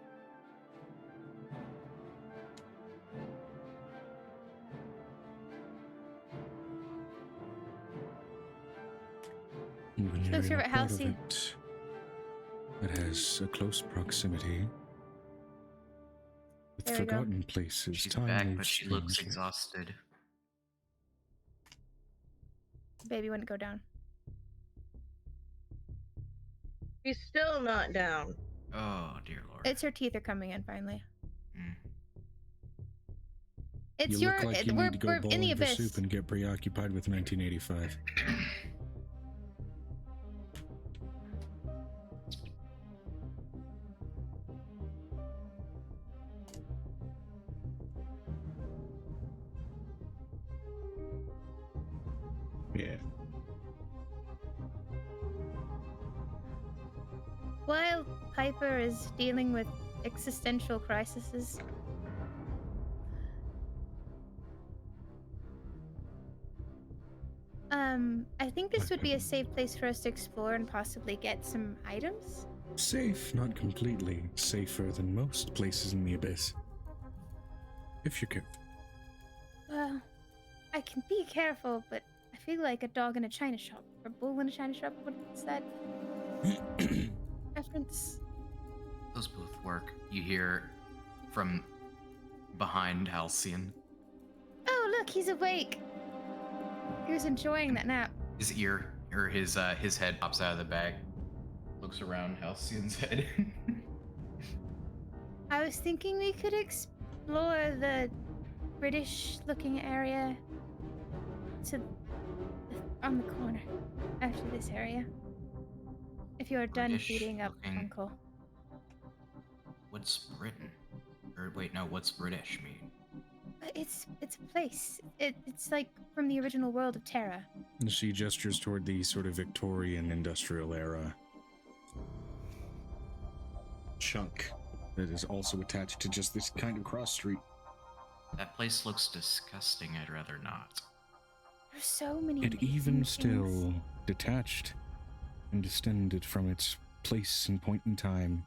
When you're Looks in a over at part of Halsey. it that has a close proximity with There we go. forgotten places, She's time back, moves but she looks strangely. exhausted. Baby wouldn't go down. He's still not down. Oh dear lord. It's her teeth are coming in finally. Mm. It's You your. look like you we're need to go we're in the bowling for abyss. soup and get preoccupied with 1985. Yeah. While Piper is dealing with existential crises, I think this would be a safe place for us to explore and possibly get some items. Safe, not completely. Safer than most places in the Abyss. If you're careful. Well, I can be careful, but I feel like a dog in a china shop, or a bull in a china shop. What's that reference? Those both work. You hear from behind Halcyon. Oh, look, he's awake. He was enjoying that nap. His ear, or his head pops out of the bag. Looks around Halcyon's head. I was thinking we could explore the British-looking area on the corner after this area. If you're done feeding up British-looking. Uncle. What's Britain? Or wait, no, what's British mean? It's a place. It's like from the original world of Terra. And she gestures toward the sort of Victorian industrial era chunk that is also attached to just this kind of cross street. That place looks disgusting. I'd rather not. There's so many. It even amazing still things. detached and distended from its place and point in time,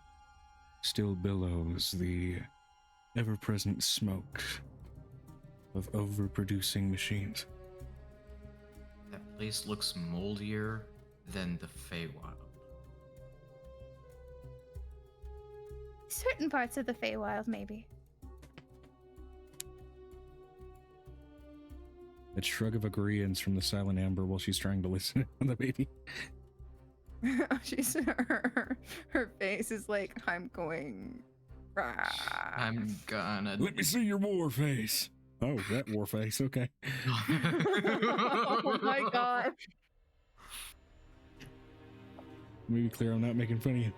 still billows the ever-present smoke of overproducing machines. That place looks moldier than the Feywild. Certain parts of the Feywild, maybe. A shrug of agreeance from the silent Amber while she's trying to listen to the baby. She's her face is like, I'm going. Rah. I'm gonna. Let me see your war face. Oh, that war face. Okay. Oh my god. Let me be clear, I'm not making fun of you.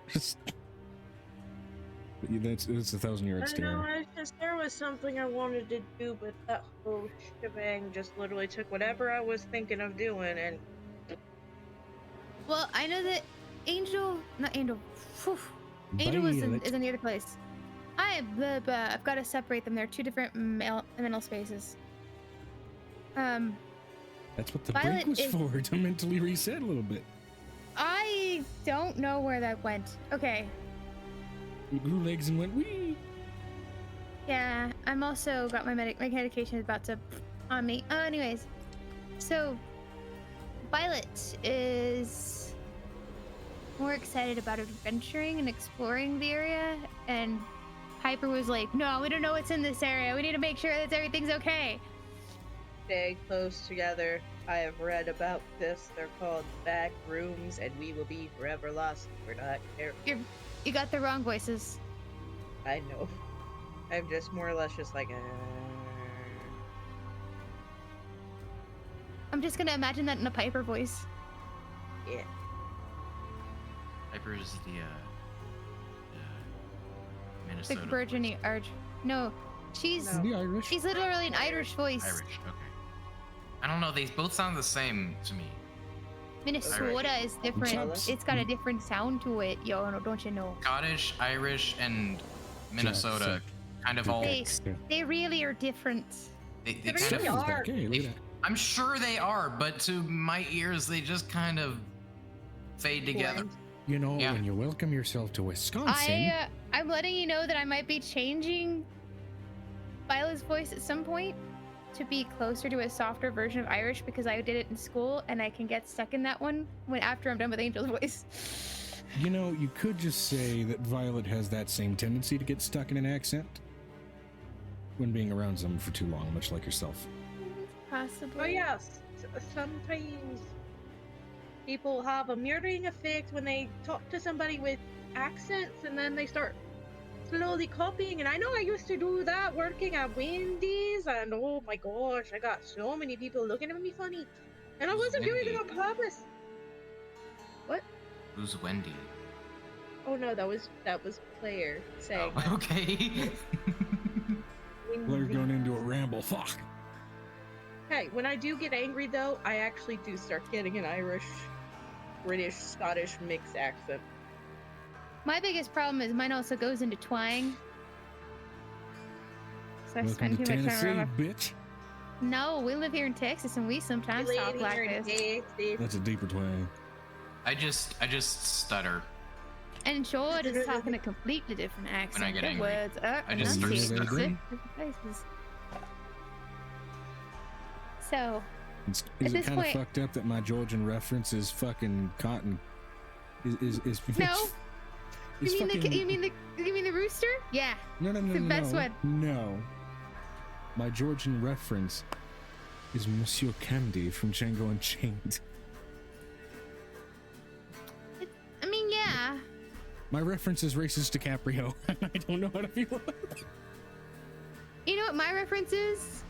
But yeah, it's 1,000-yard I stare. know, there was something I wanted to do, but that whole shebang just literally took whatever I was thinking of doing and Well, I know that not Angel. Phew, Angel is in the other place. I've got to separate them. They're two different mental spaces. That's what the Violet break was is- for, to mentally reset a little bit. I don't know where that went. Okay. You grew legs and went, wee! Yeah, I'm also got my medication is about to on me. Anyways, so Violet is more excited about adventuring and exploring the area, and Piper was like, "No, we don't know what's in this area. We need to make sure that everything's okay." stay close together. I have read about this. They're called back rooms, and we will be forever lost if we're not careful. You got the wrong voices. I know. I'm just more or less just like, I'm just gonna imagine that in a Piper voice. yeah. Piper is the Like Minnesota. burgeoning Arch. No, she's No. The Irish. she's literally an Irish voice. Irish. Okay. I don't know. They both sound the same to me. Minnesota is different. Chops. It's got a different sound to it, yo. Don't you know? Scottish, Irish, and Minnesota kind of all. They they really are different. They They kind really of. are. Okay, look at that. I'm sure they are, but to my ears, they just kind of fade together. Blend. You know, Yeah. when you welcome yourself to Wisconsin, I'm letting you know that I might be changing Violet's voice at some point to be closer to a softer version of Irish because I did it in school and I can get stuck in that one when after I'm done with Angel's voice. you know, you could just say that Violet has that same tendency to get stuck in an accent when being around someone for too long, much like yourself. Possibly. Oh yes, sometimes people have a mirroring effect when they talk to somebody with accents and then they start slowly copying. And I know I used to do that working at Wendy's, and oh my gosh, I got so many people looking at me funny. And I wasn't doing it on purpose. Who's Wendy? Oh no, that was Claire saying Oh, okay. We're going into a ramble. Fuck. Hey, when I do get angry, though, I actually do start getting an Irish, British, Scottish mixed accent. My biggest problem is mine also goes into twang. So I Welcome spend to too much time Tennessee, around my... bitch. No, we live here in Texas and we sometimes We talk live like here in this. Texas. That's a deeper twang. I just stutter. And George is talking a completely different accent. get Their angry. words are I just start enunciated in stuttering. different places. So, Is At it this kind of point- fucked up that my Georgian reference is fucking cotton? Is No. is you fucking, mean the rooster? Yeah. no the best one. No. My Georgian reference is Monsieur Candy from Django Unchained. I mean, yeah. My reference is racist DiCaprio. I don't know how to feel about it. You know what my reference is?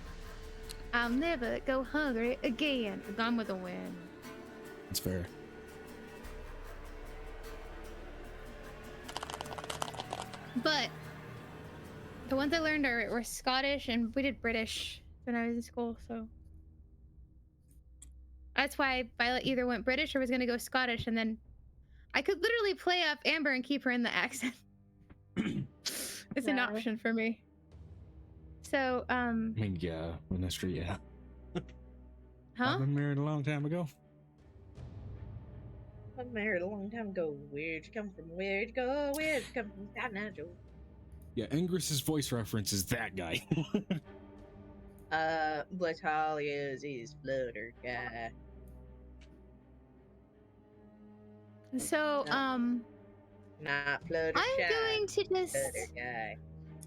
I'll never go hungry again. Gone with the Wind. It's fair. But the ones I learned were Scottish, and we did British when I was in school, so that's why Violet either went British or was gonna go Scottish, and then I could literally play up Amber and keep her in the accent. It's an Yeah. option for me. So, I mean, yeah, when that's true, yeah. huh? I've been married a long time ago. I was married a long time ago. Where'd you come from? Where'd you go? Where'd you come from? Down now, Joe. Yeah, Ingris's voice reference is that guy. Blatalia's is Flutter guy. So, Not Flutter I'm Shy. going to just, Flutter guy.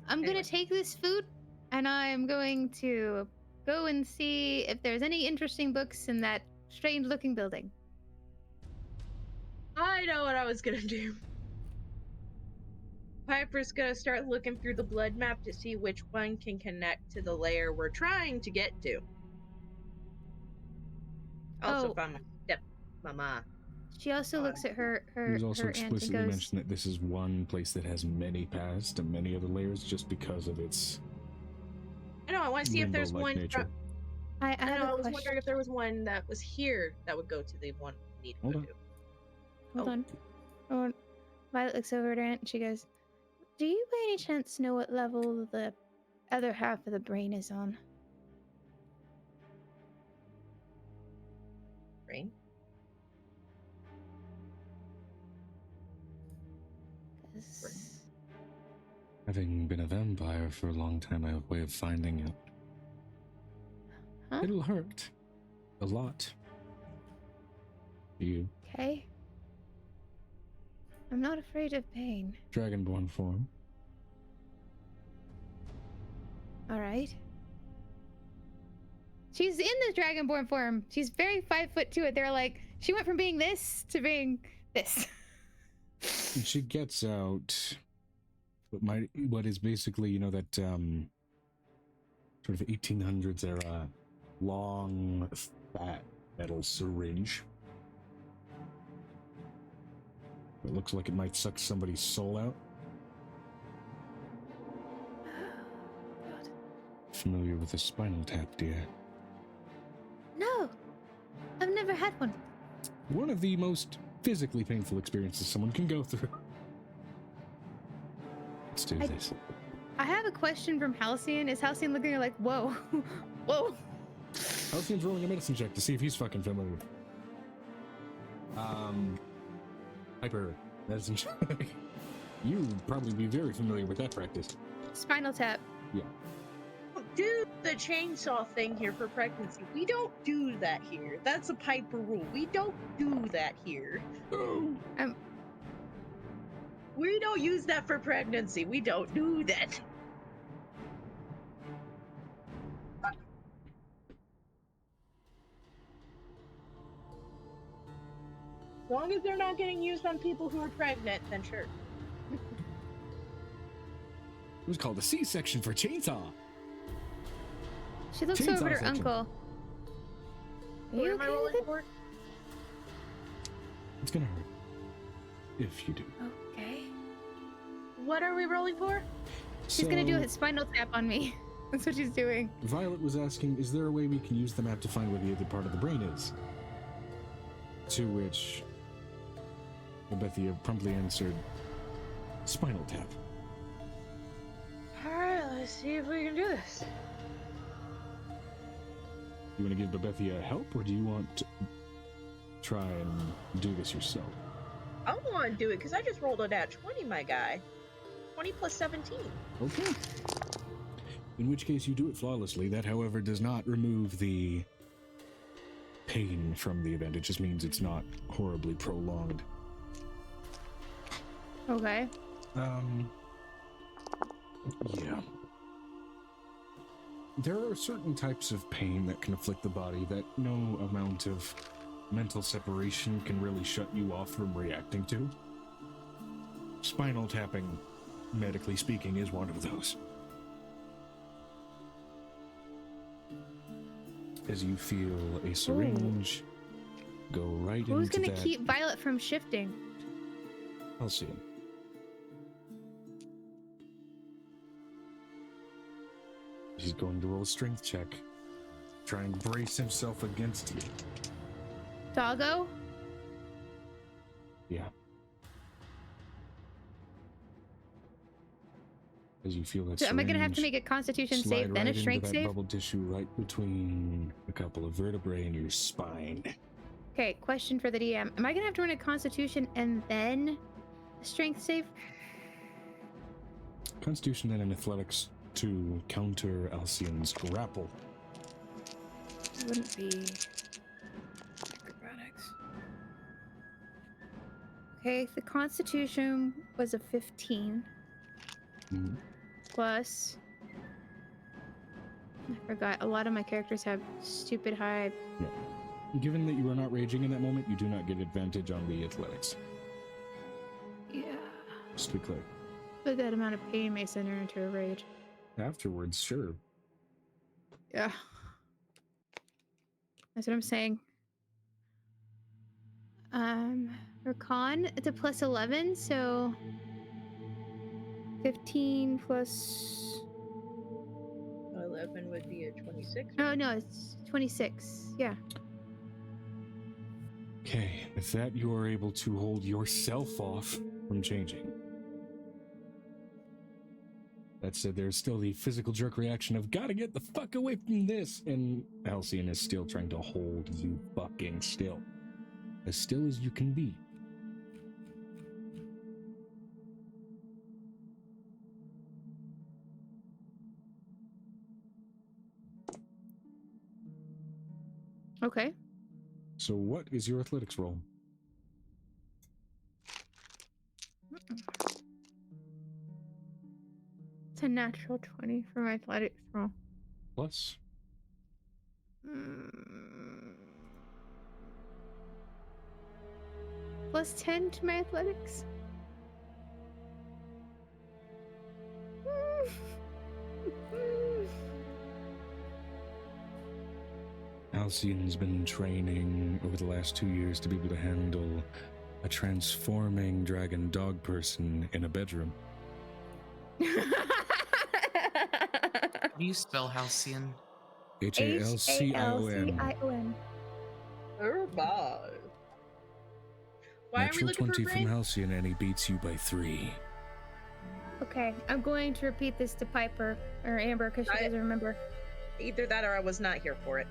I'm Anyway. gonna take this food, and I'm going to go and see if there's any interesting books in that strange-looking building. I know what I was gonna do. Piper's gonna start looking through the blood map to see which one can connect to the layer we're trying to get to. Also, Oh. if I'm a step mama. She also looks at her He was also her aunt and explicitly goes, mentioned that this is one place that has many paths to many other layers just because of its I know, I want to see if there's limbo-like one. nature. I I have know, I a was question. wondering if there was one that was here that would go to the one we need to Hold go on. to. Hold Oh. on. Oh, Violet looks over at her aunt and she goes, "Do you by any chance know what level the other half of the brain is on?" Brain? 'Cause- Having been a vampire for a long time, I have a way of finding it. Huh? It'll hurt. A lot. You, Okay. I'm not afraid of pain. Dragonborn form. All right. She's in the Dragonborn form. She's very 5'2". They're like, she went from being this to being this. And she gets out what is basically, that sort of 1800s era long, fat metal syringe. It looks like it might suck somebody's soul out. God. Familiar with a spinal tap, dear? No, I've never had one. One of the most physically painful experiences someone can go through. Let's do this. I have a question from Halcyon. Is Halcyon looking at her like, whoa, whoa? Halcyon's rolling a medicine check to see if he's fucking familiar. Hyper medicine check. You'd probably be very familiar with that practice. Spinal tap. Yeah. Do the chainsaw thing here for pregnancy. We don't do that here. That's a Piper rule. We don't do that here. We don't use that for pregnancy. We don't do that. As long as they're not getting used on people who are pregnant, then sure. It was called a C-section for chainsaw. She looks Chainsaw over at her section. uncle. Are What you am I okay rolling with it? for? It's gonna hurt. If you do. Okay. What are we rolling for? She's gonna do a spinal tap on me. That's what she's doing. Violet was asking, is there a way we can use the map to find where the other part of the brain is? To which Bethia promptly answered, spinal tap. Alright, let's see if we can do this. You want to give Bethia help, or do you want to try and do this yourself? I want to do it because I just rolled a nat 20, my guy. 20 plus 17. Okay. In which case you do it flawlessly. That, however, does not remove the pain from the event. It just means it's not horribly prolonged. Okay. Yeah. There are certain types of pain that can afflict the body that no amount of mental separation can really shut you off from reacting to. Spinal tapping, medically speaking, is one of those. As you feel a syringe go right Who's into gonna that. keep Violet from shifting? I'll see. He's going to roll a strength check. Try and brace himself against you. Doggo? Yeah. As you feel that So am I gonna have to syringe make a Constitution slide save, then right a Strength into that save? bubble tissue right between a couple of vertebrae in your spine. Okay, question for the DM. Am I gonna have to run a Constitution and then a Strength save? Constitution and an athletics to counter Alcyon's grapple. It wouldn't be acrobatics. Okay, the Constitution was a 15 Mhm. plus. I forgot. A lot of my characters have stupid high. Given that you are not raging in that moment, you do not get advantage on the athletics. Yeah. Just to be clear. But that amount of pain may send her into a rage. Afterwards, sure. Yeah. That's what I'm saying. For con, it's a plus 11, so 15 plus. 11 would be a 26. Oh no, it's 26. Yeah. Okay, with that, you are able to hold yourself off from changing. That said, there's still the physical jerk reaction of, gotta get the fuck away from this, and Alcyon is still trying to hold you fucking still. As still as you can be. Okay. So what is your athletics roll? It's a natural 20 for my athletics roll. Plus? Plus 10 to my athletics. Alcyon's been training over the last 2 years to be able to handle a transforming dragon dog person in a bedroom. How do you spell Halcyon? Halcyon. Halcyon. Oh, my. Why are we Natural looking 20 for from brain? Halcyon, and he beats you by 3. Okay, I'm going to repeat this to Piper or Amber because she doesn't remember. Either that or I was not here for it.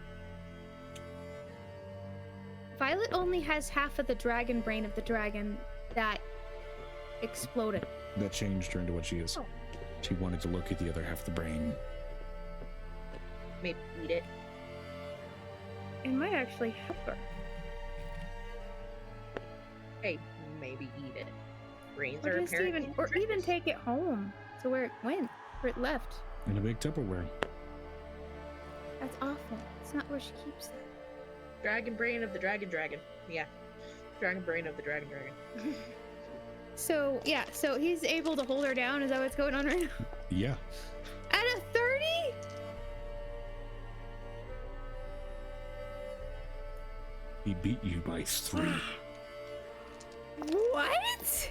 Violet only has half of the dragon brain of the dragon that exploded. That changed her into what she is. Oh. She wanted to look at the other half of the brain. Maybe eat it. It might actually help her. Hey, maybe eat it. Brains Or are just apparently even take it home to where it went, where it left. In a big Tupperware. That's awful. It's not where she keeps it. Dragon brain of the dragon. Yeah. Dragon brain of the dragon. So, yeah, so he's able to hold her down. Is that what's going on right now? Yeah. At a 30? He beat you by 3. What?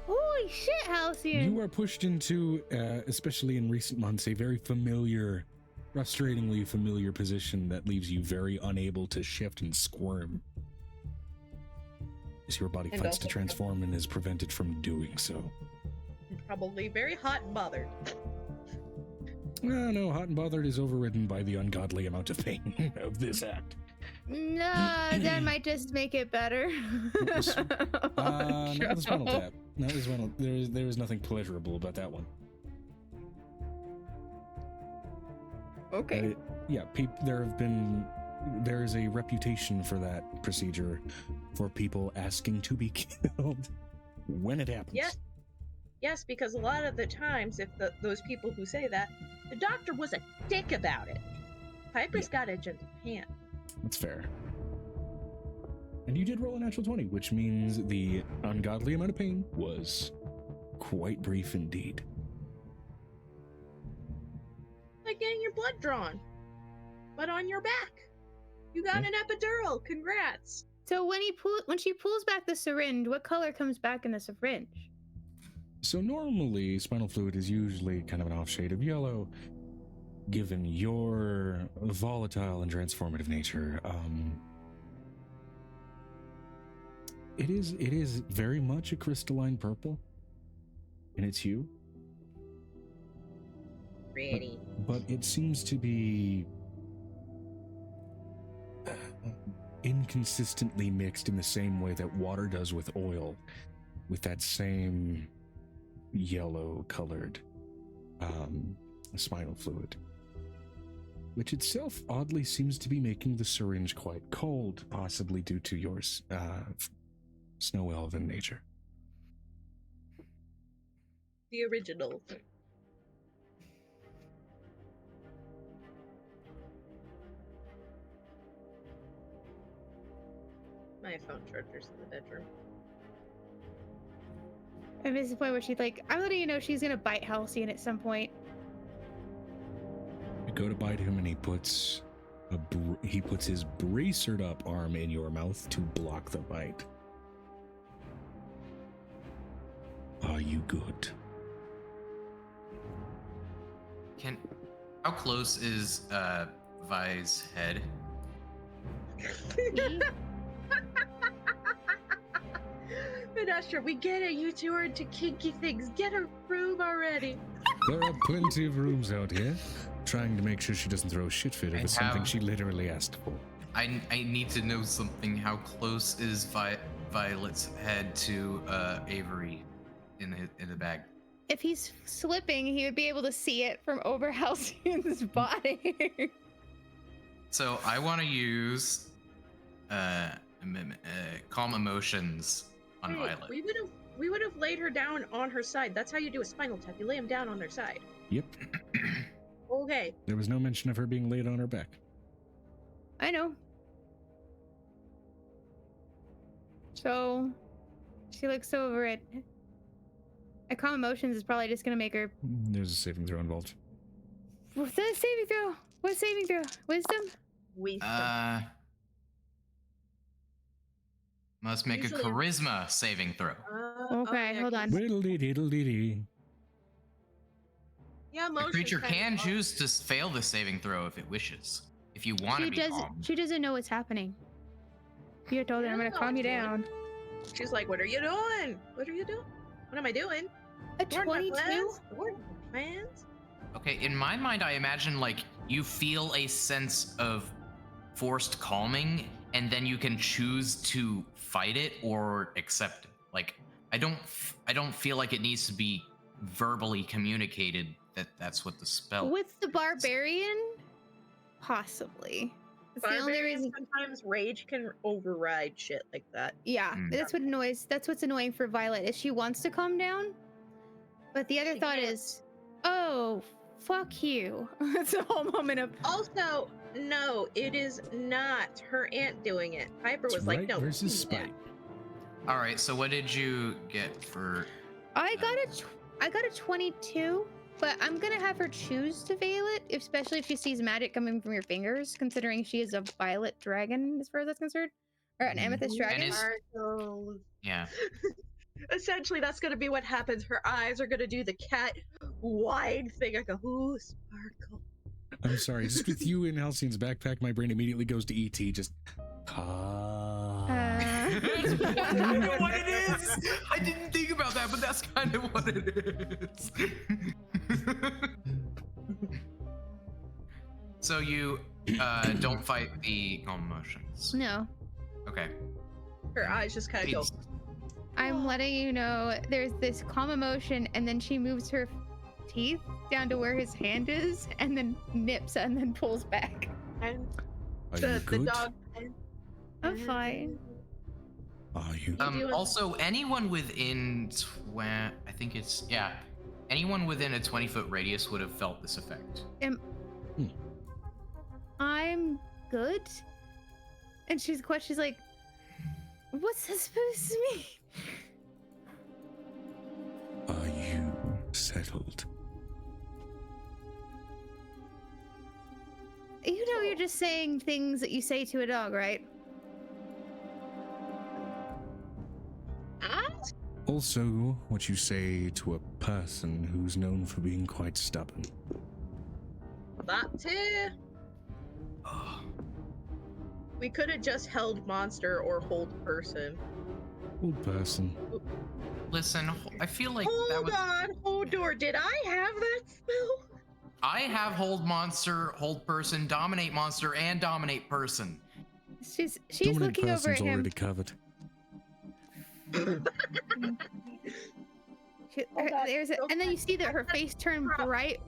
Holy Holy shit, Halcyon! You are pushed into, especially in recent months, a very familiar, frustratingly familiar position that leaves you very unable to shift and squirm. As your body And fights to also- transform and is prevented from doing so. Probably very hot and bothered. No, hot and bothered is overridden by the ungodly amount of pain of this act. No, that might just make it better. Not with the spinal tap. Not with the spinal. There is nothing pleasurable about that one. Okay. There is a reputation for that procedure for people asking to be killed when it happens. Yes, because a lot of the times, if those people who say that, the doctor was a dick about it. Piper's got a gentle hand. That's fair. And you did roll a natural 20, which means the ungodly amount of pain was quite brief indeed. Like getting your blood drawn, but on your back. You got an epidural. Congrats. So when she pulls back the syringe, what color comes back in the syringe? So normally, spinal fluid is usually kind of an off shade of yellow. Given your volatile and transformative nature, it is very much a crystalline purple in its hue. Pretty. But it seems to be inconsistently mixed in the same way that water does with oil, with that same yellow colored spinal fluid, which itself oddly seems to be making the syringe quite cold, possibly due to your snow elven nature. The original. My phone charger's in the bedroom. And this is the point where she's like, I'm letting you know she's gonna bite Halcyon at some point. You go to bite him, and he puts his bracered up arm in your mouth to block the bite. Are you good? How close is Vi's head? Vanessa, we get it. You two are into kinky things. Get a room already. There are plenty of rooms out here. Trying to make sure she doesn't throw a shit fit over something she literally asked for. I need to know something. How close is Violet's head to Avery in the bag? If he's slipping, he would be able to see it from over Halcyon's body. So I want to use calm emotions on Hey, Violet. we would have laid her down on her side. That's how you do a spinal tap. You lay them down on their side. Yep. Okay. There was no mention of her being laid on her back. I know. So she looks over it. A calm emotions is probably just gonna make her. There's a saving throw involved. What's that saving throw? What saving throw? Wisdom? Must make Usually- a charisma saving throw. Okay, hold on. Whittle-dee-diddle-dee-dee. Yeah, The emotions creature kinda can help. choose to fail the saving throw if it wishes. If you want to She be doesn't. calm. She doesn't know what's happening. You told her I'm gonna No, calm you dude. down. She's like, "What are you doing? What are you doing? What am I doing? A Thwarting my 22. plans? Thwarting my plans?" Okay, in my mind, I imagine like you feel a sense of forced calming, and then you can choose to fight it or accept it. Like I don't feel like it needs to be verbally communicated that that's what the spell. With the barbarian, possibly. That's the only Barbarian, reason. sometimes rage can override shit like that. Yeah, Mm. that's what annoys. That's what's annoying for Violet is she wants to calm down, but the other She thought can't. is, oh, fuck you. It's a whole moment of. Also, no, it is not her aunt doing it. Piper was like, Right "No, versus do that." spite. All right, so what did you get for? I got a 22, but I'm gonna have her choose to veil it, especially if she sees magic coming from your fingers, considering she is a violet dragon as far as that's concerned, or an Mm. amethyst And dragon. is- Sparkles. Yeah. Essentially, that's going to be what happens. Her eyes are going to do the cat wide thing. I go, ooh, sparkle. I'm sorry, just with you in Halcyon's backpack, my brain immediately goes to ET. Just That's kind of what it is. I didn't think about that, but that's kind of what it is. So you don't fight the calm emotions. No. Okay. Her eyes just kind of go. I'm letting you know there's this calm emotion, and then she moves her teeth down to where his hand is, and then nips and then pulls back. And Are the you good? dog. I'm fine. Are you? Also, anyone within I think it's anyone within a 20-foot radius would have felt this effect. I'm good. And she's like, what's that supposed to mean? Are you settled? You know you're just saying things that you say to a dog, right? Also, what you say to a person who's known for being quite stubborn. That too. We could have just held monster or hold person. Old person. Listen, I feel like Hold on, hold door. Did I have that spell? I have hold monster, hold person, dominate monster, and dominate person. She's Dominant looking over at person's him. already covered. And then you see that her face turned bright,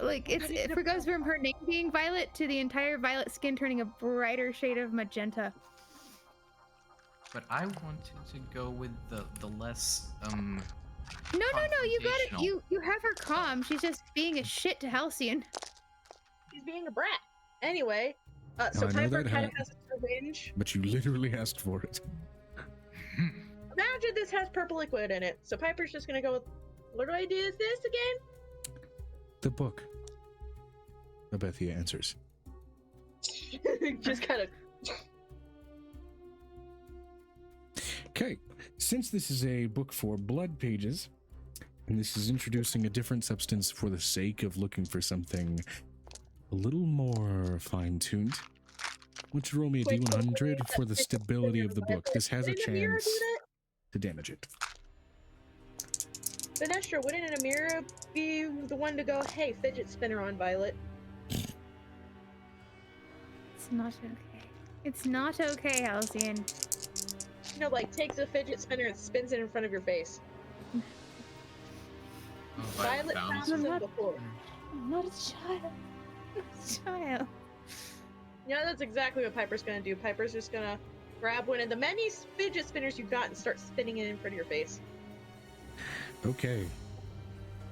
like it goes from her name being violet to the entire violet skin turning a brighter shade of magenta. But I wanted to go with the less No, you got it. You have her calm. She's just being a shit to Halcyon. She's being a brat. Anyway, so I know Piper that kind of has a syringe. But you literally asked for it. Imagine this has purple liquid in it. So Piper's just gonna go with, what do I do with this again? The book. Abethia answers. Just kind of. Okay, since this is a book for blood pages, and this is introducing a different substance for the sake of looking for something a little more fine-tuned, why don't you roll me a D100 for the stability of the book? This has a chance to damage it. Vanessa, wouldn't an Amira be the one to go, hey, fidget spinner on Violet? It's not okay. It's not okay, Halcyon. You know, like, takes a fidget spinner and spins it in front of your face. Violet found them before. I'm not a child. I'm not a child. Yeah, that's exactly what Piper's gonna do. Piper's just gonna grab one of the many fidget spinners you've got and start spinning it in front of your face. Okay,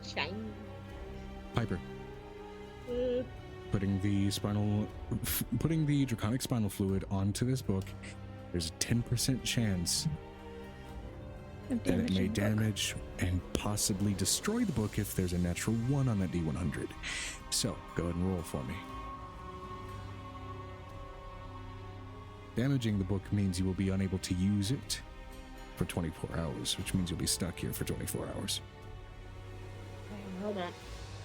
Shine. Piper. Putting the draconic spinal fluid onto this book, there's a 10% chance that it may damage and possibly destroy the book if there's a natural 1 on that D100. So, go ahead and roll for me. Damaging the book means you will be unable to use it for 24 hours, which means you'll be stuck here for 24 hours Hold on.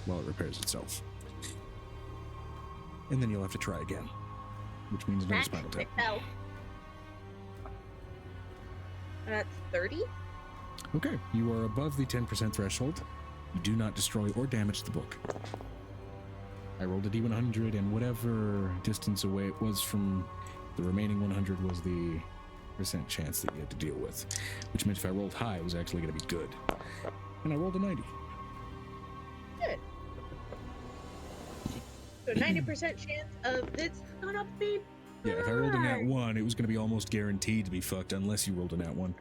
while it repairs itself. And then you'll have to try again, which means another spinal tap. That's 30? Okay, you are above the 10% threshold. You do not destroy or damage the book. I rolled a D100, and whatever distance away it was from the remaining 100 was the percent chance that you had to deal with, which meant if I rolled high, it was actually going to be good. And I rolled a 90. Good. So 90% chance of it's gonna be. Yeah, if I rolled a nat 1, it was going to be almost guaranteed to be fucked unless you rolled a nat 1.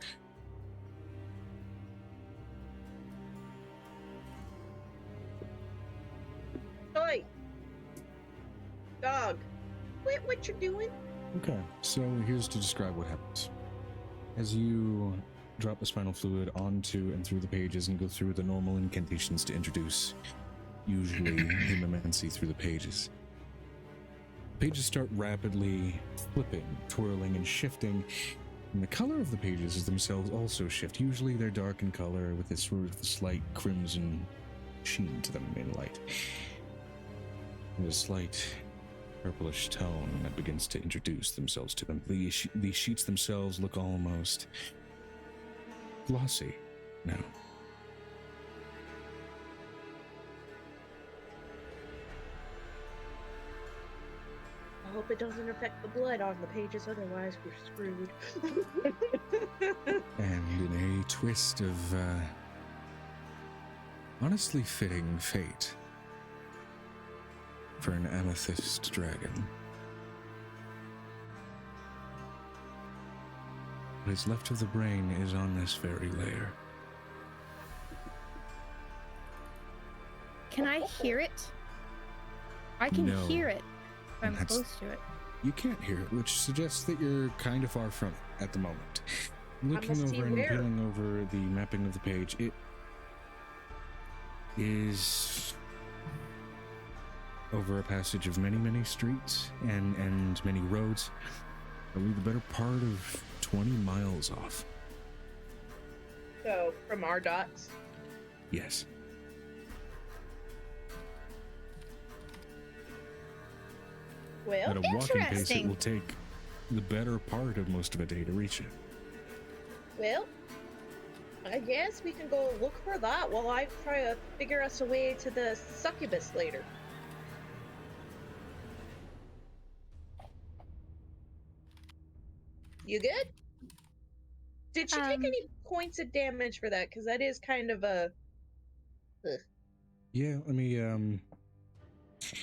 Oi! Dog. Quit what you're doing. Okay, so here's to describe what happens. As you drop the spinal fluid onto and through the pages and go through the normal incantations to introduce, usually hemomancy through the pages. Pages start rapidly flipping, twirling, and shifting And the color of the pages themselves also shift. Usually they're dark in color with this sort of slight crimson sheen to them in light. And a slight purplish tone that begins to introduce themselves to them. These sheets themselves look almost glossy now. I hope it doesn't affect the blood on the pages, otherwise we're screwed. And in a twist of honestly fitting fate for an amethyst dragon, what is left of the brain is on this very layer. Can I hear it? I can No. hear it. If I'm That's- close to it. You can't hear it, which suggests that you're kind of far from it at the moment. Looking must be over and where? peeling over the mapping of the page, it is over a passage of many, many streets and many roads. Probably the better part of 20 miles off. So, from our dots. Yes. Well, At a walking pace, it Interesting. will take the better part of most of a day to reach it. well, I guess we can go look for that while I try to figure us a way to the succubus later. You good? Did she take any points of damage for that? Because that is kind of a... Yeah, let me,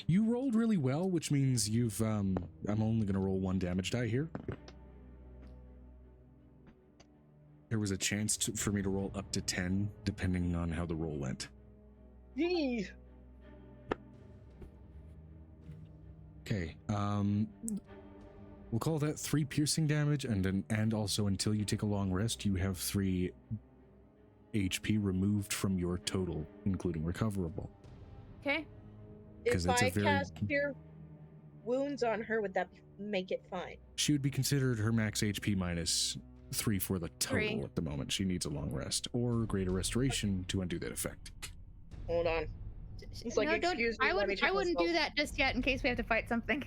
you rolled really well, which means you've, I'm only gonna roll 1 damage die here. There was a chance for me to roll up to 10, depending on how the roll went. Gee. Okay, we'll call that 3 piercing damage, and also until you take a long rest, you have 3 HP removed from your total, including recoverable. Okay. 'Cause If that's a I very- cast Cure Wounds on her, would that make it fine? She would be considered her max HP minus 3 for the total 3. at the moment. She needs a long rest or greater restoration to undo that effect. Hold on. It's like, no, don't. excuse me, I let me wouldn't. check I wouldn't myself. do that just yet, in case we have to fight something.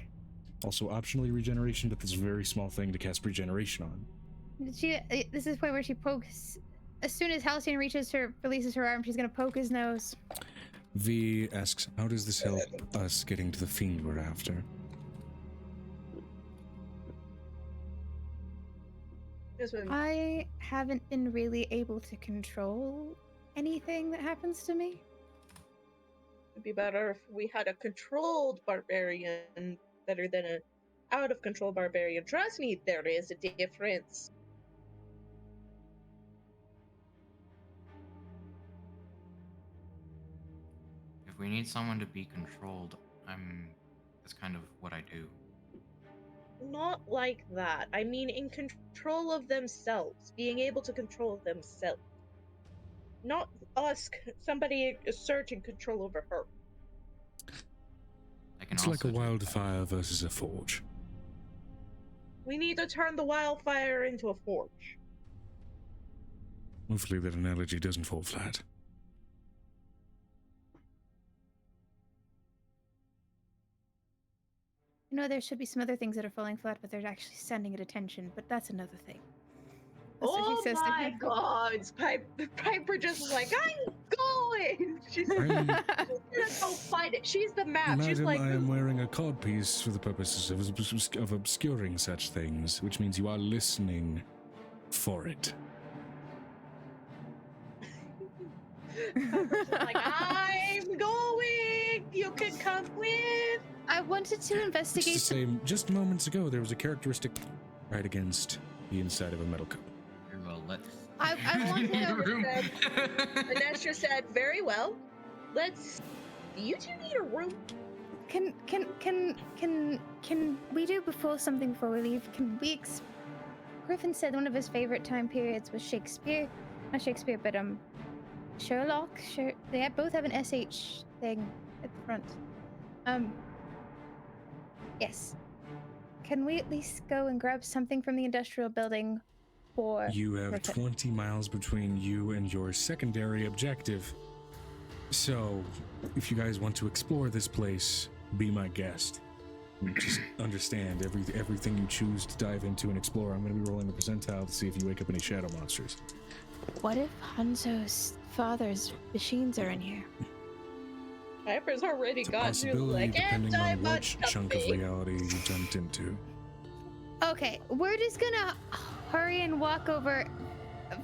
Also, optionally regeneration, but this is a very small thing to cast regeneration on. She. This is the point where she pokes. As soon as Halcyon releases her arm, she's gonna poke his nose. V asks, how does this help us getting to the fiend we're after? This one. I haven't been really able to control anything that happens to me. It'd be better if we had a controlled barbarian better than an out of control barbarian. Trust me, there is a difference. If we need someone to be controlled, that's kind of what I do. Not like that. I mean, in control of themselves, being able to control themselves. Not us, somebody asserting control over her. I can It's also like a do- wildfire versus a forge. We need to turn the wildfire into a forge. Hopefully that analogy doesn't fall flat. You know, there should be some other things that are falling flat, but they're actually standing at attention. But that's another thing. That's what he Oh says to my him. god! Piper just was like, I'm going! She's I'm, gonna go fight it. She's the map. She's Madam, like, I am wearing a codpiece for the purposes of obscuring such things, which means you are listening for it. Piper's like, I'm going! You can come with! I wanted to Just investigate. to say, just moments ago, there was a characteristic right against the inside of a metal cup. Well, let I want to know. room. Vanessa said, very well. Let's... Do you two need a room? Can we do something before we leave? Can we? Griffin said one of his favorite time periods was Shakespeare. Not Shakespeare, but Sherlock. They both have an SH thing at the front. Yes. Can we at least go and grab something from the industrial building 4. You have Perfect. 20 miles between you and your secondary objective. So, if you guys want to explore this place, be my guest. And just understand everything you choose to dive into and explore. I'm going to be rolling a percentile to see if you wake up any shadow monsters. What if Hanzo's father's machines are in here? Piper's already It's a got you possibility like depending on anti-much which chunk of comfy. reality you jumped into. Okay, we're just gonna hurry and walk over.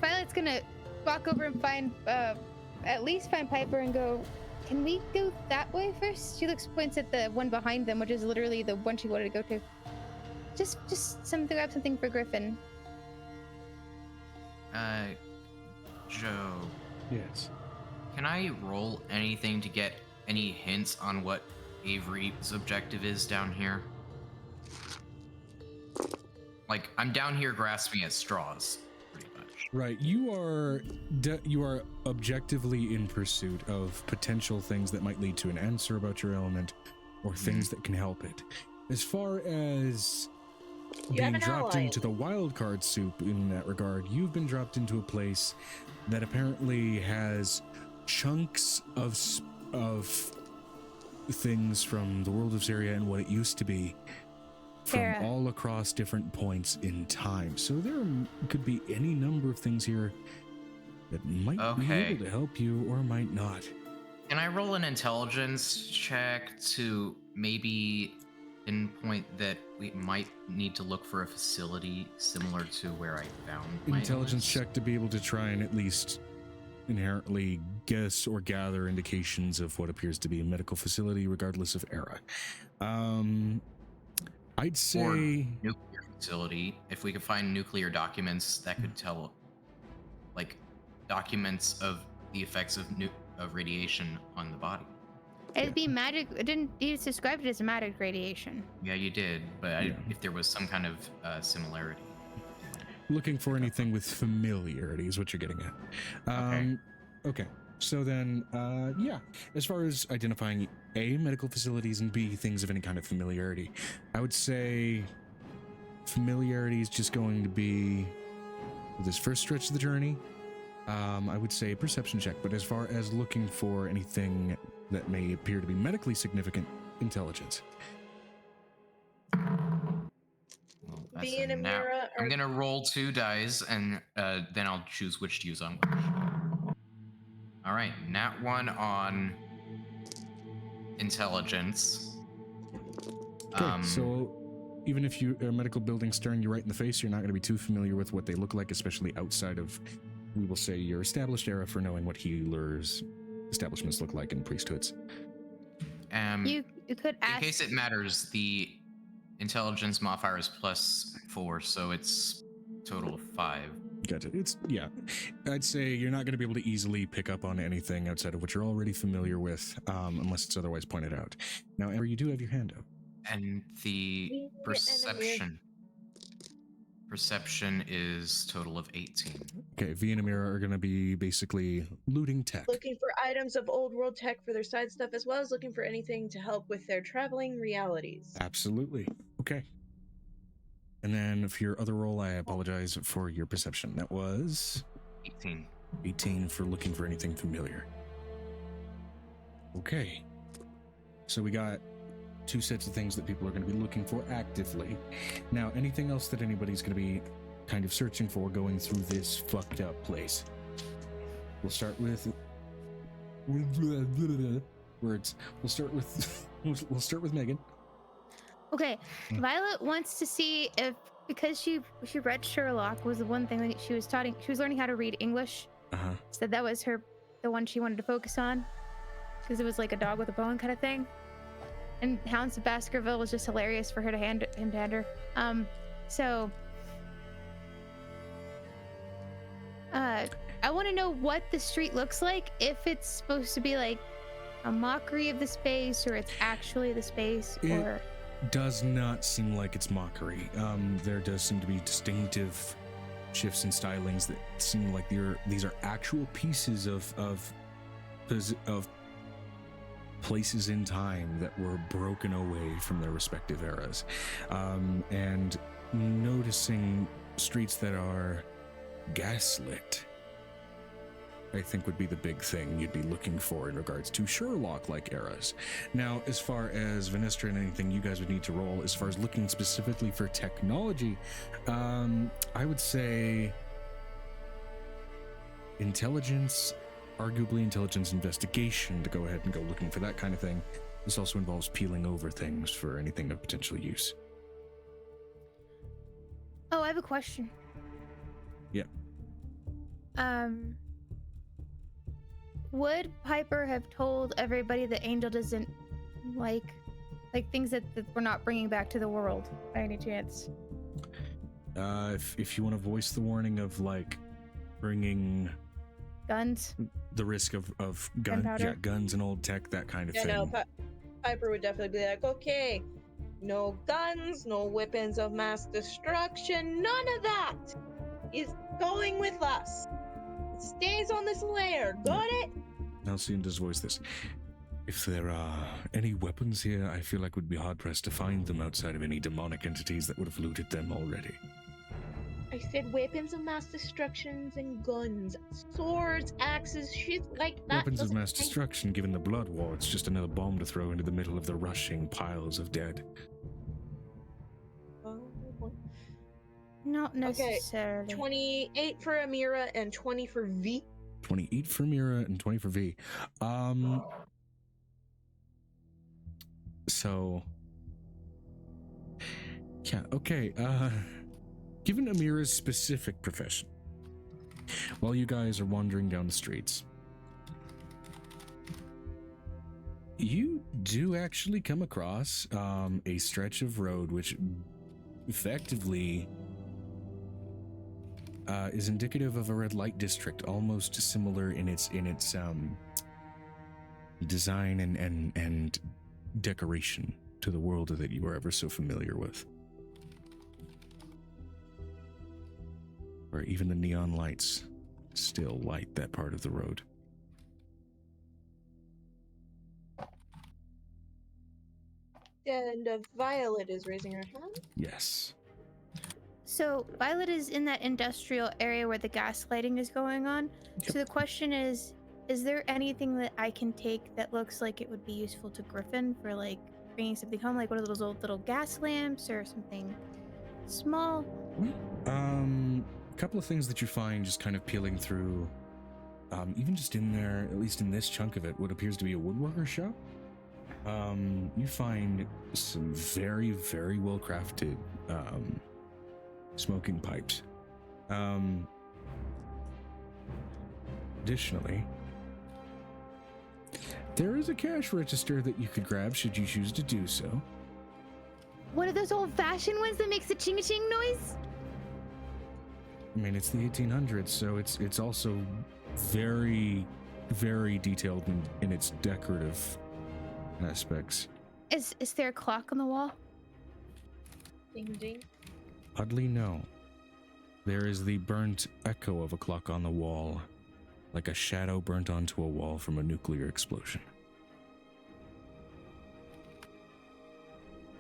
Violet's gonna walk over and find, at least find Piper and go, can we go that way first? She points at the one behind them, which is literally the one she wanted to go to. Just grab something for Griffin. Joe, Yes. can I roll anything to get any hints on what Avery's objective is down here? Like, I'm down here grasping at straws, pretty much. Right, you are objectively in pursuit of potential things that might lead to an answer about your element, or things that can help it. As far as You have being an dropped ally. into the wild card soup in that regard, you've been dropped into a place that apparently has chunks of things from the world of Syria and what it used to be from Sarah. all across different points in time. So there could be any number of things here that might be Okay. able to help you or might not. Can I roll an intelligence check to maybe pinpoint that we might need to look for a facility similar to where I found my Intelligence illness? check to be able to try and at least inherently guess or gather indications of what appears to be a medical facility, regardless of era. I'd Or say nuclear facility. If we could find nuclear documents that could tell, like, documents of the effects of radiation on the body. It'd be magic. You just described it as magic radiation. Yeah, you did, but Yeah. if there was some kind of similarity. looking for anything with familiarity is what you're getting at. Okay. So then, yeah, as far as identifying A, medical facilities, and B, things of any kind of familiarity, I would say familiarity is just going to be for this first stretch of the journey. I would say perception check, but as far as looking for anything that may appear to be medically significant, intelligence. Well, that's Me and a nat- Amira are I'm gonna roll 2 dice, and then I'll choose which to use on which. All right, nat 1 on intelligence. Okay, so even if a medical building staring you right in the face, you're not going to be too familiar with what they look like, especially outside of, we will say, your established era for knowing what healers' establishments look like in priesthoods. You could In ask. case it matters, the intelligence modifier is +4, so it's total of 5. Gotcha. I'd say you're not going to be able to easily pick up on anything outside of what you're already familiar with, unless it's otherwise pointed out. Now, Amber, you do have your hand up. And the Me and perception is total of 18. Okay, V and Amira are going to be basically looting tech. looking for items of old world tech for their side stuff, as well as looking for anything to help with their traveling realities. Absolutely. Okay. And then for your other roll, I apologize for your perception. That was 18. 18 for looking for anything familiar. Okay. So we got 2 sets of things that people are going to be looking for actively. Now, anything else that anybody's going to be kind of searching for going through this fucked up place? We'll start with words. We'll start with Megan. Okay, Violet wants to see if, because she read Sherlock, was the one thing that she was learning how to read English. Uh-huh. So that was the one she wanted to focus on, because it was like a dog with a bone kind of thing. And Hounds of Baskerville was just hilarious for her to hand her. I want to know what the street looks like, if it's supposed to be like a mockery of the space, or it's actually the space, or Does not seem like it's mockery. There does seem to be distinctive shifts in stylings that seem like these are actual pieces of places in time that were broken away from their respective eras, and noticing streets that are gaslit, I think would be the big thing you'd be looking for in regards to Sherlock-like eras. Now, as far as Venestra and anything you guys would need to roll, as far as looking specifically for technology, I would say intelligence, arguably intelligence investigation, to go ahead and go looking for that kind of thing. This also involves peeling over things for anything of potential use. Oh, I have a question. Yeah. Would Piper have told everybody that Angel doesn't like things that we're not bringing back to the world by any chance? If you want to voice the warning of like bringing Guns? the risk of Gunpowder? guns and old tech, that kind of Yeah, thing. no, Piper would definitely be like, okay, no guns, no weapons of mass destruction, none of that is going with us. It stays on this layer, got it? Halcyon does voice this. If there are any weapons here, I feel like we'd be hard-pressed to find them outside of any demonic entities that would have looted them already. I said weapons of mass destructions and guns, swords, axes, shit like that. Weapons of doesn't mass count. destruction, given the blood war, it's just another bomb to throw into the middle of the rushing piles of dead. Not necessarily. 28 for Amira and 20 for V. 28 for Mira and 20 for V. So yeah, okay. Given Amira's specific profession, while you guys are wandering down the streets, you do actually come across a stretch of road which effectively is indicative of a red light district, almost similar in its design and decoration to the world that you are ever so familiar with, where even the neon lights still light that part of the road. And Violet is raising her hand. Yes. So Violet is in that industrial area where the gaslighting is going on. Yep. So the question is there anything that I can take that looks like it would be useful to Griffin for like bringing something home, like one of those old little gas lamps or something small? A couple of things that you find just kind of peeling through, even just in there, at least in this chunk of it, what appears to be a woodworker shop. You find some very, very well crafted smoking pipes. Additionally, there is a cash register that you could grab should you choose to do so. One of those old-fashioned ones that makes a ching-ching noise? I mean, it's the 1800s, so it's also very, very detailed in its decorative aspects. Is there a clock on the wall? Ding ding. Oddly, no. There is the burnt echo of a clock on the wall, like a shadow burnt onto a wall from a nuclear explosion.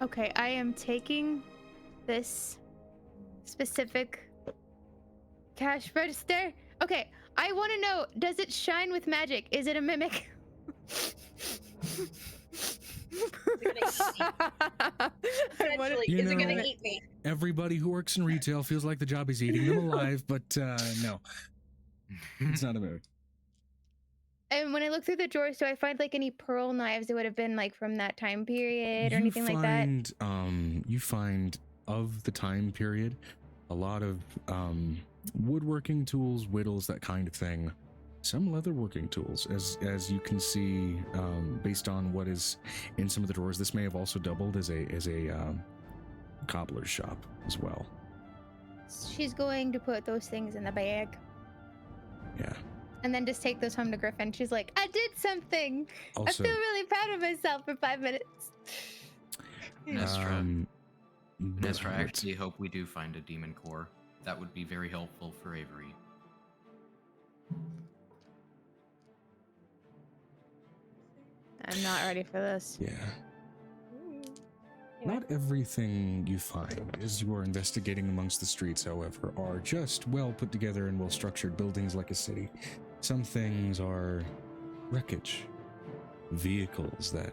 Okay, I am taking this specific cash register. Okay, I want to know, does it shine with magic? Is it a mimic? Eventually, You is it know- gonna eat me? Everybody who works in retail feels like the job is eating them alive, but no, it's not a mimic. And when I look through the drawers, do I find like any pearl knives that would have been like from that time period or anything like that? You find of the time period a lot of woodworking tools, whittles, that kind of thing. Some leatherworking tools, as you can see, based on what is in some of the drawers. This may have also doubled as a cobbler's shop as well. She's going to put those things in the bag Yeah. and then just take those home to Griffin. She's like, I did something. Also, I feel really proud of myself for 5 minutes. Nestra, but- Nestra, I actually hope we do find a demon core. That would be very helpful for Avery. I'm not ready for this. Yeah. Not everything you find as you are investigating amongst the streets, however, are just well put together and well structured buildings like a city. Some things are wreckage, vehicles that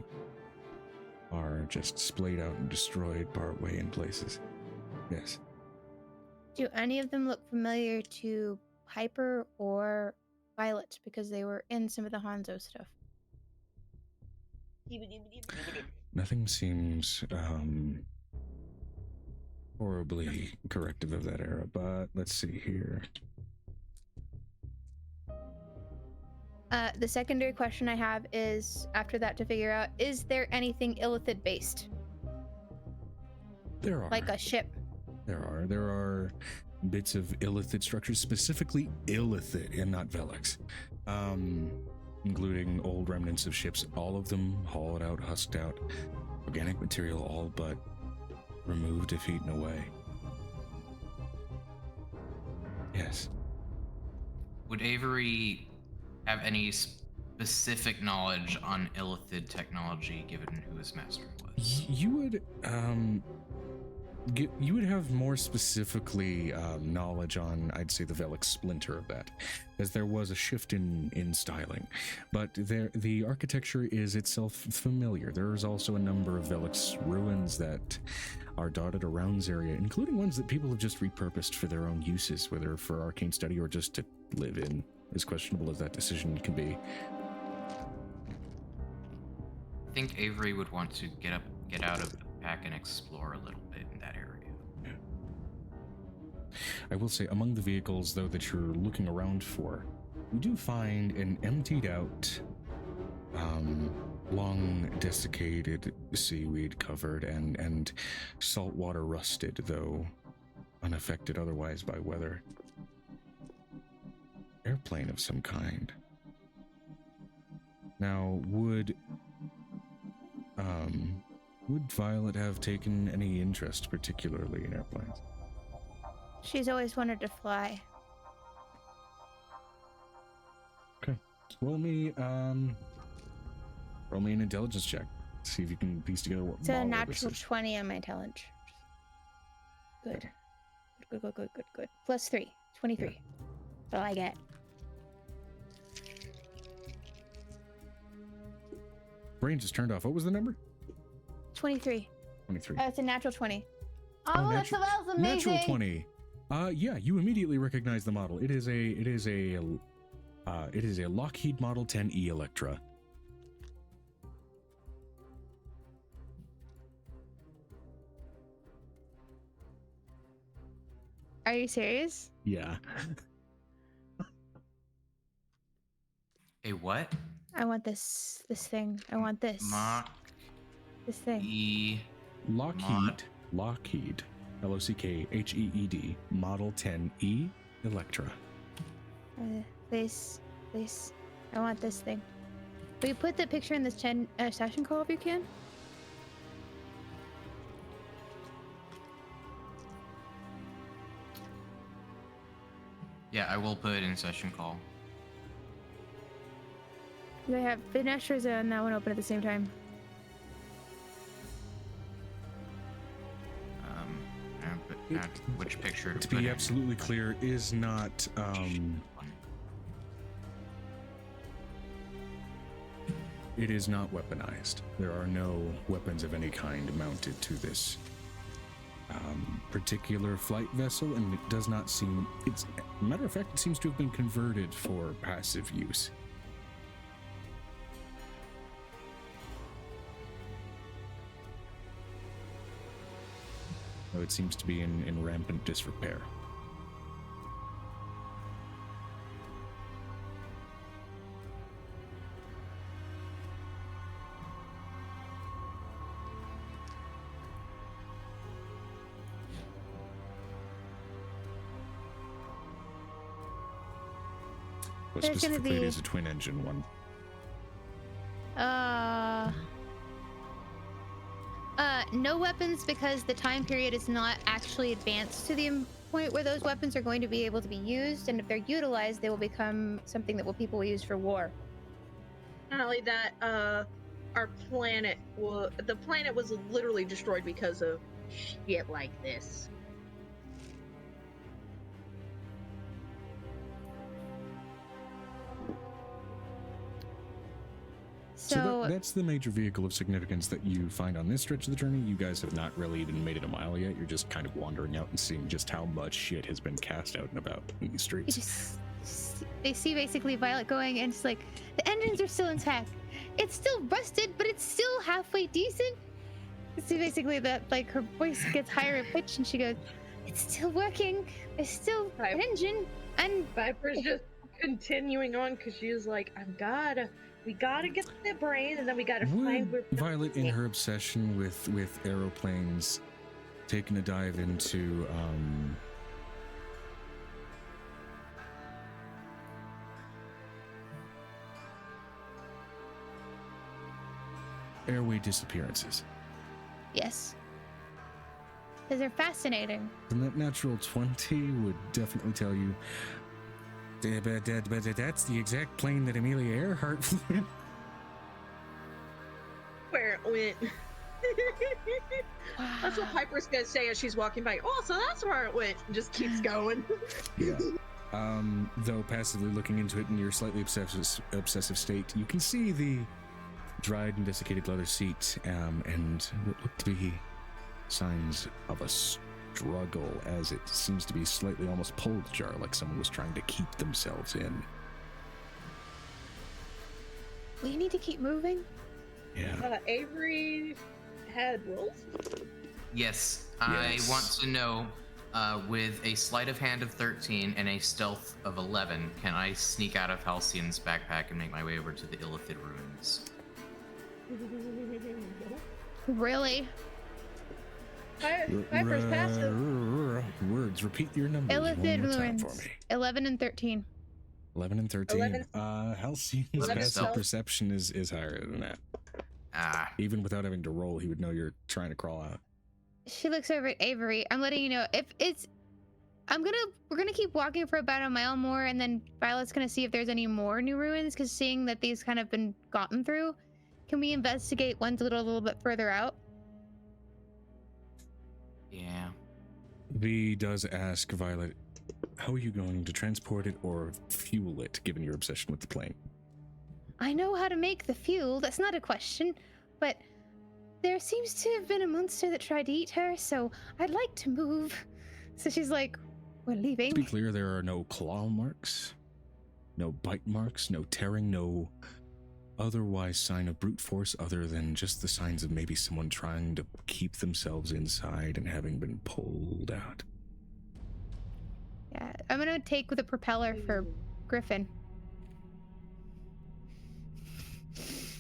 are just splayed out and destroyed partway in places. Yes. Do any of them look familiar to Piper or Violet because they were in some of the Hanzo stuff? Nothing seems horribly corrective of that era, but let's see here. The secondary question I have is, after that, to figure out, is there anything Illithid based? There are. Like a ship? There are bits of Illithid structures, specifically Illithid and not Velix, including old remnants of ships, all of them hollowed out, husked out, organic material all but removed if eaten away. Yes. Would Avery have any specific knowledge on Illithid technology, given who his master was? You would have more specifically knowledge on, I'd say, the Velix splinter of that, as there was a shift in styling, but the architecture is itself familiar. There is also a number of Velix ruins that are dotted around this area, including ones that people have just repurposed for their own uses, whether for arcane study or just to live in, as questionable as that decision can be. I think Avery would want to get out of the pack and explore a little bit in that area. I will say, among the vehicles, though, that you're looking around for, you do find an emptied out, long desiccated, seaweed covered and saltwater rusted, though unaffected otherwise by weather, airplane of some kind. Now, would Violet have taken any interest particularly in airplanes? She's always wanted to fly. Okay. Roll me an intelligence check. See if you can piece together what It's a model natural this is. 20 on my intelligence. Good. Good. Plus 3. 23. That's all I get. Brain just turned off. What was the number? 23. 23. It's a natural 20. Oh, that was amazing. Natural 20. Yeah, you immediately recognize the model. It is a Lockheed Model 10E Electra. Are you serious? Yeah. A what? I want this thing. I want this. This thing. Lockheed, Lockheed, Model 10E Electra. Please. I want this thing. Will you put the picture in this session call if you can? Yeah, I will put it in session call. I have Finestra's and that one open at the same time. Which picture To put be in? absolutely clear, is not it is not weaponized. There are no weapons of any kind mounted to this particular flight vessel, and it does not seem, it's, matter of fact, it seems to have been converted for passive use. Though it seems to be in rampant disrepair. But There's gonna specifically, it be- is a twin-engine one. No weapons, because the time period is not actually advanced to the point where those weapons are going to be able to be used, and if they're utilized, they will become something that people will use for war. Not only that, our planet the planet was literally destroyed because of shit like this. So, that's the major vehicle of significance that you find on this stretch of the journey. You guys have not really even made it a mile yet. You're just kind of wandering out and seeing just how much shit has been cast out and about in these you streets. they see basically Violet going, and it's like, the engines are still intact. It's still rusted, but it's still halfway decent. You see basically that, like, her voice gets higher in pitch, and she goes, it's still working. There's still an engine. And Viper's just continuing on because she's like, we gotta get the brain, and then we gotta find where Violet, in her obsession with aeroplanes, taking a dive into airway disappearances. yes, because they're fascinating. And that natural 20 would definitely tell you but that's the exact plane that Amelia Earhart flew in. where it went. That's what Piper's gonna say as she's walking by. Oh, so that's where it went. And just keeps going. Yeah. Though passively looking into it in your slightly obsessive state, you can see the dried and desiccated leather seat, and what look to be signs of a struggle, as it seems to be slightly almost pulled jar, like someone was trying to keep themselves in. We need to keep moving. Yeah. Avery had rolls? Yes, I want to know, with a sleight of hand of 13 and a stealth of 11, can I sneak out of Halcyon's backpack and make my way over to the Illithid ruins? Really? Viper's passive. Words. Repeat your numbers Illithid one more time for ruins. me. 11 and 13. 11 and 13. 11. Halcyon's 11 passive stealth. perception is higher than that. Even without having to roll, he would know you're trying to crawl out. She looks over at Avery. I'm letting you know, if it's, we're gonna keep walking for about a mile more, and then Violet's gonna see if there's any more new ruins, because seeing that these kind of been gotten through, can we investigate ones a little bit further out? Yeah. V does ask Violet, how are you going to transport it or fuel it, given your obsession with the plane? I know how to make the fuel, that's not a question, but there seems to have been a monster that tried to eat her, so I'd like to move. So she's like, we're leaving. To be clear, there are no claw marks, no bite marks, no tearing, no otherwise sign of brute force other than just the signs of maybe someone trying to keep themselves inside and having been pulled out. Yeah, I'm gonna take the propeller for Griffin.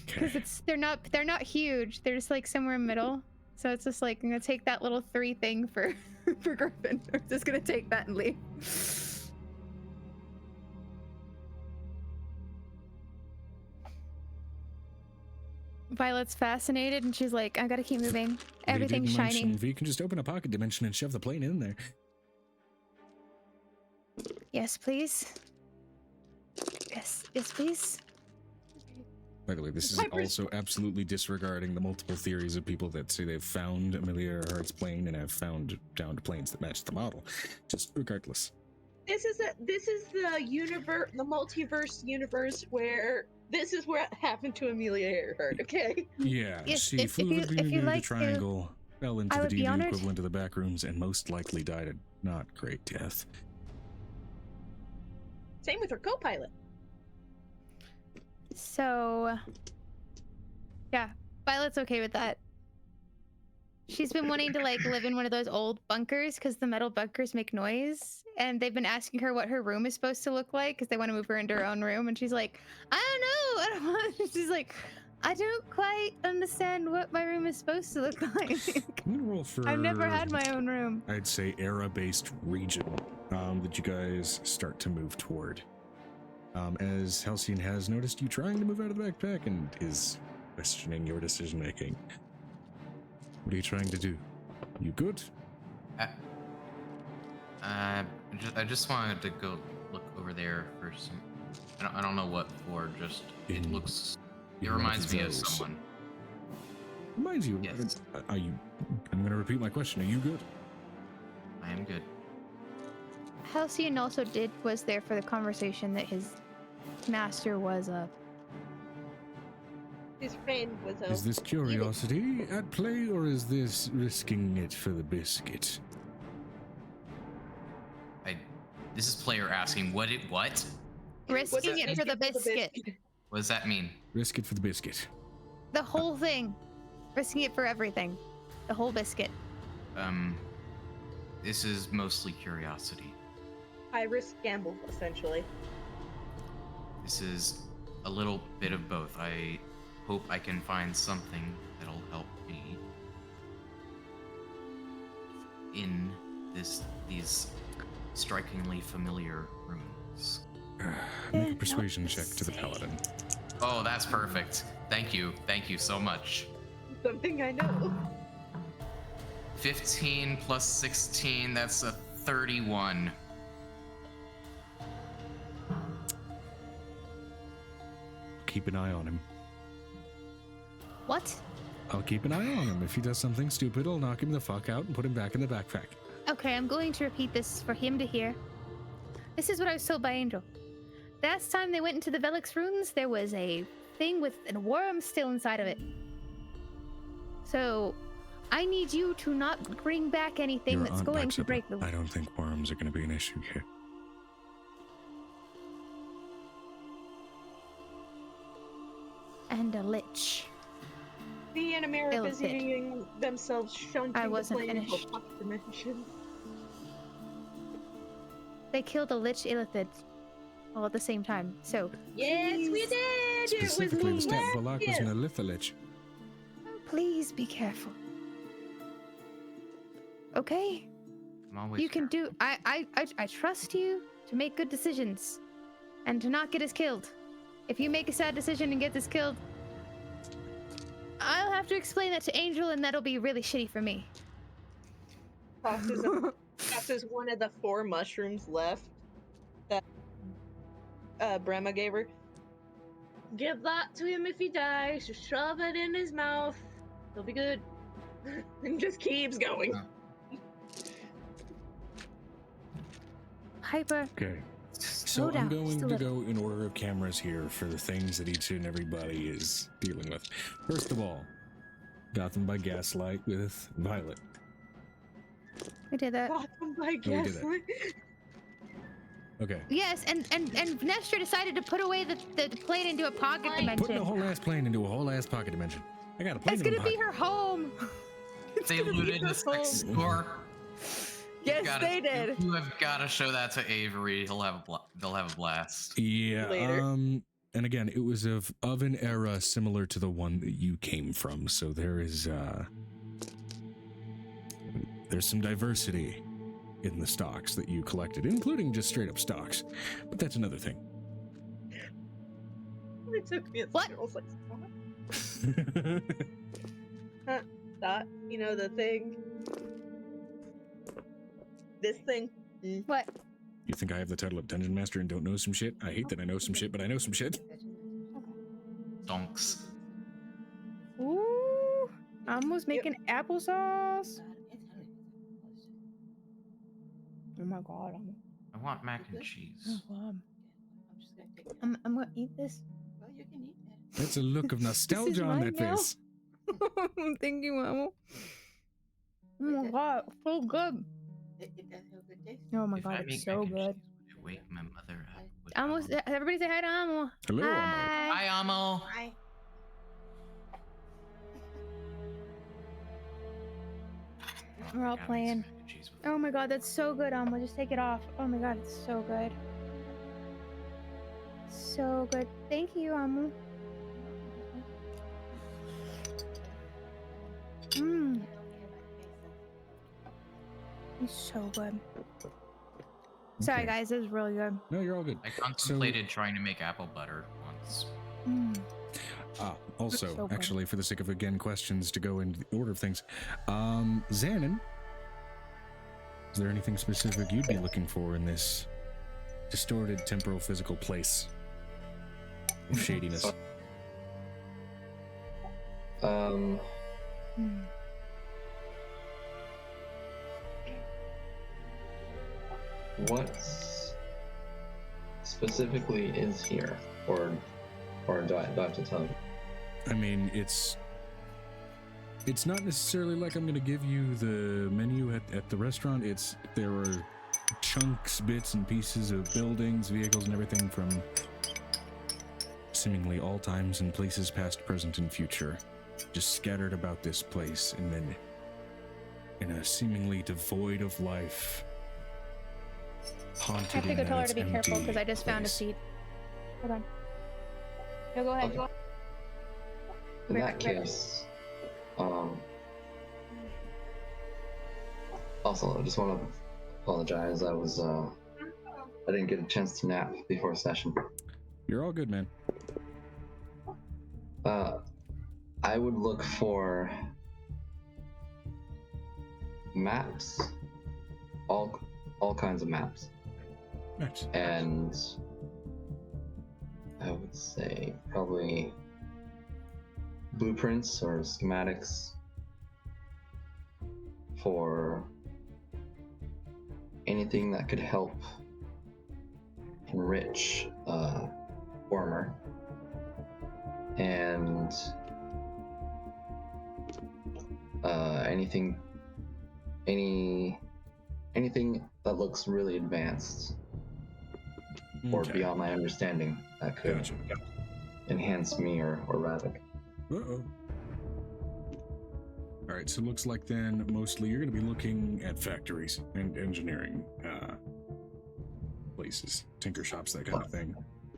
Because they're not huge. They're just like somewhere in the middle. So it's just like, I'm gonna take that little 3 thing for for Griffin. I'm just gonna take that and leave. Violet's fascinated, and she's like, I gotta keep moving. Everything's shiny. V can just open a pocket dimension and shove the plane in there. Yes, please. Yes, please. By the way, this is also absolutely disregarding the multiple theories of people that say they've found Amelia Earhart's plane and have found downed planes that match the model. Just regardless. This is the universe, the multiverse universe where this is what happened to Amelia Earhart. Okay. Yeah. Yes, She if flew you- into if you the like to, triangle, fell into I the would be D&D honored. equivalent of the back rooms, and most likely died a not great death. Same with her co-pilot. So, yeah, Violet's okay with that. She's been wanting to like live in one of those old bunkers because the metal bunkers make noise, and they've been asking her what her room is supposed to look like because they want to move her into her own room, and she's like, I don't know. She's like, I don't quite understand what my room is supposed to look like. I'm gonna roll for. I've never had my own room. I'd say era-based region that you guys start to move toward. As Halcyon has noticed you trying to move out of the backpack and is questioning your decision making. What are you trying to do? You good? I just wanted to go look over there for some. I don't know what for. Just it In- looks. It in one of reminds me of those. someone. Mind you, Yes. are you? I'm going to repeat my question. Are you good? I am good. Halcyon also was there for the conversation that his master was His friend was Is this curiosity at play, or is this risking it for the biscuit? This is player asking what? risking it for the biscuit. What does that mean? Risk it for the biscuit. The whole thing. Risking it for everything. The whole biscuit. This is mostly curiosity. High risk gamble, essentially. This is a little bit of both. I hope I can find something that'll help me in these strikingly familiar rooms. Make a persuasion check to the paladin. Oh, that's perfect. Thank you so much. Something I know. 15 plus 16, that's a 31. Keep an eye on him. What? I'll keep an eye on him. If he does something stupid, I'll knock him the fuck out and put him back in the backpack. Okay, I'm going to repeat this for him to hear. This is what I was told by Angel. Last time they went into the Velix runes, there was a thing with a worm still inside of it. So, I need you to not bring back anything Your that's aunt going backs to up. break the... I don't think worms are going to be an issue here. And a lich. Me and Amira Ill busy fit. getting themselves shown I to the wasn't plane into a finished. pocket dimension. They killed a lich illithid all at the same time. So, Yes, we please, did! It was Specifically, the stat Balak was an hilarious. Elithalich. please be careful. Okay? I'm always You can careful. do... I trust you to make good decisions. And to not get us killed. If you make a sad decision and get us killed, I'll have to explain that to Angel, and that'll be really shitty for me. Tosses one of the 4 mushrooms left that Brahma gave her. Give that to him if he dies. Just shove it in his mouth. He'll be good. And just keeps going. Hyper. Okay. Slow So down I'm going just a to little. go in order of cameras here for the things that each and everybody is dealing with. First of all, got them by gaslight with Violet. We did that. Got them by we did it. gaslight. Okay. Yes, and Nestor decided to put away the plane into a pocket Putting a dimension. whole ass plane into a whole ass pocket dimension. I got a plane It's in my gonna be pocket. her home. They looted the sex store. Yes, they did. You have got to show that to Avery. They'll have a blast. Yeah. Later. And again, it was of an era similar to the one that you came from. So there is there's some diversity in the stocks that you collected, including just straight up stocks. But that's another thing. It took me a What? second. I was like, stop. That, you know, the thing. This thing. What? You think I have the title of Dungeon Master and don't know some shit? I hate that I know some shit, but I know some shit. Donks. Ooh, almost making applesauce. Oh my god, I want mac and cheese. I'm gonna eat this. That's a look of nostalgia on mine that now? face. Thank you, Mama. Oh my god, so good. Oh my If god, I it's make so mac and good. cheese, would it wake my mother up? Would Almost. Amo- Everybody say hi to Amo. Hello, Amo. Hi. Hi, Amo. We're all Gotta make some playing. mac and cheese with Oh my god, that's so good, Amo. Just take it off. Oh my god, it's so good. So good. Thank you, Amo. Mmm. It's so good. Sorry, Okay. guys. This is really good. No, you're all good. I contemplated trying to make apple butter once. Mm. Also, so good. actually, for the sake of again questions to go into the order of things, Xanon, is there anything specific you'd be looking for in this distorted temporal physical place of shadiness? Hmm. What specifically is here, or do I have to tell you? I mean, it's not necessarily like I'm going to give you the menu at the restaurant. There are chunks, bits, and pieces of buildings, vehicles, and everything from seemingly all times and places past, present, and future, just scattered about this place, and then in a seemingly devoid of life, haunted I have to in go that tell her it's to be careful because I just found a place. seed. Hold on. No, go ahead. Okay. In that case, also, I just want to apologize. I didn't get a chance to nap before session. You're all good, man. I would look for maps, all kinds of maps, Nice. and I would say probably blueprints or schematics for anything that could help enrich Warmer, and anything that looks really advanced or Okay. beyond my understanding that could Gotcha. enhance me or Ravik. Uh-oh. All right, so it looks like then mostly you're going to be looking at factories and engineering places, tinker shops, that kind of thing.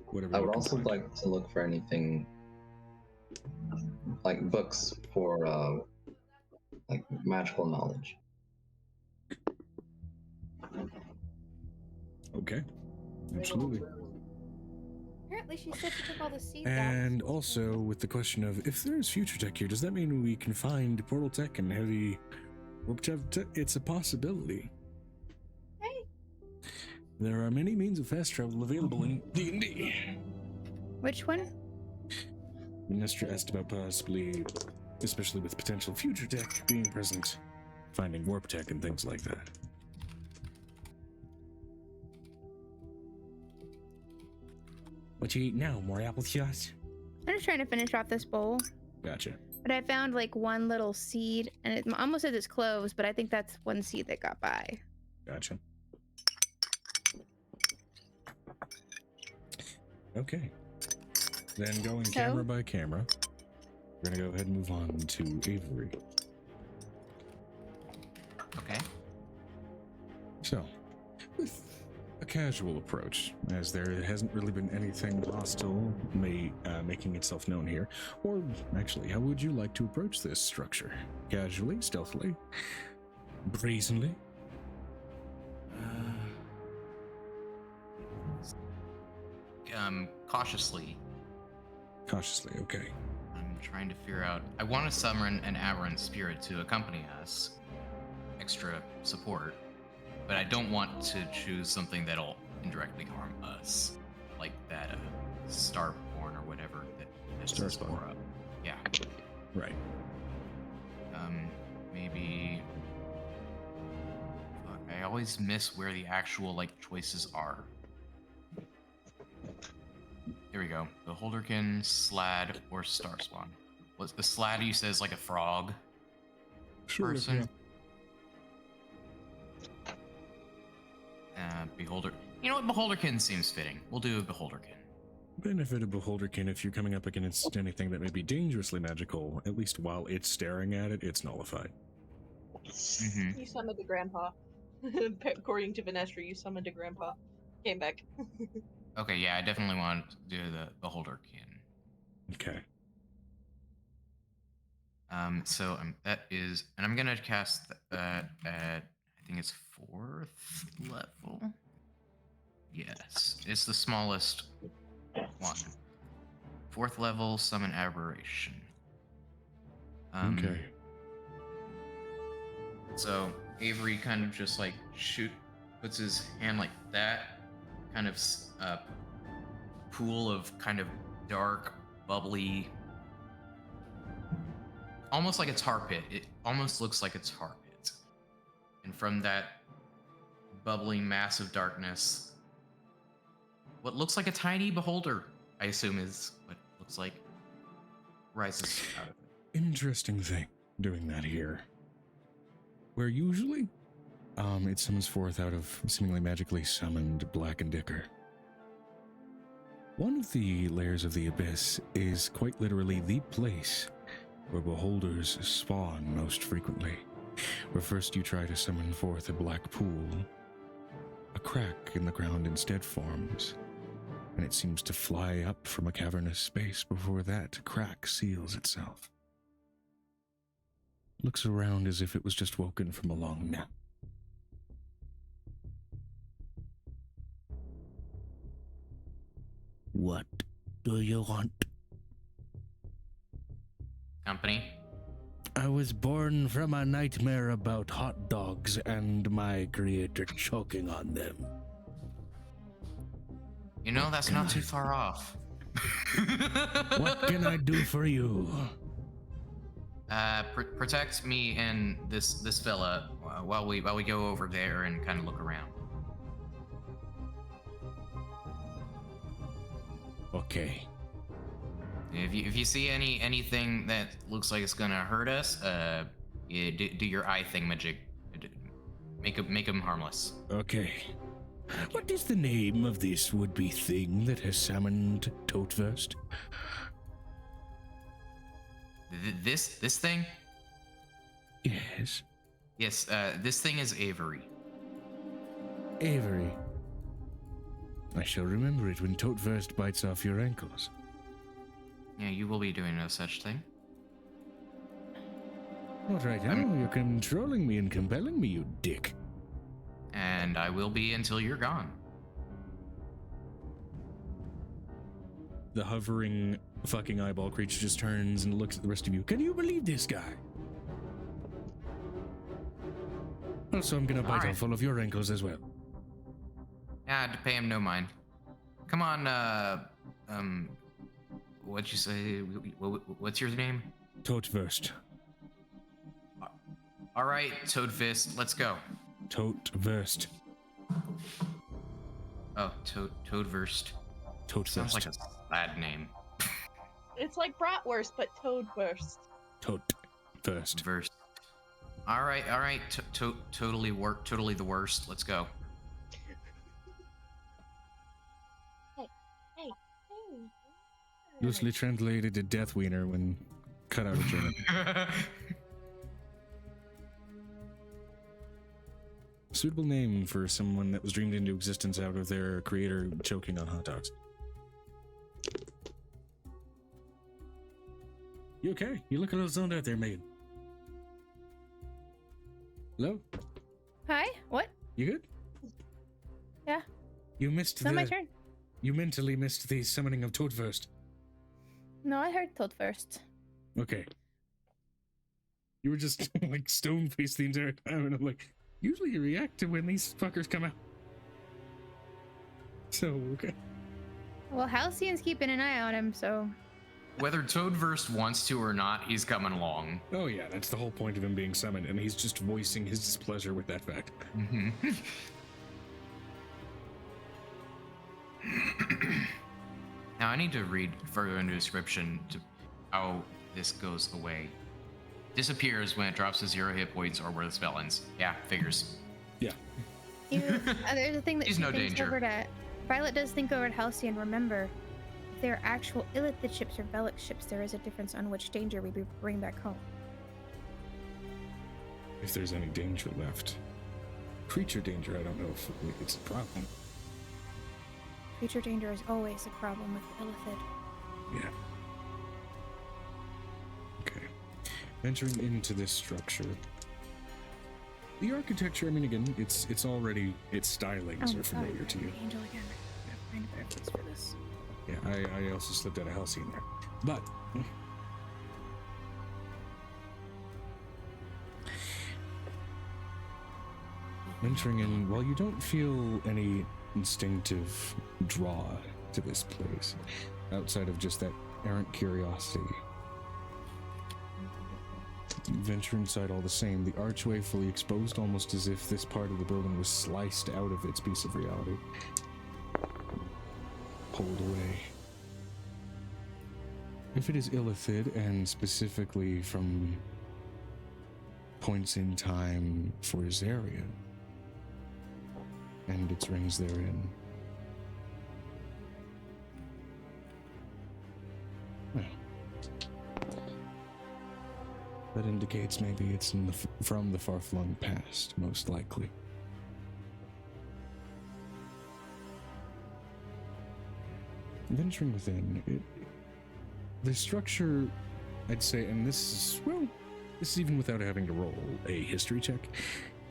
Whatever. I you would can also find. like to look for anything like books for like magical knowledge. Okay, absolutely. Apparently, she said she took all the seeds And also with the question of if there's future tech here, does that mean we can find portal tech and heavy warp tech? It's a possibility. Hey. There are many means of fast travel available in D&D. Which one? Minister asked about possibly, especially with potential future tech being present, finding warp tech and things like that. What you eat now? More apple sauce? I'm just trying to finish off this bowl. Gotcha. But I found like one little seed, and it almost says it's cloves, but I think that's one seed that got by. Gotcha. Okay. Then going camera by camera, we're gonna go ahead and move on to Avery. Okay. So, with a casual approach, as there hasn't really been anything hostile making itself known here, or actually, how would you like to approach this structure? Casually, stealthily, brazenly? Cautiously. Cautiously, okay. I'm trying to figure out. I want to summon an aberrant spirit to accompany us, extra support, but I don't want to choose something that'll indirectly harm us, like that Starborn or whatever that is Starspawn. for. Yeah. Right. Maybe. Fuck, I always miss where the actual choices are. Here we go. The Holderkin, Slad, or Starspawn. Was the Slad you says like a frog person? Beholder. You know what? Beholderkin seems fitting. We'll do a Beholderkin. Benefit of Beholderkin, if you're coming up against anything that may be dangerously magical, at least while it's staring at it, it's nullified. Mm-hmm. You summoned a grandpa. According to Vanestra, you summoned a grandpa. Came back. Okay, yeah, I definitely want to do the Beholderkin. Okay. So that is, and I'm gonna cast that at, I think it's 4th level. Yes, it's the smallest one. 4th level, summon aberration. Okay. So Avery kind of just puts his hand like that, kind of pool of kind of dark, bubbly almost like a tar pit. It almost looks like a tar pit. And from that bubbling mass of darkness, what looks like a tiny beholder, I assume is what it looks like, rises out of it. Interesting thing doing that here. Where usually, it summons forth out of seemingly magically summoned Black and Dicker. One of the layers of the abyss is quite literally the place where beholders spawn most frequently. Where first you try to summon forth a black pool, a crack in the ground instead forms, and it seems to fly up from a cavernous space before that crack seals itself. Looks around as if it was just woken from a long nap. What do you want? Company? I was born from a nightmare about hot dogs and my creator choking on them. You know, that's not too far off. What can I do for you? Protect me and this fella while we go over there and kind of look around. Okay. If you see anything that looks like it's gonna hurt us, do your eye thingamajig. Make him harmless. Okay. What is the name of this would-be thing that has summoned Toteverst? This thing? Yes. Yes. This thing is Avery. Avery. I shall remember it when Toteverst bites off your ankles. Yeah, you will be doing no such thing. What right now? You're controlling me and compelling me, you dick. And I will be until you're gone. The hovering fucking eyeball creature just turns and looks at the rest of you. Can you believe this guy? Also, I'm gonna bite off all of your ankles as well. Yeah, to pay him no mind. Come on, what'd you say? What's your name? Toteverst. All right, Toadfist, let's go. Toteverst. Oh, Toadverst. Toteverst. Sounds like a bad name. It's like bratwurst, but toadwurst. Toteverst. Verst. All right. Totally the worst. Let's go. Hey. Loosely translated to Death Wiener when cut out of German. Suitable name for someone that was dreamed into existence out of their creator choking on hot dogs. You okay? You look a little zoned out there, Megan. Hello? Hi? What? You good? Yeah. You missed It's not my turn. You mentally missed the summoning of Toadverst. No, I heard Toad first. Okay. You were just like stone-faced the entire time, and I'm like, usually you react to when these fuckers come out. So, okay. Well, Halcyon's keeping an eye on him, so... Whether Toadverse wants to or not, he's coming along. Oh yeah, that's the whole point of him being summoned, and he's just voicing his displeasure with that fact. Mm-hmm. Now I need to read further in the description to how this goes away. Disappears when it drops to 0 hit points or where the spell ends. Yeah, figures. Yeah. There's a thing that She's she no thinks danger. over to... Violet does think over at Halcyon. Remember, if they're actual Illithid ships or Velik ships, there is a difference on which danger we bring back home. If there's any danger left. Creature danger, I don't know if it's a problem. Creature danger is always a problem with Illithid. Yeah. Okay. Entering into this structure. The architecture, I mean, again, it's already, its stylings are familiar to you. Angel again. Find a better place for this. Yeah, I also slipped out of Halcyon there. But entering in, while you don't feel any instinctive draw to this place, outside of just that errant curiosity, You venture inside all the same, the archway fully exposed, almost as if this part of the building was sliced out of its piece of reality. Pulled away. If it is illithid, and specifically from points in time for his area, and its rings therein, well, that indicates maybe it's in from the far-flung past, most likely. Venturing within, the structure, I'd say, and this is even without having to roll a history check.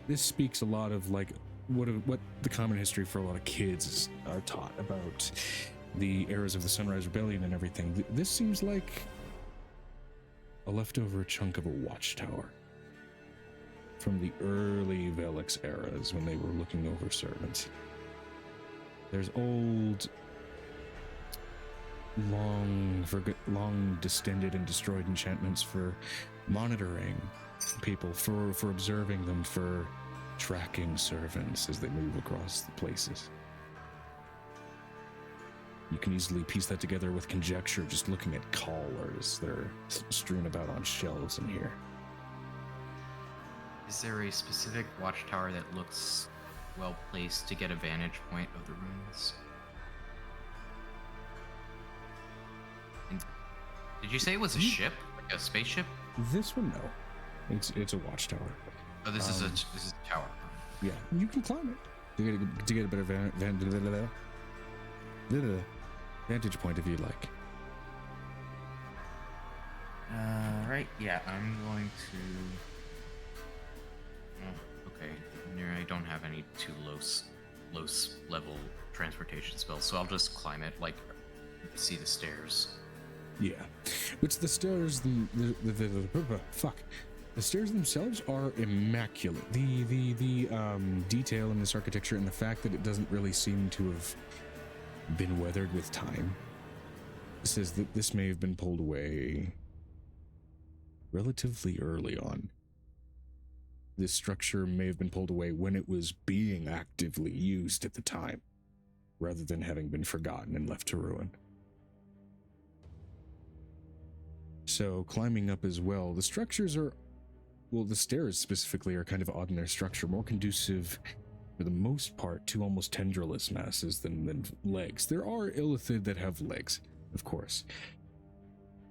This speaks a lot of like what the common history for a lot of kids are taught about the eras of the Sunrise Rebellion and everything. This seems like a leftover chunk of a watchtower from the early Velix eras when they were looking over servants. There's old, long distended and destroyed enchantments for monitoring people, for observing them, for tracking servants as they move across the places. You can easily piece that together with conjecture just looking at collars that are strewn about on shelves in here. Is there a specific watchtower that looks well placed to get a vantage point of the ruins? And did you say it was a ship, like a spaceship? This one, no. It's a watchtower. Oh, this is a tower. Yeah, you can climb it to get a better vantage point if you'd like. Right. Yeah, I'm going to. Oh, okay. I don't have any too low level transportation spells, so I'll just climb it. Like, see the stairs. Yeah, which the stairs, fuck. The stairs themselves are immaculate. The detail in this architecture and the fact that it doesn't really seem to have been weathered with time says that this may have been pulled away relatively early on. This structure may have been pulled away when it was being actively used at the time, rather than having been forgotten and left to ruin. So climbing up as well, the structures are, well, the stairs specifically are kind of odd in their structure, more conducive for the most part to almost tendrillous masses than legs. There are illithid that have legs, of course.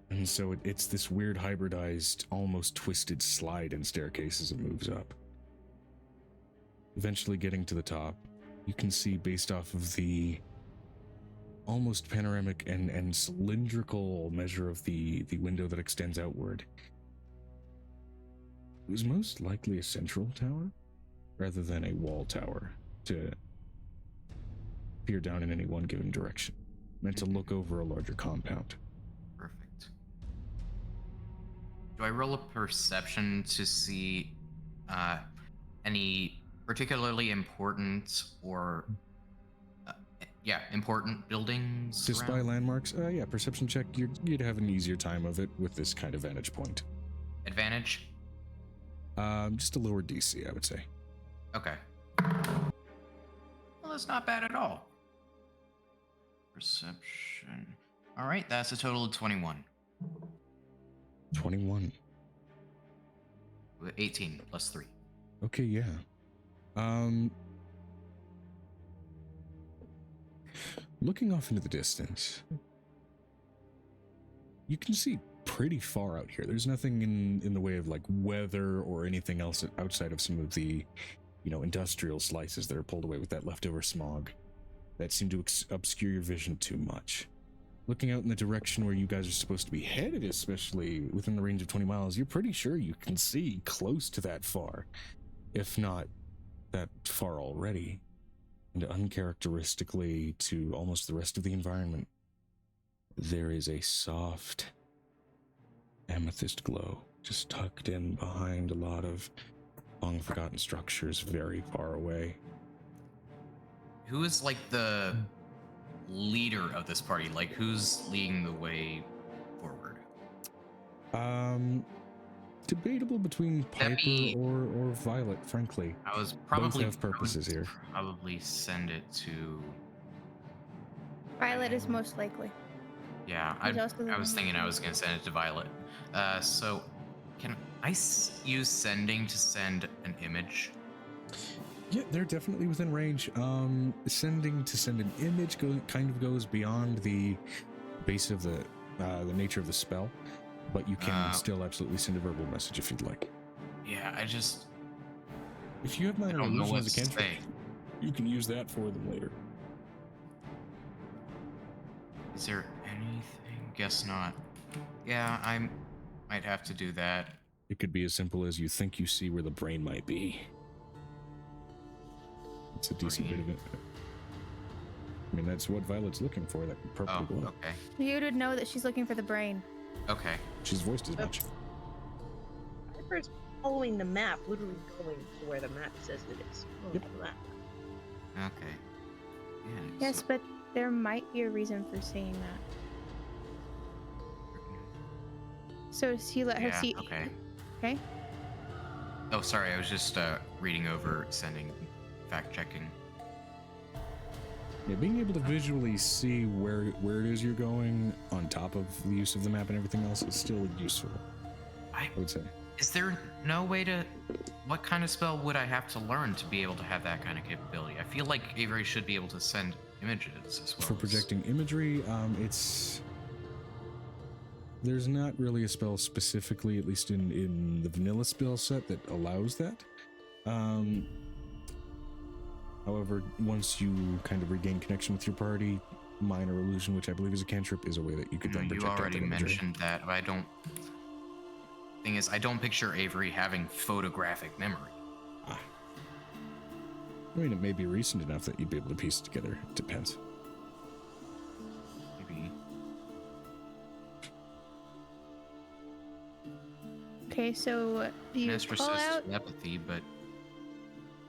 And so it's this weird hybridized, almost twisted slide and staircase as it moves up. Eventually getting to the top, you can see based off of the almost panoramic and cylindrical measure of the window that extends outward. It was most likely a central tower, rather than a wall tower to peer down in any one given direction, meant to look over a larger compound. Perfect. Do I roll a perception to see any particularly important or important buildings? To spy around? landmarks? Yeah, perception check. You'd have an easier time of it with this kind of vantage point. Advantage? Just a lower DC, I would say. Okay. Well, that's not bad at all. Perception. All right, that's a total of 21. 21. 18 plus 3. Okay, yeah. Looking off into the distance, you can see pretty far out here. There's nothing in the way of like weather or anything else outside of some of the, industrial slices that are pulled away with that leftover smog that seem to obscure your vision too much. Looking out in the direction where you guys are supposed to be headed, especially within the range of 20 miles, you're pretty sure you can see close to that far, if not that far already. And uncharacteristically to almost the rest of the environment, there is a soft amethyst glow just tucked in behind a lot of long forgotten structures very far away. Who is like the leader of this party? Like, who's leading the way forward? debatable between Piper me- or Violet, frankly. I was probably have purposes here. Probably send it to. Violet is most likely. Yeah, Who's also the I was one thinking who- I was gonna send it to Violet. So can I use sending to send an image? Yeah, they're definitely within range. Sending to send an image kind of goes beyond the base of the nature of the spell, but you can still absolutely send a verbal message if you'd like. Yeah, If you have I minor don't know illusion what as a to cantrip, say. you can use that for them later. Is there anything? Guess not. Yeah, I might have to do that. It could be as simple as you think you see where the brain might be. It's a decent bit of it. I mean, that's what Violet's looking for. That could Oh, perfectly go. okay. You would know that she's looking for the brain. Okay. She's voiced as much. Piper's following the map, literally going to where the map says it is. Yep. Okay. Yeah, Yes, so- but there might be a reason for saying that. So does he let her Yeah, see? okay. Okay. Oh, sorry. I was just reading over, sending, fact checking. Yeah, being able to visually see where it is you're going on top of the use of the map and everything else is still useful, I would say. Is there no way to? What kind of spell would I have to learn to be able to have that kind of capability? I feel like Avery should be able to send images as well. For projecting imagery, there's not really a spell specifically, at least in the vanilla spell set, that allows that. However, once you kind of regain connection with your party, minor illusion, which I believe is a cantrip, is a way that you could then You project out already that imagery. mentioned that, but I don't. Thing is, I don't picture Avery having photographic memory. I mean, it may be recent enough that you'd be able to piece it together. It depends. Maybe. Okay, so you Mistress call says out. telepathy, but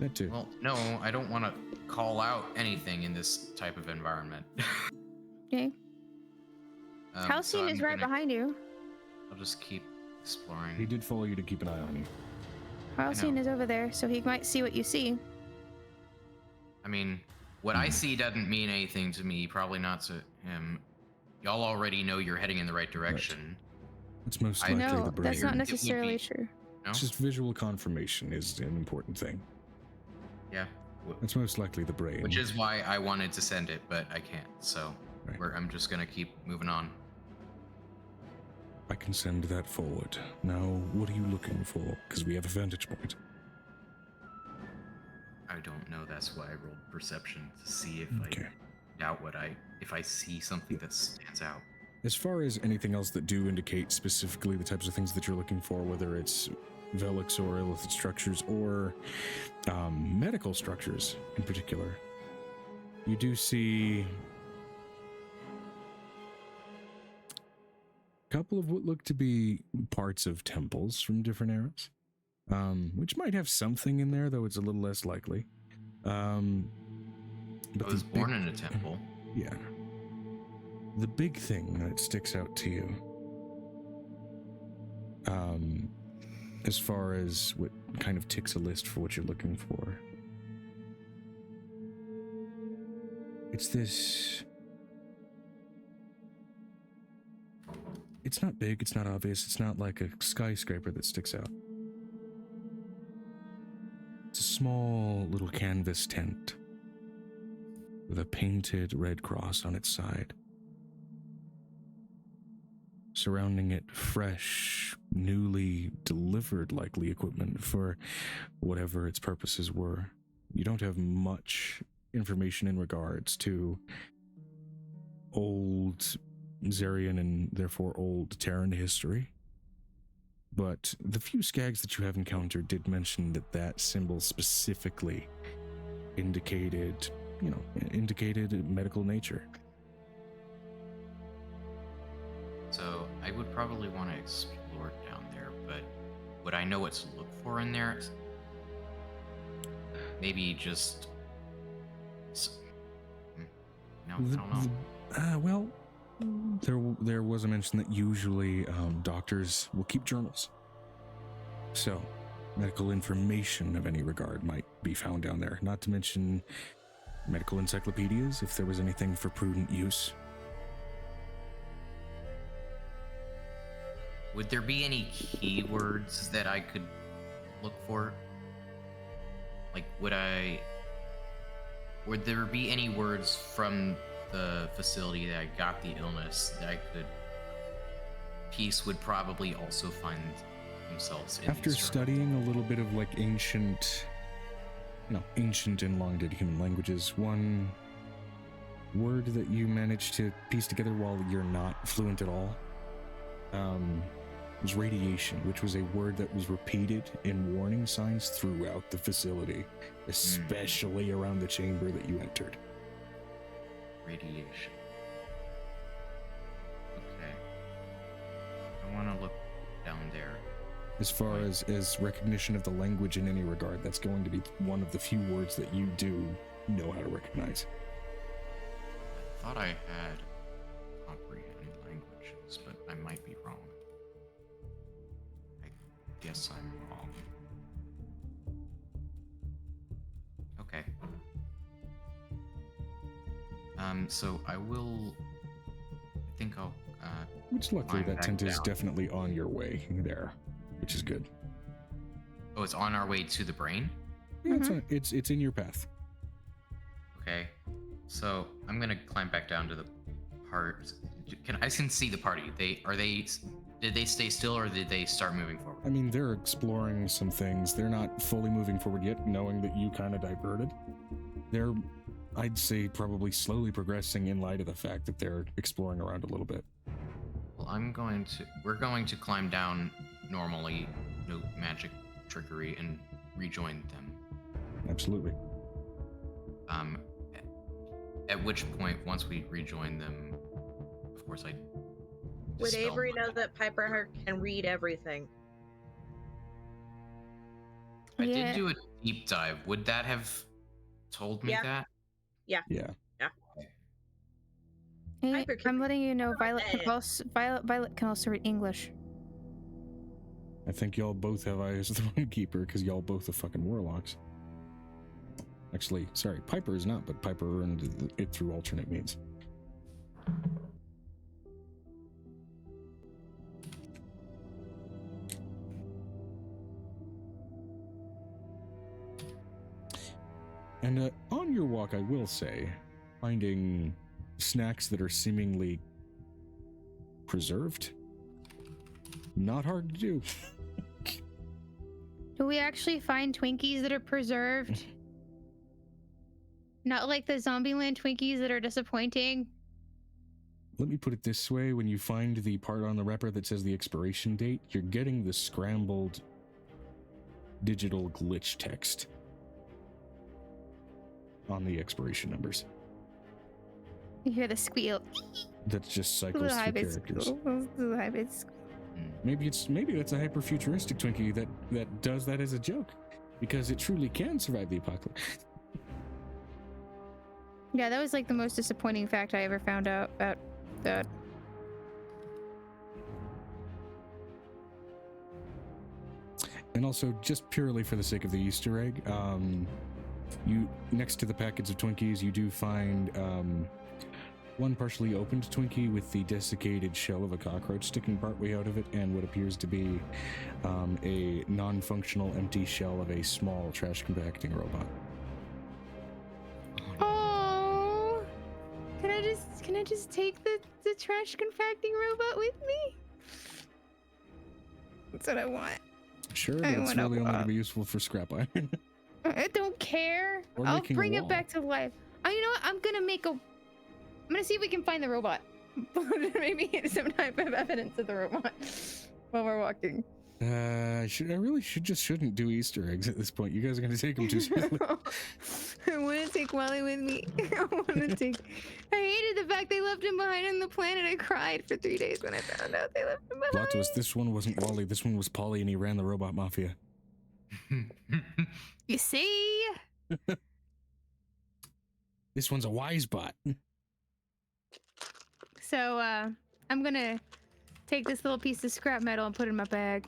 That too. well, no, I don't want to call out anything in this type of environment. Okay. So Halcyon is I'm right gonna- behind you. I'll just keep exploring. He did follow you to keep an eye on you. Halcyon is over there, so he might see what you see. I mean, what I see doesn't mean anything to me, probably not to him. Y'all already know you're heading in the right direction. It's most I likely No, the brain. that's not It would necessarily be- true. No? Just visual confirmation is an important thing. Yeah. It's most likely the brain. Which is why I wanted to send it, but I can't. So Right. I'm just gonna keep moving on. I can send that forward. Now, what are you looking for? Because we have a vantage point. I don't know. That's why I rolled perception to see if Okay. I doubt if I see something that stands out. As far as anything else that do indicate specifically the types of things that you're looking for, whether it's Velix or illicit structures or medical structures in particular, you do see a couple of what look to be parts of temples from different eras, which might have something in there, though it's a little less likely. But I was the born big- in a temple. Yeah. The big thing that sticks out to you, as far as what kind of ticks a list for what you're looking for, it's this. It's not big, it's not obvious, it's not like a skyscraper that sticks out. It's a small little canvas tent with a painted red cross on its side. Surrounding it, fresh, newly delivered likely equipment for whatever its purposes were. You don't have much information in regards to old Zarian and therefore old Terran history. But the few skags that you have encountered did mention that symbol specifically indicated medical nature. So I would probably want to explore down there, but would I know what to look for in there? Maybe just. No, I don't know. Well, there was a mention that usually doctors will keep journals So, medical information of any regard might be found down there, not to mention medical encyclopedias if there was anything for prudent use. Would there be any keywords that I could look for? Like, would there be any words from the facility that I got the illness that I could... Peace would probably also find themselves in After these studying a little bit of like ancient and long dead human languages, one word that you managed to piece together while you're not fluent at all was radiation, which was a word that was repeated in warning signs throughout the facility, especially around the chamber that you entered. Radiation. Okay. I want to look down there. As far as recognition of the language in any regard, that's going to be one of the few words that you do know how to recognize. I thought I had comprehend languages, but I might be wrong. I guess I'm wrong. Okay. So I think I'll Which luckily climb that back tent is down. definitely on your way there, which is good. Oh, it's on our way to the brain? Yeah, it's in your path. Okay. So I'm gonna climb back down to the part. I can see the party. Did they stay still or did they start moving forward? I mean, they're exploring some things. They're not fully moving forward yet, knowing that you kind of diverted. They're, I'd say, probably slowly progressing in light of the fact that they're exploring around a little bit. Well, we're going to climb down normally, no magic trickery, and rejoin them. Absolutely. At which point, once we rejoin them, of course, I Would dispel Avery my- know that Piper can read everything? I Yeah. did do a deep dive. Would that have told me Yeah. that? Yeah. Hey, Piper can I'm letting you know Violet that. Violet can also read English. I think y'all both have eyes of the One Keeper because y'all both are fucking warlocks. Actually, sorry, Piper is not, but Piper earned it through alternate means. And on your walk, I will say, finding snacks that are seemingly preserved, not hard to do. Do we actually find Twinkies that are preserved? Not like the Zombieland Twinkies that are disappointing. Let me put it this way, when you find the part on the wrapper that says the expiration date, you're getting the scrambled digital glitch text on the expiration numbers. You hear the squeal. That just cycles Little through hybrid characters. squeal. Little hybrid squeal. Maybe that's a hyper futuristic Twinkie that does that as a joke, because it truly can survive the apocalypse. Yeah, that was like the most disappointing fact I ever found out about that. And also, just purely for the sake of the Easter egg, you next to the packets of Twinkies, you do find one partially opened Twinkie with the desiccated shell of a cockroach sticking partway out of it, and what appears to be a non-functional empty shell of a small trash compacting robot. Oh, can I just take the trash compacting robot with me? That's what I want. Sure, but I it's wanna really only going to walk. be useful for scrap iron. I don't care. Or I'll making a bring it wall. back to life. Oh, you know what? I'm gonna see if we can find the robot. Maybe some type of evidence of the robot while we're walking. I really shouldn't do Easter eggs at this point. You guys are going to take them too seriously. I want to take Wally with me. I hated the fact they left him behind on the planet. I cried for 3 days when I found out they left him behind. Plot twist, this one wasn't Wally, this one was Polly, and he ran the robot mafia. You see? This one's a wise bot. So, I'm gonna take this little piece of scrap metal and put it in my bag.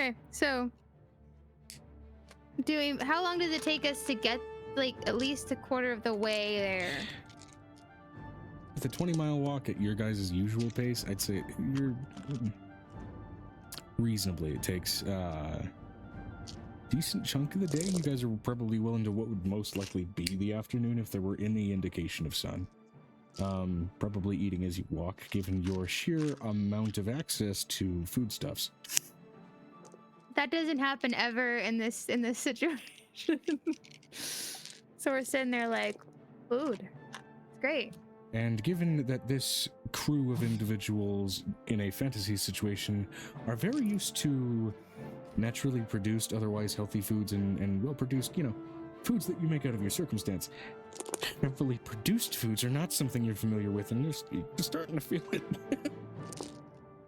Okay, so how long does it take us to get like at least a quarter of the way there? With a 20-mile walk at your guys' usual pace, I'd say you're reasonably. It takes decent chunk of the day. You guys are probably well into what would most likely be the afternoon if there were any indication of sun. Probably eating as you walk, given your sheer amount of access to foodstuffs. That doesn't happen ever in this situation. So we're sitting there like, food. It's great. And given that this crew of individuals in a fantasy situation are very used to naturally produced, otherwise healthy foods and well-produced, foods that you make out of your circumstance, heavily produced foods are not something you're familiar with, and you're starting to feel it.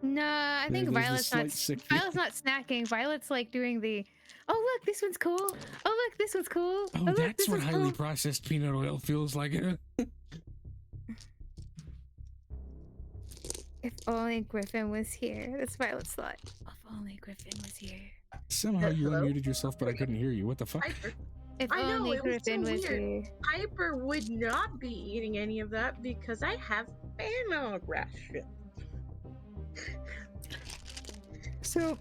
Nah, I think Violet's not snacking. Violet's like doing the, oh look, this one's cool. Oh look, this one's cool. Oh, look, that's this what one's highly cool. processed peanut oil feels like. If only Griffin was here. That's Violet's thought. If only Griffin was here. Somehow you Hello? unmuted yourself, but I couldn't hear you. What the fuck? Piper. If I know, only it was so Griffin was weird. here. Piper would not be eating any of that because I have banana ration. So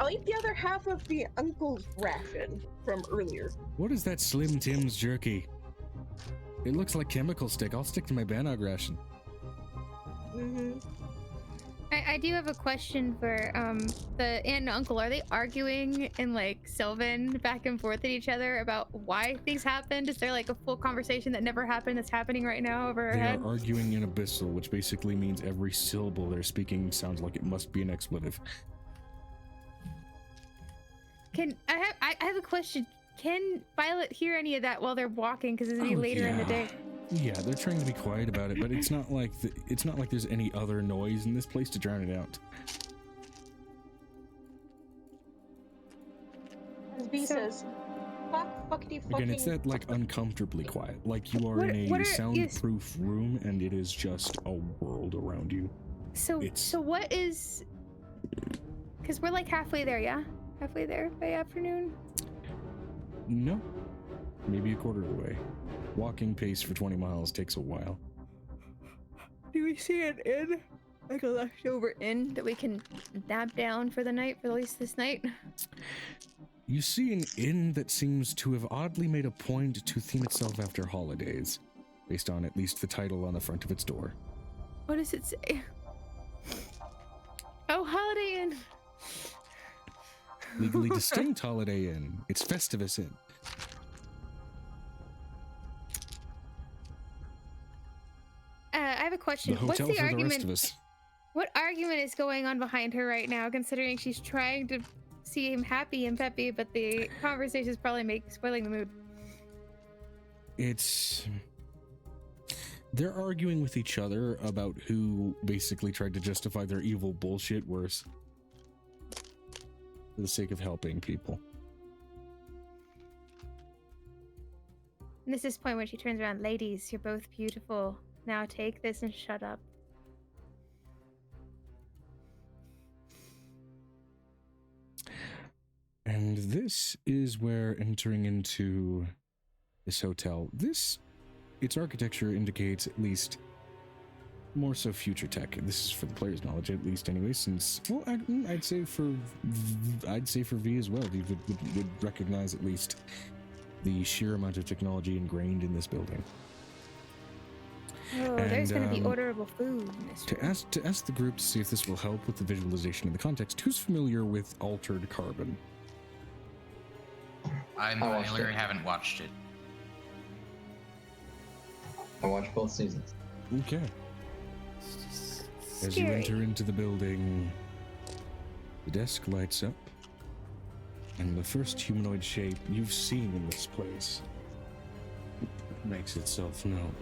I'll eat the other half of the uncle's ration from earlier. What is that Slim Tim's jerky? It looks like chemical stick. I'll stick to my Bannog ration. Mm-hmm. I do have a question for the aunt and uncle. Are they arguing in like Sylvan back and forth at each other about why things happened? Is there like a full conversation that never happened that's happening right now over our They head? are arguing in abyssal, which basically means every syllable they're speaking sounds like it must be an expletive. Can I have a question? Can Violet hear any of that while they're walking? Because it'll be later in the day. Yeah, they're trying to be quiet about it, but it's not like there's any other noise in this place to drown it out. As B says, fuckity fucking. Again, it's that like uncomfortably quiet, like you are What- in what a are- soundproof room and it is just a world around you. So what is? Because we're like halfway there, yeah? Halfway there by afternoon. No, maybe a quarter of the way. Walking pace for 20 miles takes a while. Do we see an inn? Like a leftover inn that we can nap down for the night, for at least this night? You see an inn that seems to have oddly made a point to theme itself after holidays, based on at least the title on the front of its door. What does it say? Oh, Holiday Inn. Legally distinct Holiday Inn. It's Festivus Inn. I have a The question. hotel What's the for the rest argument? of us. What argument is going on behind her right now, considering she's trying to seem happy and peppy, but the conversation is probably spoiling the mood? They're arguing with each other about who basically tried to justify their evil bullshit worse for the sake of helping people. And this is the point when she turns around. Ladies, you're both beautiful. Now take this and shut up. And this is where entering into this hotel, its architecture indicates at least more so future tech. This is for the player's knowledge, at least anyway, since, well, I'd say for V as well. V would recognize at least the sheer amount of technology ingrained in this building. Oh, there's going to be orderable food in this room. To ask the group to see if this will help with the visualization of the context, who's familiar with Altered Carbon? I'm I watched familiar. I it. haven't watched it. I watched both seasons. Okay. As you Scary. enter into the building, the desk lights up, and the first humanoid shape you've seen in this place makes itself known.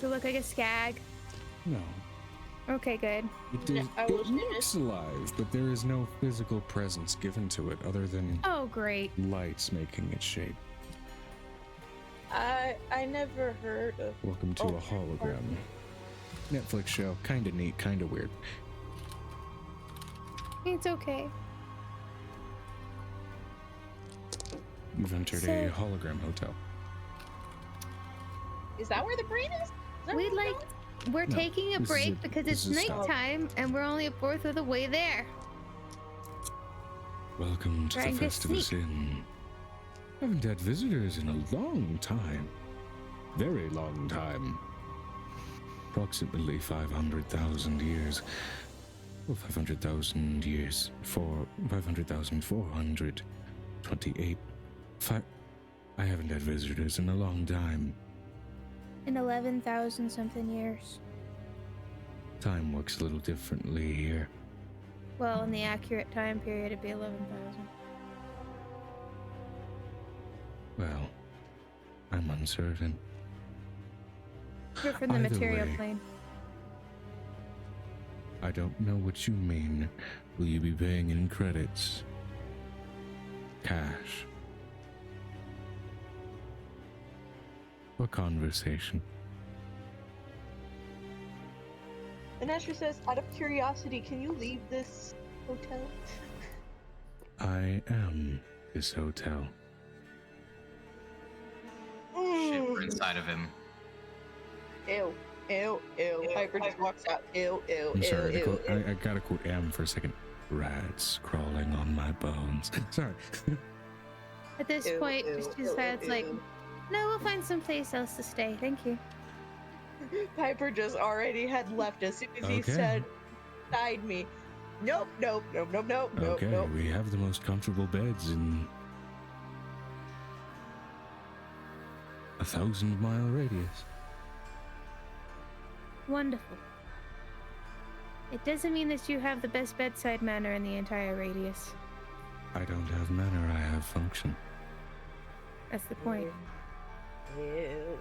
So look like a skag. No, Okay, good. I it will say looks alive, but there is no physical presence given to it other than Oh, great. lights making its shape. I never heard of. Welcome to Oh, a hologram. Netflix show, kinda neat, kinda weird. It's okay. You've entered So- a hologram hotel. Is that where the brain is? that We'd where we're like. going? We're No, taking a this is break a- because this it's is a stop. nighttime and we're only a fourth of the way there. Welcome to Trying the to Festivus sneak. Inn. Haven't had visitors in a long time. Very long time. Approximately 500,000 years. Well, 500,000 years. 500,428. I haven't had visitors in a long time. In 11,000 something years. Time works a little differently here. Well, in the accurate time period, it'd be 11,000. Well, I'm uncertain. We're from the Either material way. plane. I don't know what you mean. Will you be paying in credits? Cash? Or conversation? Vanessa says, out of curiosity, can you leave this hotel? I am this hotel. Shiver inside of him. Ew, ew, ew. Piper just walks out. Ew, ew, I'm ew, sorry, to ew, quote, ew. I gotta quote Am for a second. Rats crawling on my bones. Sorry. At this Ew, point, ew, just ew, decides like, ew. no, we'll find some place else to stay. Thank you. Piper just already had left as soon as he Okay. said, "Side me." Nope, nope, nope, nope, nope, nope, Okay, nope. we have the most comfortable beds in a 1,000-mile radius. Wonderful. It doesn't mean that you have the best bedside manner in the entire radius. I don't have manner, I have function. That's the point. Ew.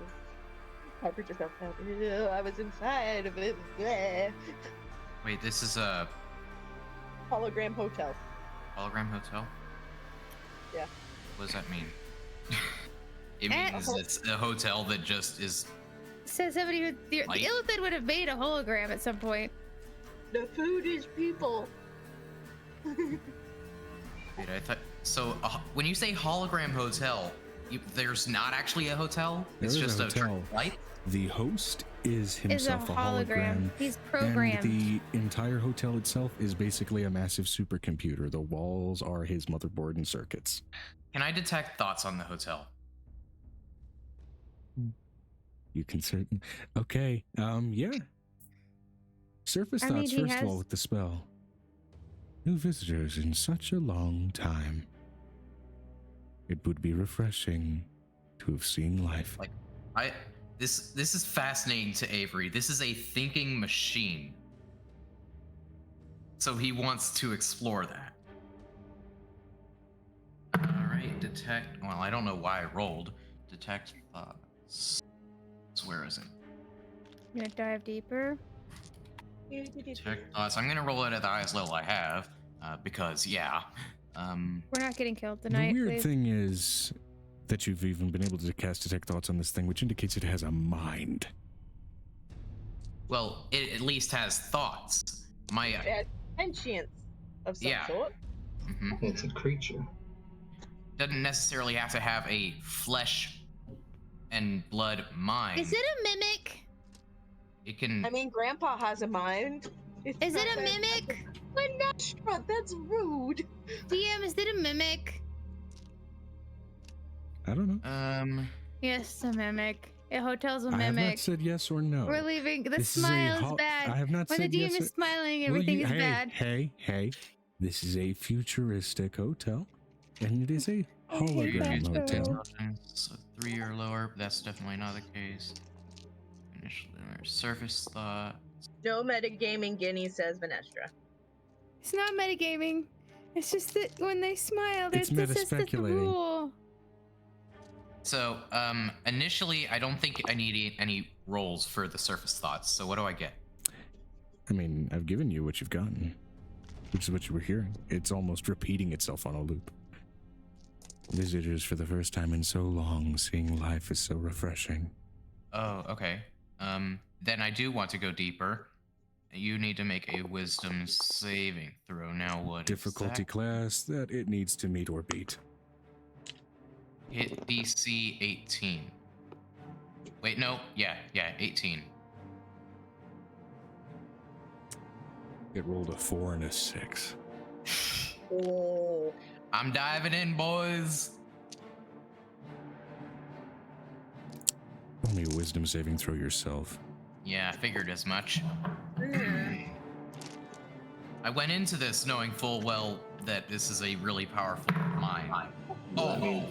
Piper just got out. Ew, I was inside of it. Bleh. Wait, this is a Hologram hotel. hologram hotel? Yeah. What does that mean? It Eh. means it's a hotel that just is. So somebody would, the Light. Illithid would have made a hologram at some point. The food is people. Wait, I thought. So when you say hologram hotel, there's not actually a hotel. There It's is a just a hotel. light. The host is Is a himself a hologram. He's And programmed. the entire hotel itself is basically a massive supercomputer. The walls are his motherboard and circuits. Can I detect thoughts on the hotel? You can certain. Okay. Yeah. Surface I mean, thoughts he first of all has- with the spell. New visitors in such a long time. It would be refreshing to have seen life. Like, this is fascinating to Avery. This is a thinking machine. So he wants to explore that. Alright, detect. Well, I don't know why I rolled. Detect thoughts. So where is it? You gonna dive deeper? Detect thoughts. I'm gonna roll it at the highest level I have. Because, yeah. We're not getting killed The tonight, weird please. thing is that you've even been able to cast detect thoughts on this thing, which indicates it has a mind. Well, it at least has thoughts. My. Sentience of some Yeah. sort. Mhm. It's a creature. Doesn't necessarily have to have a flesh and blood mind. Is it a mimic? It can. I mean, Grandpa has a mind. It's Is it not a that- mimic? Vanessa, that's rude. DM, is it a mimic? I don't know. Yes, a mimic. A hotel's a I have not mimic. said yes or no. We're leaving. The This is a smile is ho- bad. I have not When the said DM yes is smiling, everything is hey, bad. Hey. This is a futuristic hotel, and it is a hologram that. hotel. So 3 or lower, but that's definitely not the case. Initially, surface thought. No metagaming, Guinea, says Vanestra. It's not metagaming. It's just that when they smile, It's that's just the meta-speculating. rule. So, initially, I don't think I need any rolls for the surface thoughts. So what do I get? I mean, I've given you what you've gotten, which is what you were hearing. It's almost repeating itself on a loop. Visitors for the first time in so long, seeing life is so refreshing. Oh, okay. Then I do want to go deeper. You need to make a wisdom saving throw. Now what is Difficulty that? class that it needs to meet or beat. Hit DC 18. Wait, no. Yeah, 18. It rolled a 4 and a 6. Oh. I'm diving in, boys. Only a wisdom saving throw yourself. Yeah, I figured as much. I went into this knowing full well that this is a really powerful mind. I mean,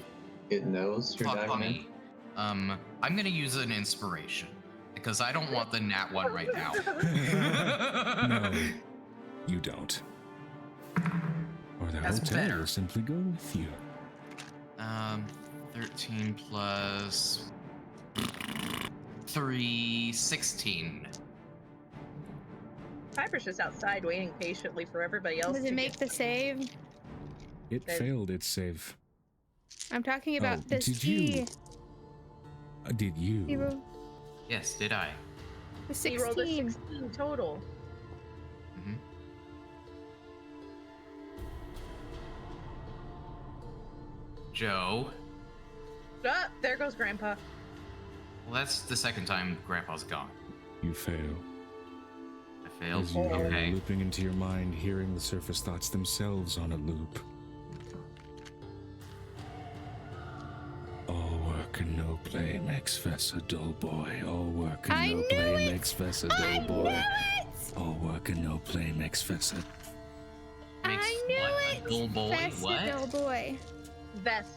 it knows you're Fuck diving in. me. I'm gonna use an inspiration because I don't want the nat 1 right now. No, you don't. Or the That's hotel better. will simply go with you. 13 plus 3, 16. Piper's just outside waiting patiently for everybody else Does to it make the save? It Okay. failed its save. I'm talking about Oh, this did you? Did you? He rolled Yes, did I? a He rolled a 16. 16 total. Mm-hmm. Joe. Ah, there goes Grandpa. Well, that's the second time Grandpa's gone. You fail. I failed. As you are Okay. looping into your mind, hearing the surface thoughts themselves on a loop. All work and no play makes Fess a dull boy. All work and I no knew play it! makes Fess a I dull knew boy. it! All work and no play makes Fess a... Makes I knew what, it! a dull boy? Festa What? dull boy. Vest.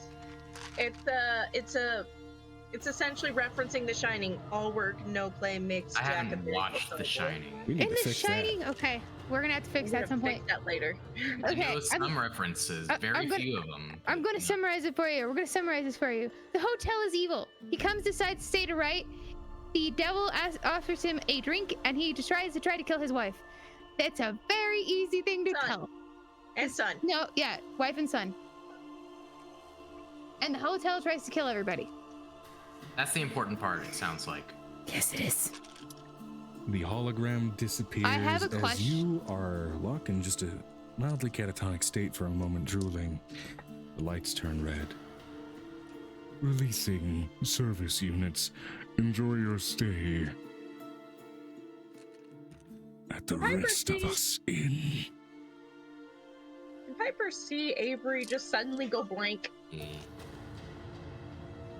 It's essentially referencing The Shining. All work, no play makes I Jack a haven't very watched dull The boy. Shining. We need In to The fix Shining, okay, we're gonna have to fix We're that at some gonna point. fix that later. I Okay, know some references, I'm very gonna- few of them. I'm but, going to summarize it for you. We're going to summarize this for you. The hotel is evil. He comes, decides to stay to right. The devil offers him a drink, and he just tries to kill his wife. That's a very easy thing to Son. tell. And son. No, yeah, wife and son. And the hotel tries to kill everybody. That's the important part, it sounds like. Yes, it is. The hologram disappears I have a as question. you are locked in just a mildly catatonic state for a moment, drooling. The lights turn red. Releasing service units. Enjoy your stay at the Piper, rest of see? us in. Can Piper see Avery just suddenly go blank? Yeah.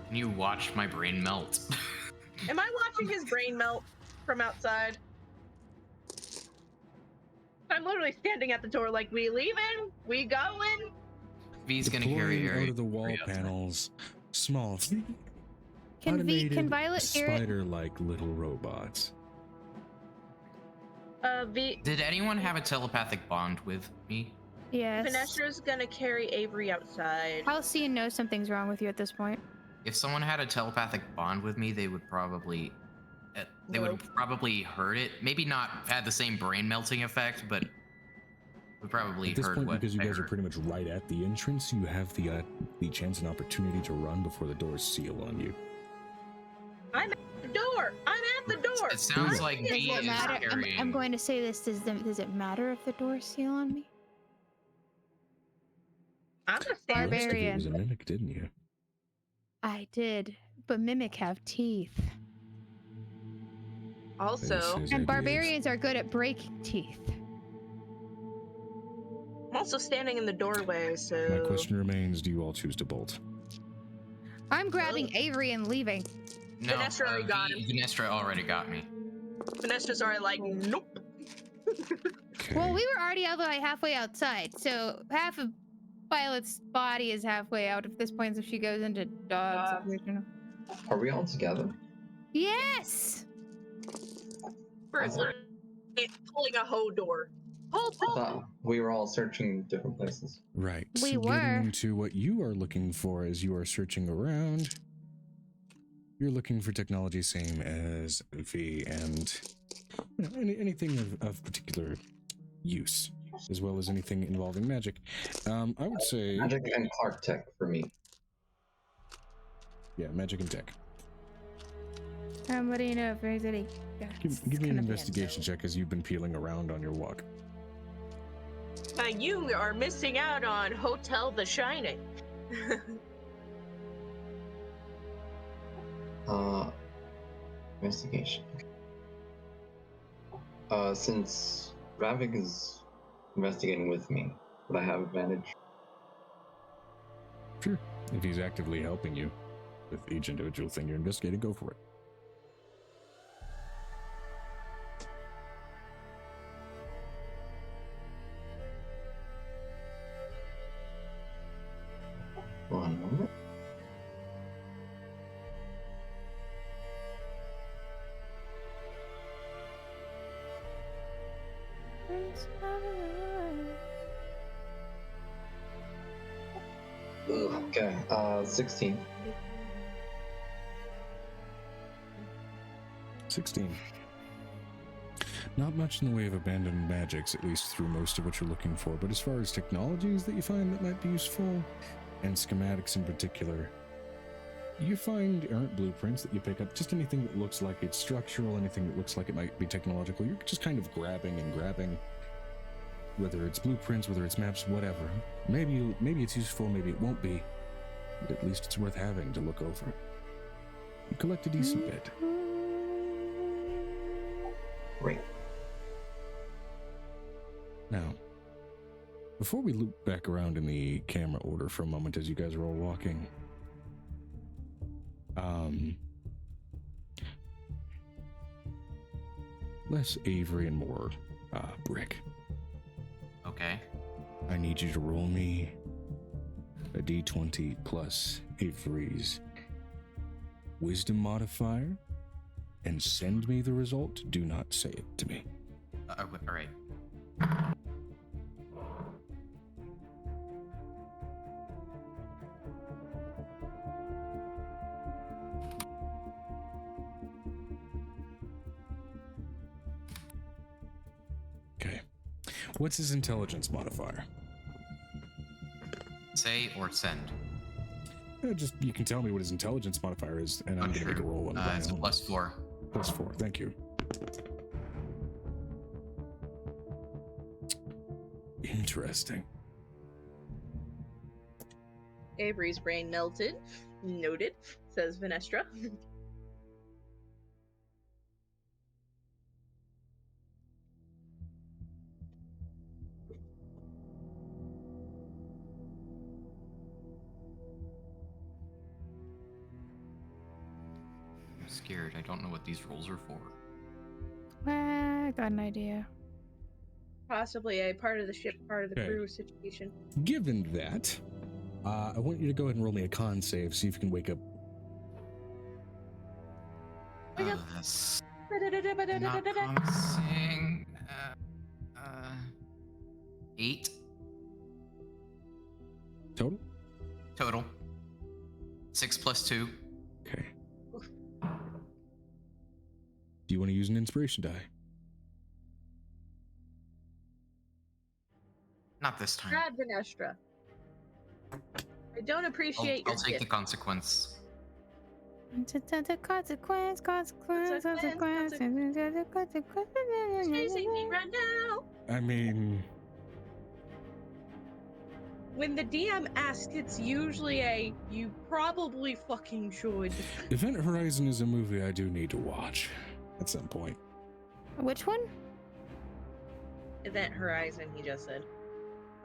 Can you watch my brain melt? Am I watching his brain melt from outside? I'm literally standing at the door like, we leaving? We going? V's gonna carry Deploying Harry. out of the wall Harry outside. panels, small, Can automated, Violet hear it? spider-like little robots. V. Did anyone have a telepathic bond with me? Yes. Finestra's gonna carry Avery outside. Halcyon knows something's wrong with you at this point. If someone had a telepathic bond with me, they would probably Nope. heard it. Maybe not had the same brain melting effect, but would probably At this heard point, what because you I guys are heard. pretty much right at the entrance, you have the chance and opportunity to run before the doors seal on you. I'm at the door. I'm at the door. It sounds like Does V it is matter? carrying. I'm going to say this. Does it matter if the doors seal on me? I'm gonna The stand rest of you Barbarian. was a mimic, didn't you? I did, but mimic have teeth. Also, This is And ideas. barbarians are good at breaking teeth. I'm also standing in the doorway, so. My question remains: do you all choose to bolt? I'm grabbing Avery and leaving. No, Vanessa already got him. Vanessa already got me. Finestra's already like, nope. Okay. Well, we were already halfway outside, so half of Violet's body is halfway out at this point if she goes into dog situation. Are we all together? Yes! We're literally pulling a hoe door. Pull, I pull. thought we were all searching different places. Right. We Getting were. into what you are looking for as you are searching around. You're looking for technology same as V and anything of particular use, as well as anything involving magic. I would say, Magic and Clark Tech for me. yeah, magic and tech. What do you know if there's any... Give me an investigation check as you've been peeling around on your walk. You are missing out on Hotel The Shining. Investigation. Since Ravik is investigating with me, would I have advantage? Sure. If he's actively helping you with each individual thing you're investigating, go for it. One moment. Okay, 16. 16. Not much in the way of abandoned magics, at least through most of what you're looking for, but as far as technologies that you find that might be useful, and schematics in particular, you find errant blueprints that you pick up, just anything that looks like it's structural, anything that looks like it might be technological. You're just kind of grabbing, whether it's blueprints, whether it's maps, whatever. Maybe it's useful, maybe it won't be, but at least it's worth having to look over. You collect a decent bit. Great. Now, before we loop back around in the camera order for a moment as you guys are all walking, less Avery and more Brick. Okay. I need you to roll me a d20 plus Avery's wisdom modifier and send me the result. Do not say it to me. All right. Okay. What's his intelligence modifier? Say or send. Just you can tell me what his intelligence modifier is, and I'm going to make a roll on It's a +4. +4. Thank you. Interesting. Avery's brain melted. Noted, says Venestra. I'm scared. I don't know what these rolls are for. I got an idea. Possibly a part of the ship, part of the Okay. crew situation. Given that, I want you to go ahead and roll me a con save, see if you can wake up. That's not promising. 8 Total? total. 6 + 2. Okay. Do you want to use an inspiration die? Not this time. God, Venestra. I don't appreciate I'll your take the gift. consequence. Consequence. Chasing me right now. I mean, When the DM asks, it's usually a "you probably fucking should." Event Horizon is a movie I do need to watch at some point. Which one? Event Horizon, he just said.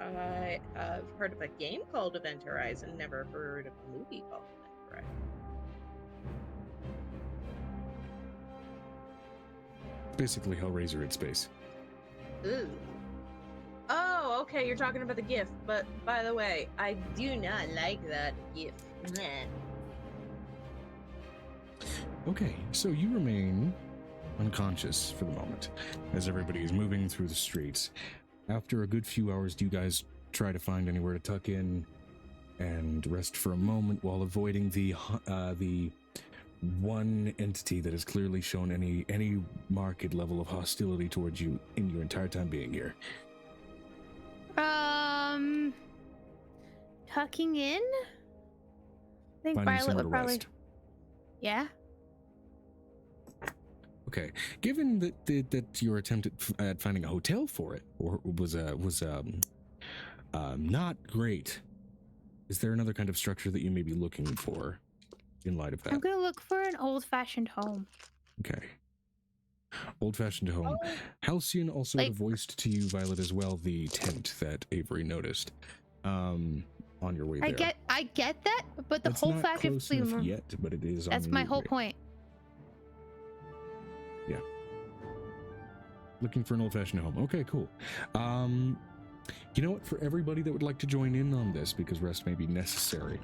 I've heard of a game called Event Horizon, never heard of a movie called Event Horizon. Basically Hellraiser in space. Ooh. Oh, okay, you're talking about the GIF, but by the way, I do not like that GIF. Meh. Okay, so you remain unconscious for the moment as everybody is moving through the streets. After a good few hours, do you guys try to find anywhere to tuck in and rest for a moment while avoiding the one entity that has clearly shown any marked level of hostility towards you in your entire time being here? Tucking in? I think Finding Violet somewhere would to probably. rest. Yeah. Okay, given that your attempt at finding a hotel for it was not great, is there another kind of structure that you may be looking for in light of that? I'm gonna look for an old-fashioned home. Okay. Old-fashioned home. Oh. Halcyon also Like- voiced to you, Violet, as well, the tent that Avery noticed on your way there. I get that, but the It's whole not fact of close enough yet, but it is. that's on my your whole way. point. Looking for an old-fashioned home. Okay, cool. You know what? For everybody that would like to join in on this, because rest may be necessary,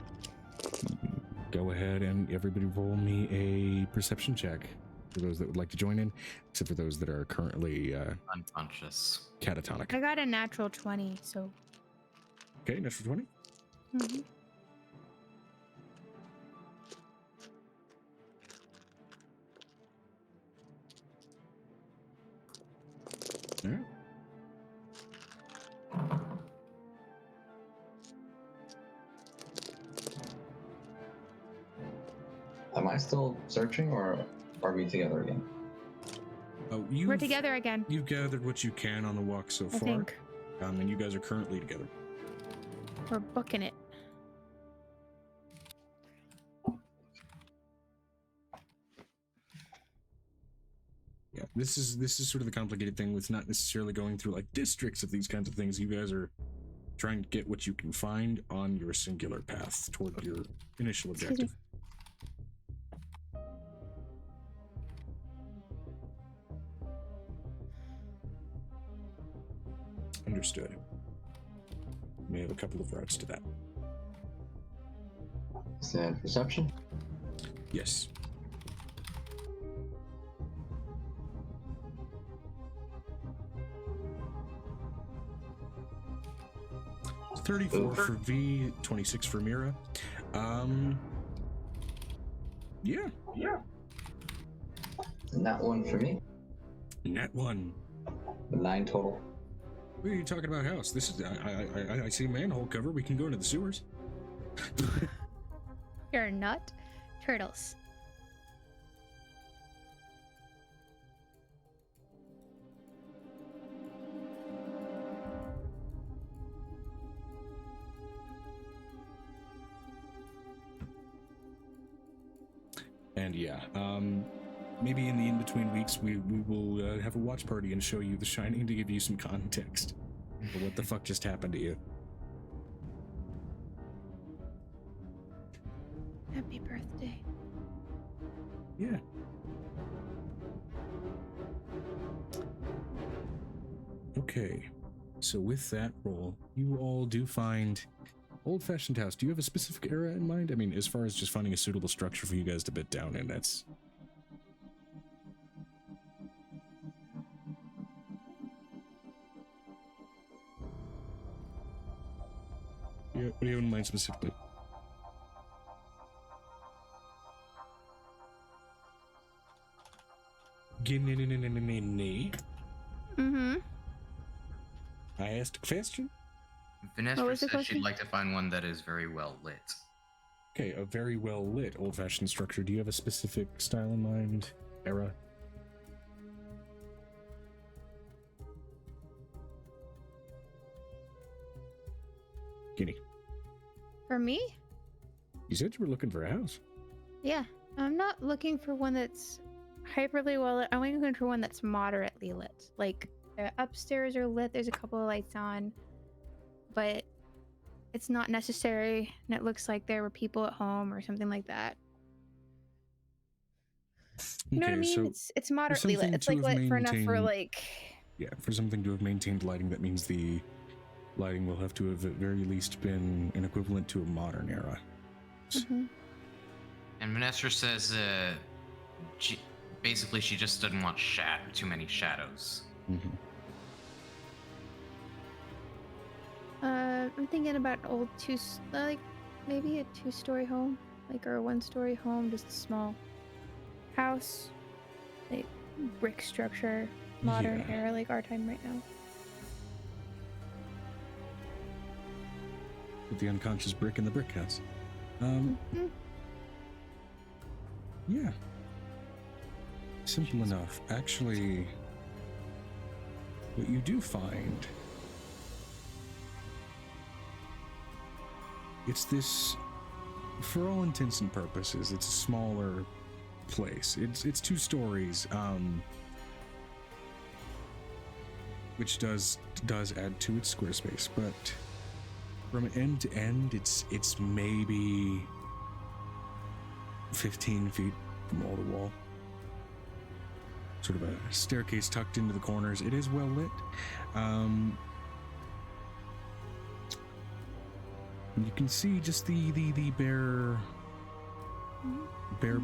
go ahead and everybody roll me a perception check for those that would like to join in, except for those that are currently Unconscious. catatonic. I got a natural 20, so. Okay, natural 20. Mhm. All right. Am I still searching, or are we together again? Oh, We're together again, You've gathered what you can on the walk so I far, think. and you guys are currently together. We're booking it. Yeah, this is sort of the complicated thing with not necessarily going through like districts of these kinds of things. You guys are trying to get what you can find on your singular path toward your initial Excuse objective. Understood. May have a couple of routes to that. Is that perception? Yes. It's 34 for V, 26 for Mira. Yeah. And that one for me. Net one. 9 total. What are you talking about, house? This is I see a manhole cover. We can go into the sewers. You're not turtles. And yeah, maybe in the in-between weeks we will have a watch party and show you The Shining to give you some context for what the fuck just happened to you. Happy birthday. Yeah. Okay, so with that roll, you all do find old-fashioned house. Do you have a specific era in mind? I mean, as far as just finding a suitable structure for you guys to bed down in, that's... Yeah, what do you have in mind specifically? Mm-hmm. I asked a question. What Vanessa was the says question? she'd like to find one that is very well lit. Okay, a very well lit old-fashioned structure. Do you have a specific style in mind, era? Guinea, For me? you said you were looking for a house. Yeah. I'm not looking for one that's hyperly well lit. I'm looking for one that's moderately lit. Like, the upstairs are lit, there's a couple of lights on, but it's not necessary, and it looks like there were people at home or something like that. You know what I mean? It's moderately lit. something It's to like have lit for enough for maintained- like. Yeah, for something to have maintained lighting, that means the lighting will have to have at very least been an equivalent to a modern era. Mhm. And Vanessa says, basically she just doesn't want too many shadows. Mm-hmm. I'm thinking about an old like maybe a 2-story home, like, or a 1-story home, just a small house, like brick structure, modern Yeah. era, like our time right now. With the unconscious brick in the brick house. Um, Mhm. yeah. Simple enough. Actually, what you do find, it's this for all intents and purposes, it's a smaller place. It's 2 stories, which does add to its square space, but from end to end, it's maybe 15 feet from wall to wall. Sort of a staircase tucked into the corners. It is well lit. You can see just the bare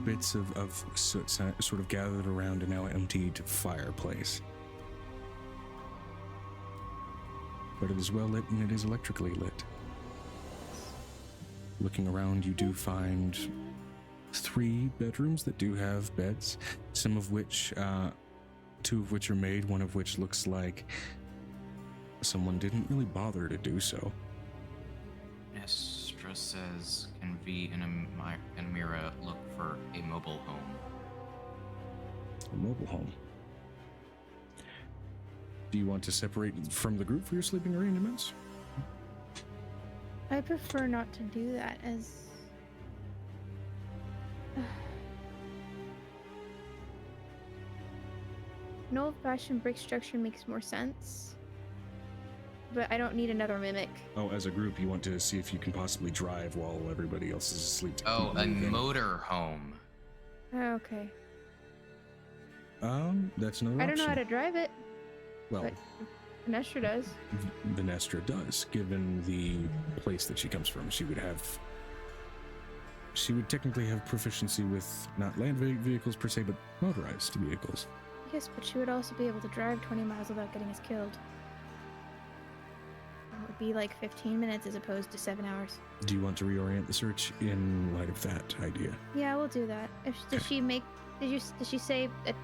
bits of soot sort of gathered around a now emptied fireplace. But it is well lit and it is electrically lit. Looking around, you do find 3 bedrooms that do have beds, some of which, 2 of which are made, one of which looks like someone didn't really bother to do so. Nestra says, can V and Amira look for a mobile home? A mobile home. Do you want to separate from the group for your sleeping arrangements? I prefer not to do that, as an old-fashioned brick structure makes more sense, but I don't need another mimic. Oh, as a group, you want to see if you can possibly drive while everybody else is asleep. To Oh, keep a moving. motor home. Okay. That's another I don't know how option. to drive it, Well, but Nestra does. Venestra does, given the place that she comes from. She would technically have proficiency with not land vehicles per se, but motorized vehicles. Yes, but she would also be able to drive 20 miles without getting us killed. It would be like 15 minutes as opposed to 7 hours. Do you want to reorient the search in light of that idea? Yeah, we'll do that. Does she say a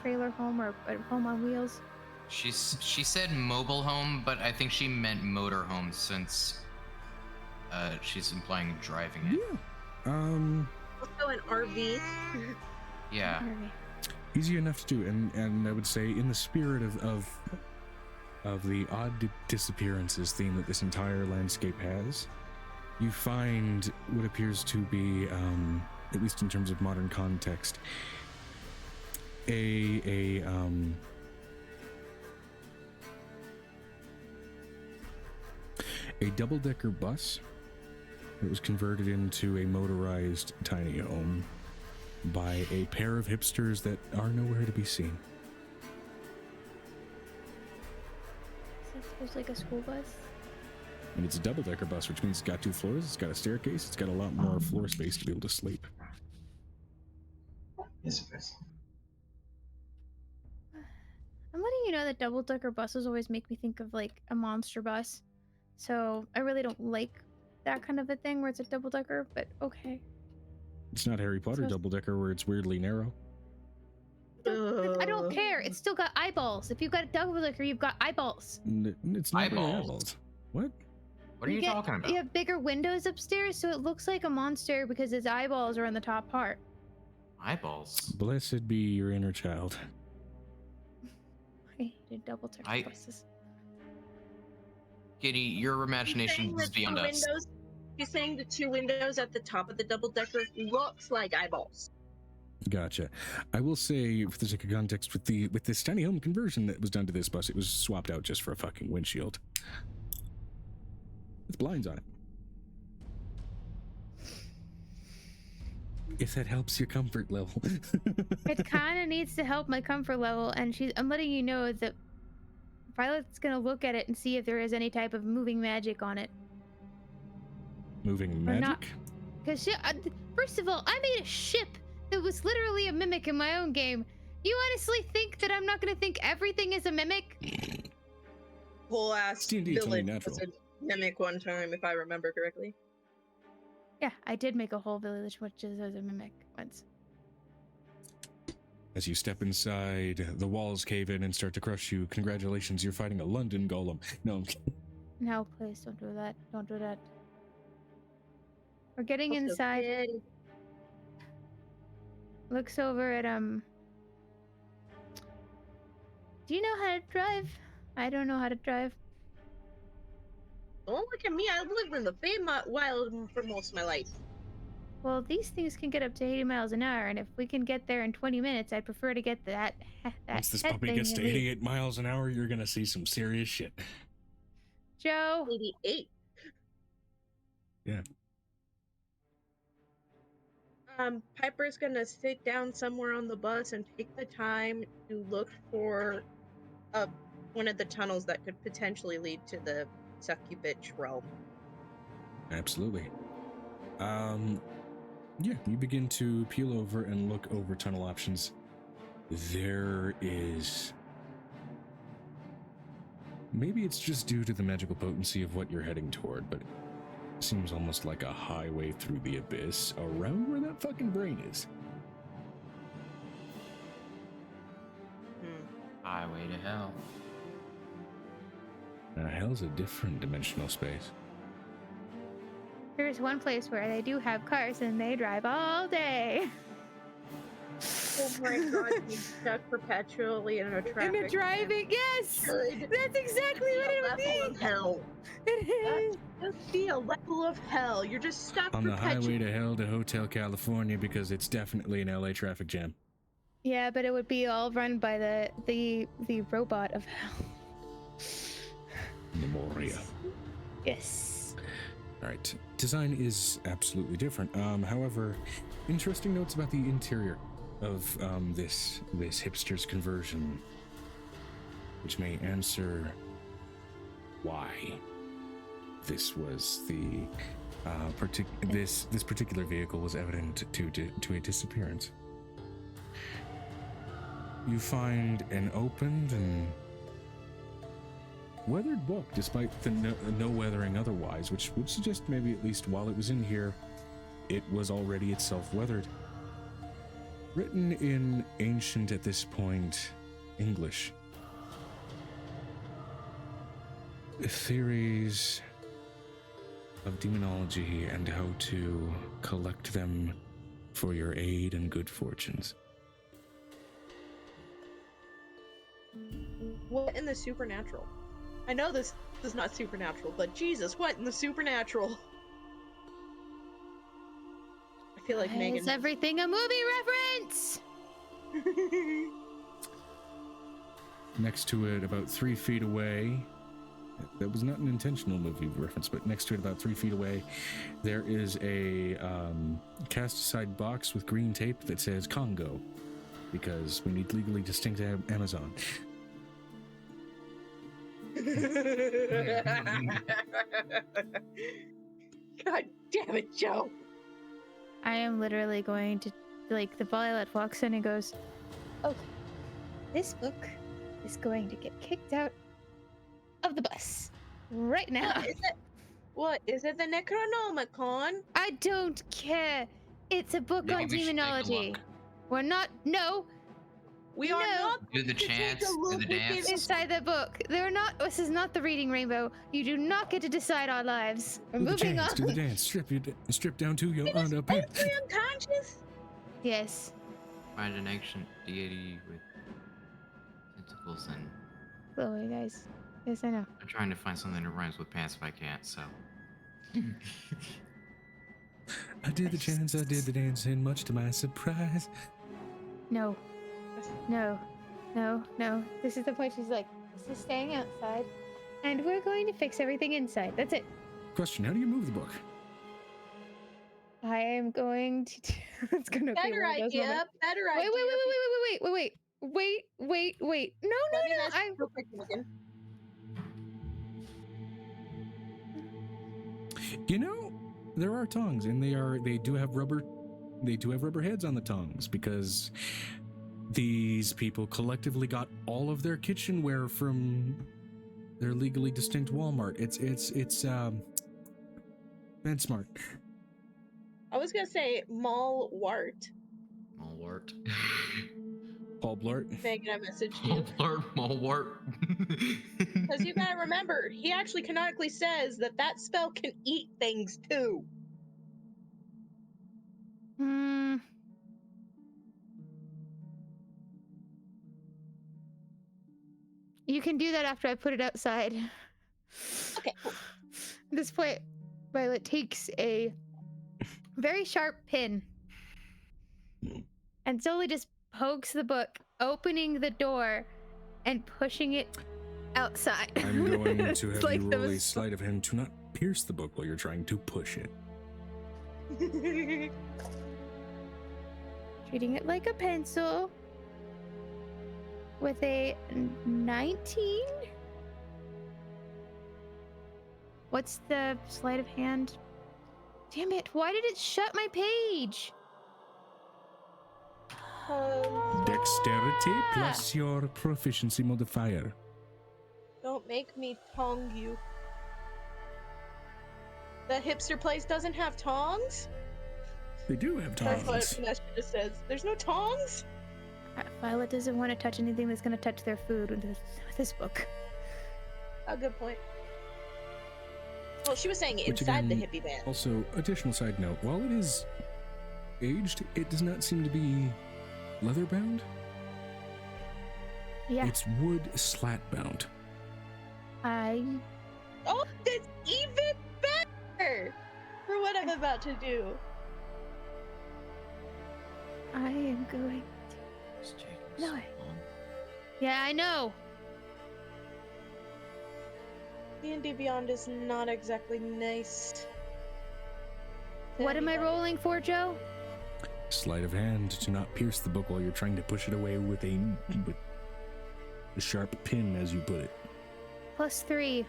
trailer home or a home on wheels? She said mobile home, but I think she meant motor home since she's implying driving it. Yeah. Also an RV. Yeah. Harvey. Easy enough to do, and I would say in the spirit of the odd disappearances theme that this entire landscape has, you find what appears to be, at least in terms of modern context, a double-decker bus that was converted into a motorized tiny home by a pair of hipsters that are nowhere to be seen. Is that supposed like a school bus? And it's a double-decker bus, which means it's got 2 floors, it's got a staircase, it's got a lot more floor space to be able to sleep. Yes, please. I'm letting you know that double-decker buses always make me think of like a monster bus. So I really don't like that kind of a thing where it's a double-decker, but okay. It's not Harry Potter So- double-decker where it's weirdly narrow. I don't care. It's still got eyeballs. If you've got a double-decker, you've got eyeballs. It's not really Eyeballs. eyeballs. What? What are you talking about? You have bigger windows upstairs, so it looks like a monster because its eyeballs are on the top part. Eyeballs. Blessed be your inner child. I hated double-decker I- buses. Kitty, your imagination is beyond us. He's saying the 2 windows at the top of the double decker looks like eyeballs. Gotcha. I will say, for the sake of context, with this tiny home conversion that was done to this bus, it was swapped out just for a fucking windshield. With blinds on it. If that helps your comfort level. It kind of needs to help my comfort level, and I'm letting you know that Violet's gonna look at it and see if there is any type of moving magic on it. Moving Or not. magic? Because first of all, I made a ship that was literally a mimic in my own game. You honestly think that I'm not gonna think everything is a mimic? Whole ass D&D, it's only village natural. was a mimic one time, if I remember correctly. Yeah, I did make a whole village which is as a mimic once. As you step inside, the walls cave in and start to crush you. Congratulations, you're fighting a London golem. No, I'm kidding. No, please don't do that. Don't do that. We're getting Also, inside. kid, Looks over at Do you know how to drive? I don't know how to drive. Don't look at me. I've lived in the Feywild for most of my life. well, these things can get up to 80 miles an hour, and if we can get there in 20 minutes, I'd prefer to get that Once this head puppy thing gets to at least. 88 miles an hour, you're gonna see some serious shit. Joe, 88. Yeah. Piper's gonna sit down somewhere on the bus and take the time to look for one of the tunnels that could potentially lead to the succubitch realm. Absolutely. Yeah, you begin to peel over and look over tunnel options. There is... Maybe it's just due to the magical potency of what you're heading toward, but it seems almost like a highway through the abyss around where that fucking brain is. Highway to hell. Now, hell's a different dimensional space. there's one place where they do have cars and they drive all day. Oh my god, you stuck perpetually in a traffic. In a driving, yes! Good. That's exactly what it would Level of be! hell. It is! That just be a level of hell. You're just stuck On the highway perpetually. to hell to Hotel California, because it's definitely an LA traffic jam. Yeah, but it would be all run by the robot of hell. Memoria. Yes. All right. Design is absolutely different. However, interesting notes about the interior of this hipster's conversion, which may answer why this was the this particular vehicle was evident to a disappearance. You find an opened and weathered book, despite the no weathering otherwise, which would suggest maybe at least while it was in here, it was already itself weathered. Written in ancient, at this point, English. Theories of demonology and how to collect them for your aid and good fortunes. What in the supernatural? I know this is not supernatural, but Jesus, what in the supernatural? I feel like Why Megan. is everything a movie reference? Next to it, about 3 feet away, that was not an intentional movie reference, but next to it, about 3 feet away, there is a cast aside box with green tape that says Congo, because we need legally distinct Amazon. God damn it, Joe. I am literally going to, like, the violet walks in and goes, okay, this book is going to get kicked out of the bus right now. What is it? The Necronomicon? I don't care. It's a book Maybe on we should take a demonology. look. We're not, no, We are No. not Do the going to take chants, a do look the within dance. inside the book. They're not, this is not the Reading Rainbow. You do not get to decide our lives. We're Do the moving dance, on. do the dance, strip down to your It is underpants. physically unconscious. Yes. Find an ancient deity with tentacles, and Chloe, guys. Yes, I know. I'm trying to find something that rhymes with pants if I can't, so. I did the chants, I did the dance, and much to my surprise. No. No. No. No. This is the point. She's like, this is staying outside, and we're going to fix everything inside. That's it. Question, how do you move the book? I am going to do... It's going to be Better one of those idea. moments. Better Wait, idea. wait. No, Let me no. message real quick, Megan. You know, there are tongs, and they do have rubber heads on the tongs, because these people collectively got all of their kitchenware from their legally distinct Walmart. It's BedSmart. I was gonna say Malwart. Malwart. Paul Blart. Megan, I messaged you. Malwart. Because you gotta remember, he actually canonically says that spell can eat things too. Hmm. You can do that after I put it outside. Okay, cool. At this point, Violet takes a very sharp pin and slowly just pokes the book, opening the door and pushing it outside. I'm going to It's have like you roll a those- sleight of hand to not pierce the book while you're trying to push it. Treating it like a pencil with a 19. What's the sleight of hand? Damn it, why did it shut my page? Dexterity plus your proficiency modifier. Don't make me tong you. The hipster place doesn't have tongs? They do have That's what tongs. Vanessa just says. There's no tongs? Violet doesn't want to touch anything that's going to touch their food with this book. A good point. Well, she was saying Which inside the again, hippie van. Also, additional side note, while it is aged, it does not seem to be leather bound. Yeah, It's wood slat bound. Oh, that's even better for what I'm about to do. I am going. It's taking No, so I- long. Yeah, I know. D&D Beyond is not exactly nice. to What am I anybody. rolling for, Joe? Sleight of hand to not pierce the book while you're trying to push it away with a sharp pin, as you put it. +3.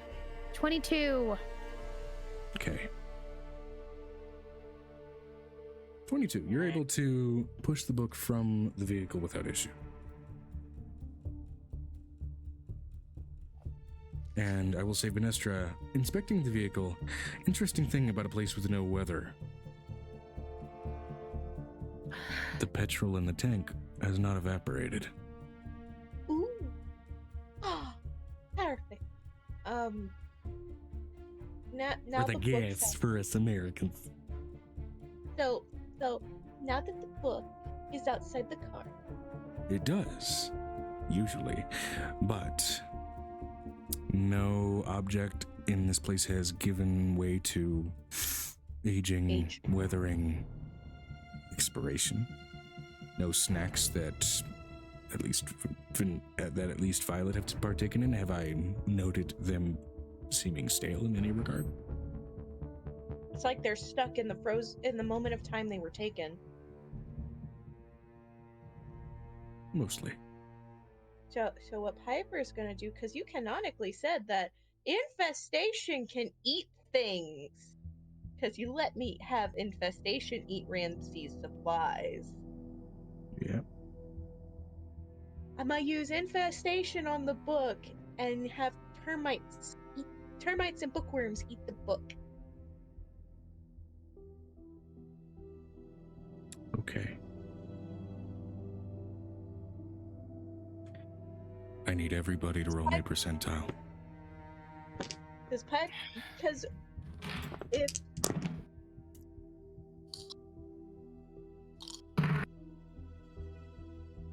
22. Okay. 22. You're able to push the book from the vehicle without issue. And I will say, Benestra, inspecting the vehicle, interesting thing about a place with no weather. The petrol in the tank has not evaporated. Ooh. Ah, perfect. Now Or the book gas has- for us Americans. So now that the book is outside the car, It does, usually, but no object in this place has given way to aging, Age. weathering, expiration. No snacks that at least Violet have partaken in. Have I noted them seeming stale in any regard? it's like they're stuck in the moment of time they were taken. Mostly. So what Piper's gonna do, because you canonically said that infestation can eat things. Because you let me have infestation eat Ramsey's supplies. Yeah. I'm gonna use infestation on the book and have termites and bookworms eat the book. Okay. I need everybody to roll me percentile. Because if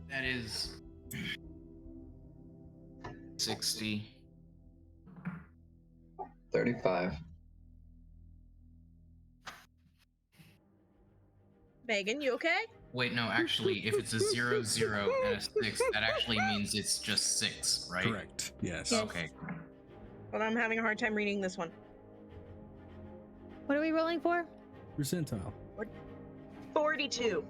That is 60. 35. Megan, you okay? Wait, no, actually, if it's a 0, 0, and a 6, that actually means it's just 6, right? Correct. Yes. Yes. Okay. But I'm having a hard time reading this one. What are we rolling for? Percentile. 42.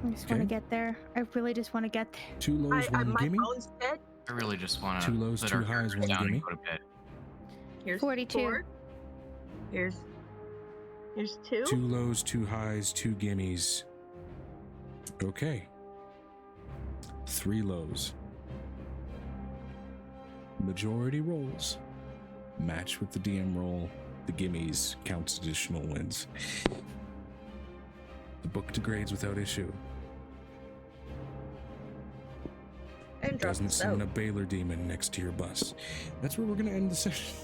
I just want to Okay. get there. I really just want to get there. 2 lows, 1 my gimme. phone's dead. I really just want to 2 lows, put 2 our highs, characters 1 down gimme. and go to bed. Here's 42. 4. Here's 2. 2 lows, 2 highs, 2 gimmies. Okay. 3 lows. Majority rolls. Match with the DM roll. The gimmies counts additional wins. The book degrades without issue. And drop Doesn't this summon out. a Baylor demon next to your bus. That's where we're going to end the session.